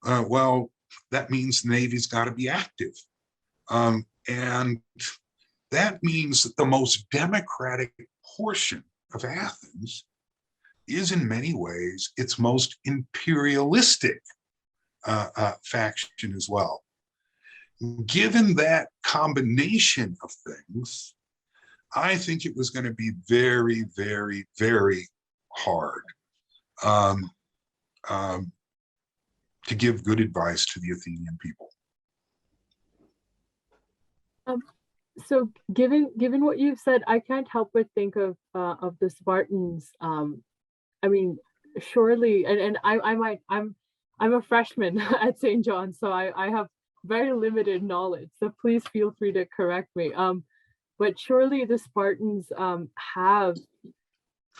Well, that means the Navy's got to be active. And that means that the most democratic portion of Athens is in many ways its most imperialistic faction as well. Given that combination of things, I think it was going to be very, very, very hard to give good advice to the Athenian people. So given what you've said, I can't help but think of the Spartans. I mean, surely, and I'm a freshman at St. John's, so I have very limited knowledge. So please feel free to correct me. But surely the Spartans have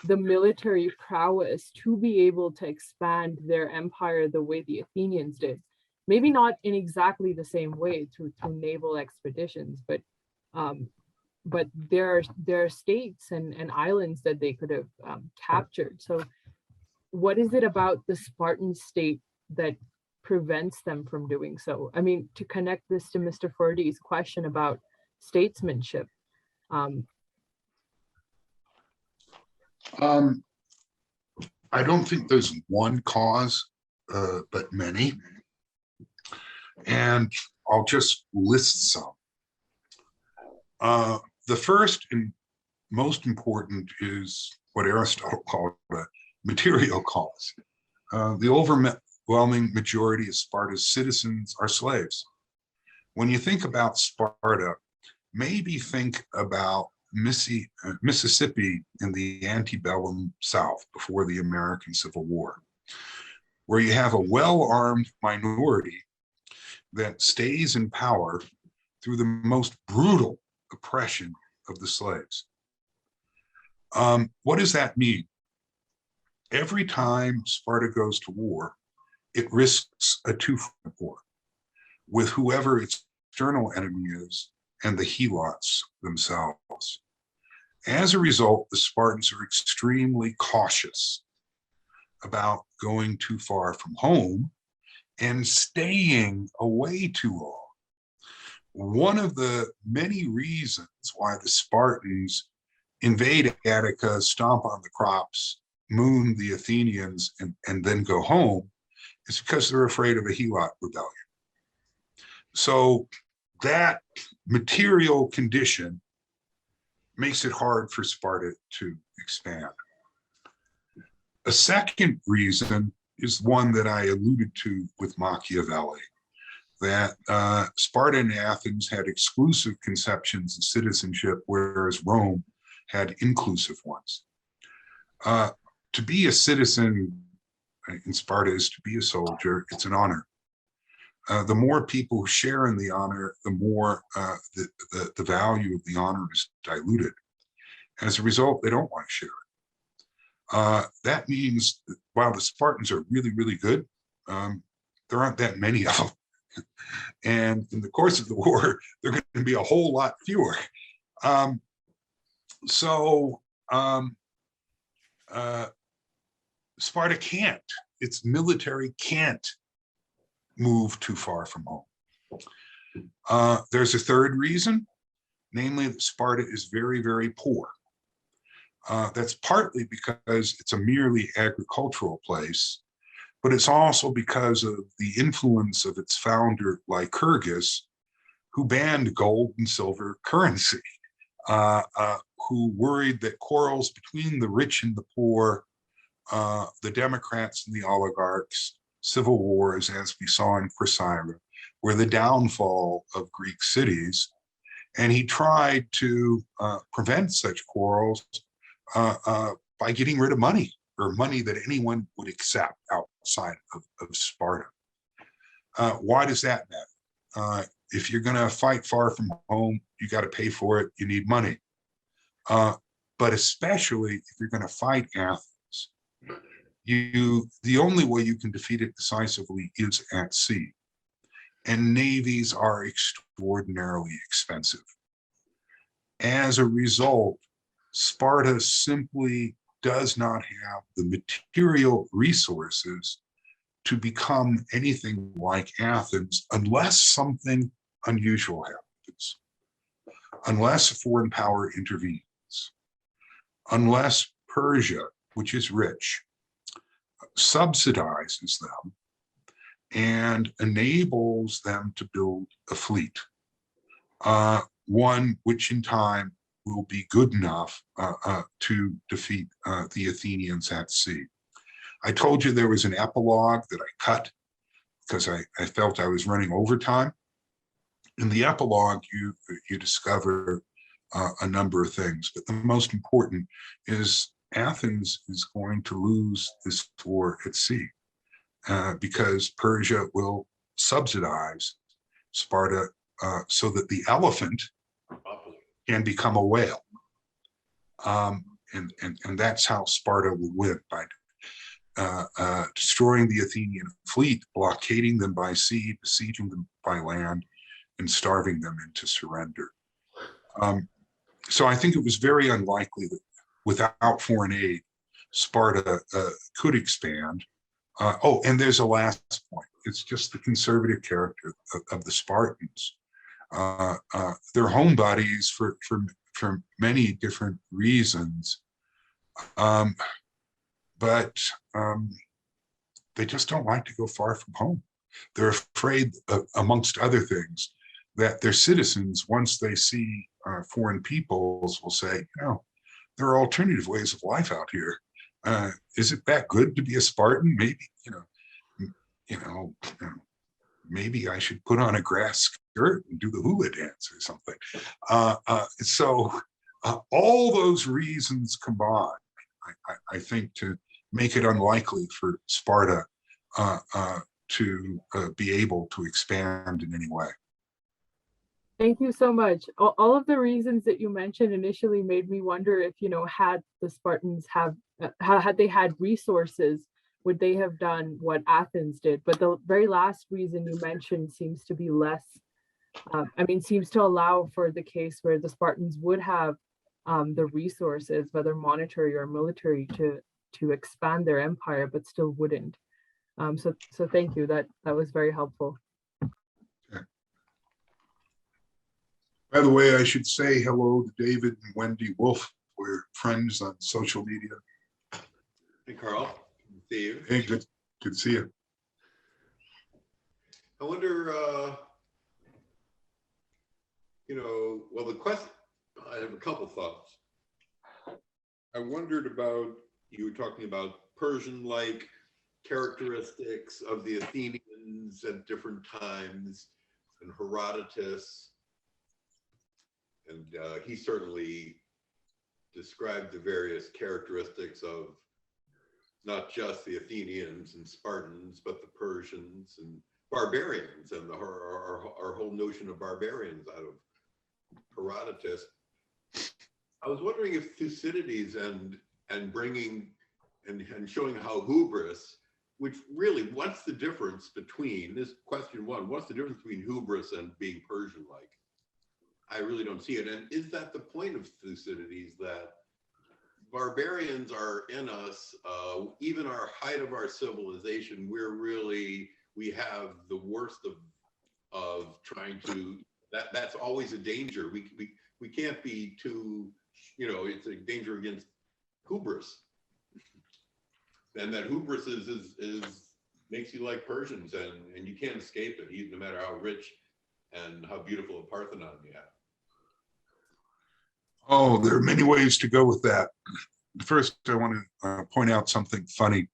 the military prowess to be able to expand their empire the way the Athenians did. Maybe not in exactly the same way through naval expeditions, but there are states and islands that they could have captured. So what is it about the Spartan state that prevents them from doing so? I mean, to connect this to Mr. Furdy's question about statesmanship. I don't think there's one cause, but many. And I'll just list some. The first and most important is what Aristotle called a material cause. The overwhelming majority of Sparta's citizens are slaves. When you think about Sparta, maybe think about Mississippi in the antebellum South before the American Civil War, where you have a well-armed minority that stays in power through the most brutal oppression of the slaves. What does that mean? Every time Sparta goes to war, it risks a two-front war with whoever its external enemy is and the helots themselves. As a result, the Spartans are extremely cautious about going too far from home and staying away too long. One of the many reasons why the Spartans invade Attica, stomp on the crops, moon the Athenians, and then go home is because they're afraid of a helot rebellion. So that material condition makes it hard for Sparta to expand. A second reason is one that I alluded to with Machiavelli, that Sparta and Athens had exclusive conceptions of citizenship, whereas Rome had inclusive ones. To be a citizen in Sparta is to be a soldier. It's an honor. The more people who share in the honor, the more the value of the honor is diluted. As a result, they don't want to share it. That means that while the Spartans are really, really good, there aren't that many of them. And in the course of the war, there are going to be a whole lot fewer. Sparta can't, its military can't move too far from home. There's a third reason, namely that Sparta is very, very poor. That's partly because it's a merely agricultural place, but it's also because of the influence of its founder, Lycurgus, who banned gold and silver currency, who worried that quarrels between the rich and the poor, the Democrats and the oligarchs, civil wars, as we saw in Corcyra, were the downfall of Greek cities. And he tried to prevent such quarrels by getting rid of money, or money that anyone would accept outside of Sparta. Why does that matter? If you're going to fight far from home, you got to pay for it. You need money. But especially if you're going to fight Athens, the only way you can defeat it decisively is at sea. And navies are extraordinarily expensive. As a result, Sparta simply does not have the material resources to become anything like Athens unless something unusual happens, unless a foreign power intervenes, unless Persia, which is rich, subsidizes them and enables them to build a fleet, one which in time will be good enough to defeat the Athenians at sea. I told you there was an epilogue that I cut because I felt I was running overtime. In the epilogue, you discover a number of things, but the most important is Athens is going to lose this war at sea because Persia will subsidize Sparta so that the elephant can become a whale. And that's how Sparta will win, by destroying the Athenian fleet, blockading them by sea, besieging them by land, and starving them into surrender. So I think it was very unlikely that without foreign aid, Sparta could expand. And there's a last point. It's just the conservative character of the Spartans. They're homebodies for many different reasons, but they just don't like to go far from home. They're afraid, amongst other things, that their citizens, once they see foreign peoples, will say, there are alternative ways of life out here. Is it that good to be a Spartan? Maybe, maybe I should put on a grass skirt and do the hula dance or something. So all those reasons combined, I think, to make it unlikely for Sparta to be able to expand in any way. Thank you so much. All of the reasons that you mentioned initially made me wonder if, had the Spartans had they had resources, would they have done what Athens did? But the very last reason you mentioned seems to be less, seems to allow for the case where the Spartans would have the resources, whether monetary or military, to expand their empire, but still wouldn't. So thank you. That was very helpful. By the way, I should say hello to David and Wendy Wolf. We're friends on social media. Hey, Carl. See you. Hey, good to see you. I wonder, well, the question, I have a couple thoughts. I wondered about, you were talking about Persian-like characteristics of the Athenians at different times, and Herodotus. And he certainly described the various characteristics of not just the Athenians and Spartans, but the Persians and barbarians, and our whole notion of barbarians out of Herodotus. I was wondering if Thucydides and bringing and showing how hubris, which really, what's the difference between this question one? What's the difference between hubris and being Persian-like? I really don't see it. And is that the point of Thucydides, that barbarians are in us, even our height of our civilization, we have the worst of trying to, that's always a danger. We can't be too, it's a danger against hubris. And that hubris makes you like Persians, and you can't escape it, even no matter how rich and how beautiful a Parthenon you have. Oh, there are many ways to go with that. First, I want to point out something funny,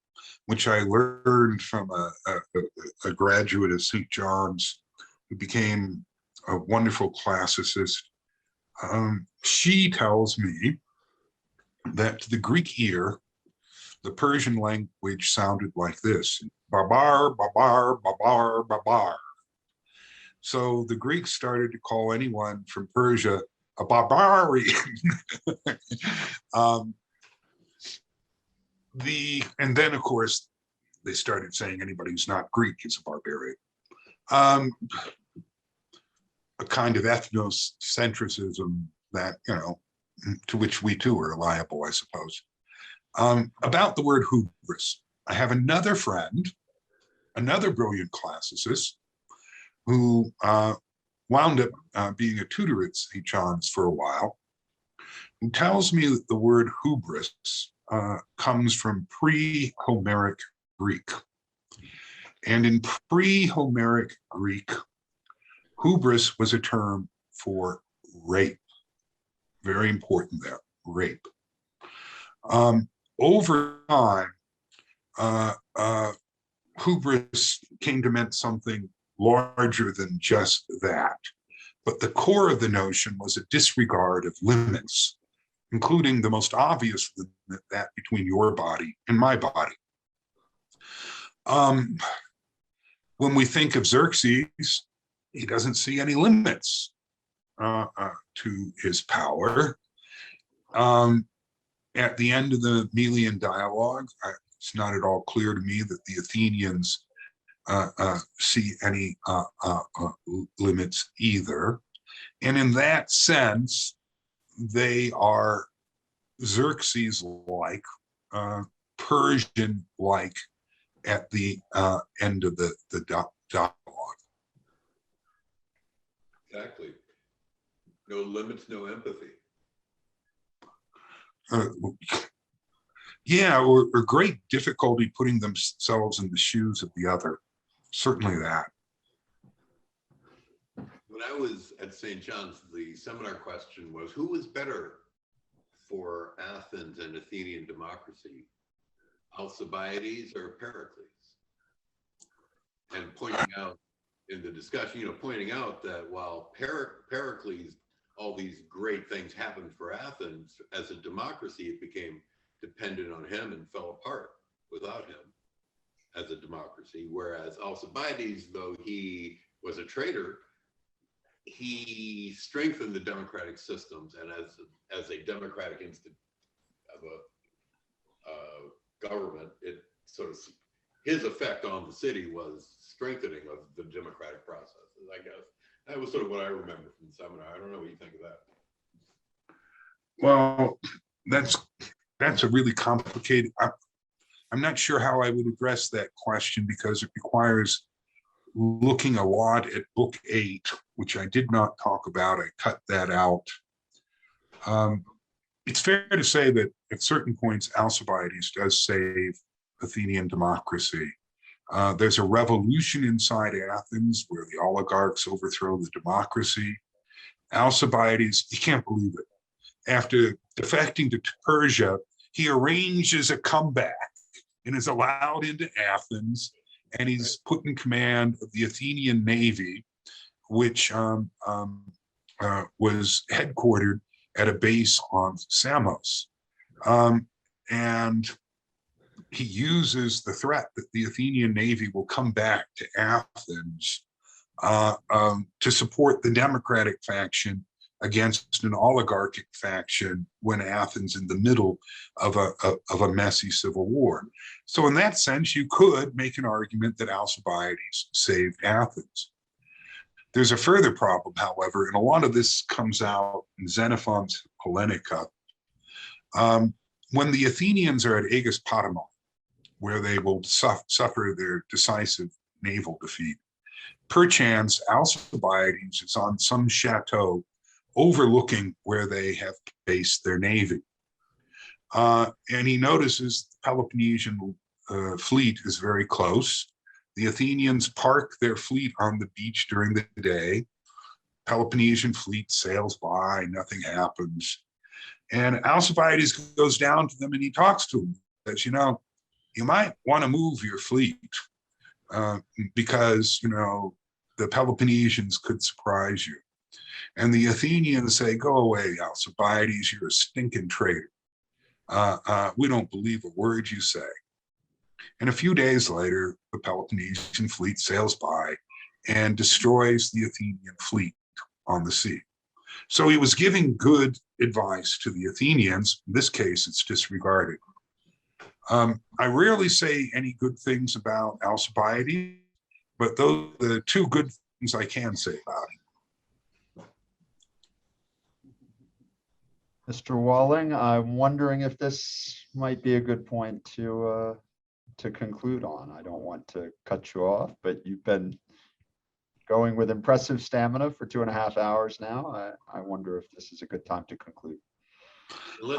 which I learned from a graduate of St. John's who became a wonderful classicist. She tells me that to the Greek ear, the Persian language sounded like this: babar, babar, babar, babar. So the Greeks started to call anyone from Persia a barbarian. And then, of course, they started saying anybody who's not Greek is a barbarian. A kind of ethnocentrism that, to which we too are liable, I suppose. About the word hubris, I have another friend, another brilliant classicist, who wound up being a tutor at St. John's for a while, who tells me that the word hubris comes from pre-Homeric Greek. And in pre-Homeric Greek, hubris was a term for rape. Very important there, rape. Over time, hubris came to mean something larger than just that. But the core of the notion was a disregard of limits, including the most obvious limit, that between your body and my body. When we think of Xerxes, he doesn't see any limits to his power. At the end of the Melian dialogue, it's not at all clear to me that the Athenians see any limits either. And in that sense, they are Xerxes-like, Persian-like at the end of the dialogue. Exactly. No limits, no empathy. Yeah, or great difficulty putting themselves in the shoes of the other. Certainly that. When I was at St. John's, the seminar question was, who was better for Athens and Athenian democracy, Alcibiades or Pericles? And pointing out in the discussion, pointing out that while Pericles, all these great things happened for Athens, as a democracy, it became dependent on him and fell apart without him as a democracy. Whereas Alcibiades, though he was a traitor, he strengthened the democratic systems, and as a democratic instant of a government, it sort of, his effect on the city was strengthening of the democratic processes, I guess. That was sort of what I remember from the seminar. I don't know what you think of that. Well, that's a really complicated, I'm not sure how I would address that question, because it requires looking a lot at book 8, which I did not talk about. I cut that out. It's fair to say that at certain points, Alcibiades does save Athenian democracy. There's a revolution inside Athens where the oligarchs overthrow the democracy. Alcibiades, you can't believe it, after defecting to Persia, he arranges a comeback and is allowed into Athens, and he's put in command of the Athenian Navy, which was headquartered at a base on Samos. And he uses the threat that the Athenian Navy will come back to Athens to support the democratic faction against an oligarchic faction when Athens in the middle of a messy civil war. So in that sense, you could make an argument that Alcibiades saved Athens. There's a further problem, however, and a lot of this comes out in Xenophon's Hellenica. When the Athenians are at Aegospotami, where they will suffer their decisive naval defeat, perchance Alcibiades is on some chateau overlooking where they have based their navy. And he notices the Peloponnesian fleet is very close. The Athenians park their fleet on the beach during the day. Peloponnesian fleet sails by, nothing happens. And Alcibiades goes down to them and he talks to them. Says, you know, you might want to move your fleet because, you know, the Peloponnesians could surprise you. And the Athenians say, go away, Alcibiades, you're a stinking traitor. We don't believe a word you say. And a few days later, the Peloponnesian fleet sails by and destroys the Athenian fleet on the sea. So he was giving good advice to the Athenians. In this case, it's disregarded. I rarely say any good things about Alcibiades, but those are the two good things I can say about him. Mr. Walling, I'm wondering if this might be a good point to conclude on. I don't want to cut you off, but you've been going with impressive stamina for 2.5 hours now. I wonder if this is a good time to conclude.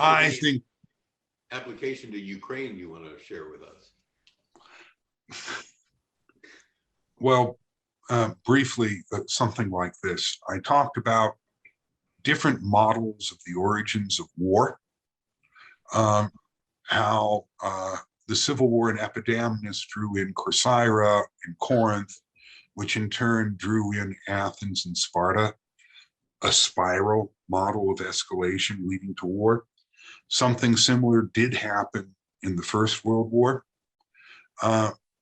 I think application to Ukraine you want to share with us? Well, briefly, something like this. I talked about different models of the origins of war, how the civil war in Epidamnus drew in Corcyra and Corinth, which in turn drew in Athens and Sparta, a spiral model of escalation leading to war. Something similar did happen in the First World War.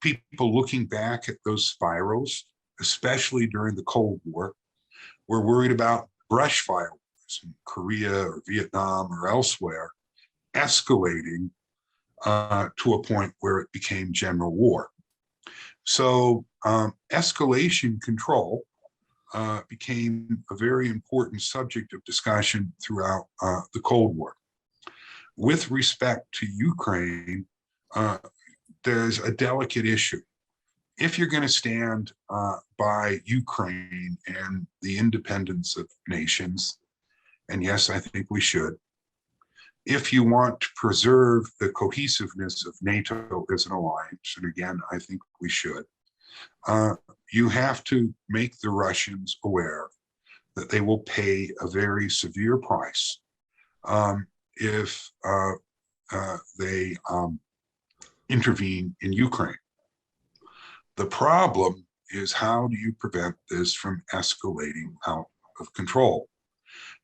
People looking back at those spirals, especially during the Cold War, were worried about brush fire wars in Korea or Vietnam or elsewhere, escalating to a point where it became general war. So escalation control became a very important subject of discussion throughout the Cold War. With respect to Ukraine, there's a delicate issue. If you're going to stand by Ukraine and the independence of nations, and yes, I think we should, if you want to preserve the cohesiveness of NATO as an alliance, and again, I think we should, you have to make the Russians aware that they will pay a very severe price if they intervene in Ukraine. The problem is, how do you prevent this from escalating out of control?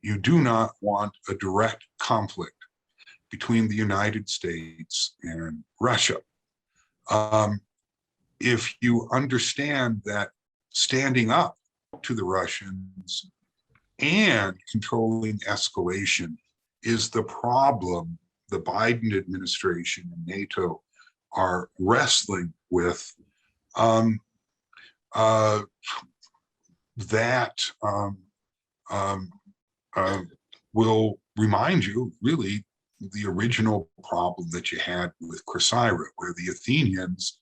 You do not want a direct conflict between the United States and Russia. If you understand that standing up to the Russians and controlling escalation is the problem the Biden administration and NATO are wrestling with, that will remind you, really, the original problem that you had with Corcyra, where the Athenians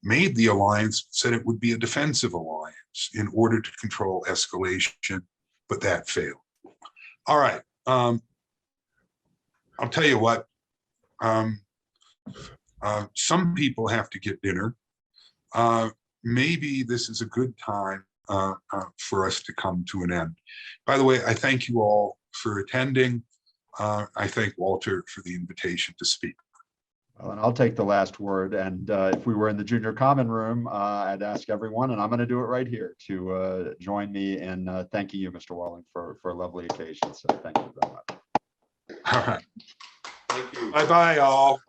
made the alliance, said it would be a defensive alliance in order to control escalation, but that failed. All right. I'll tell you what, some people have to get dinner. Maybe this is a good time for us to come to an end. By the way, I thank you all for attending. I thank Walter for the invitation to speak. Well, and I'll take the last word. And if we were in the junior common room, I'd ask everyone, and I'm going to do it right here, to join me in thanking you, Mr. Walling, for a lovely occasion. So thank you very much. All right. Thank you. Bye-bye, all.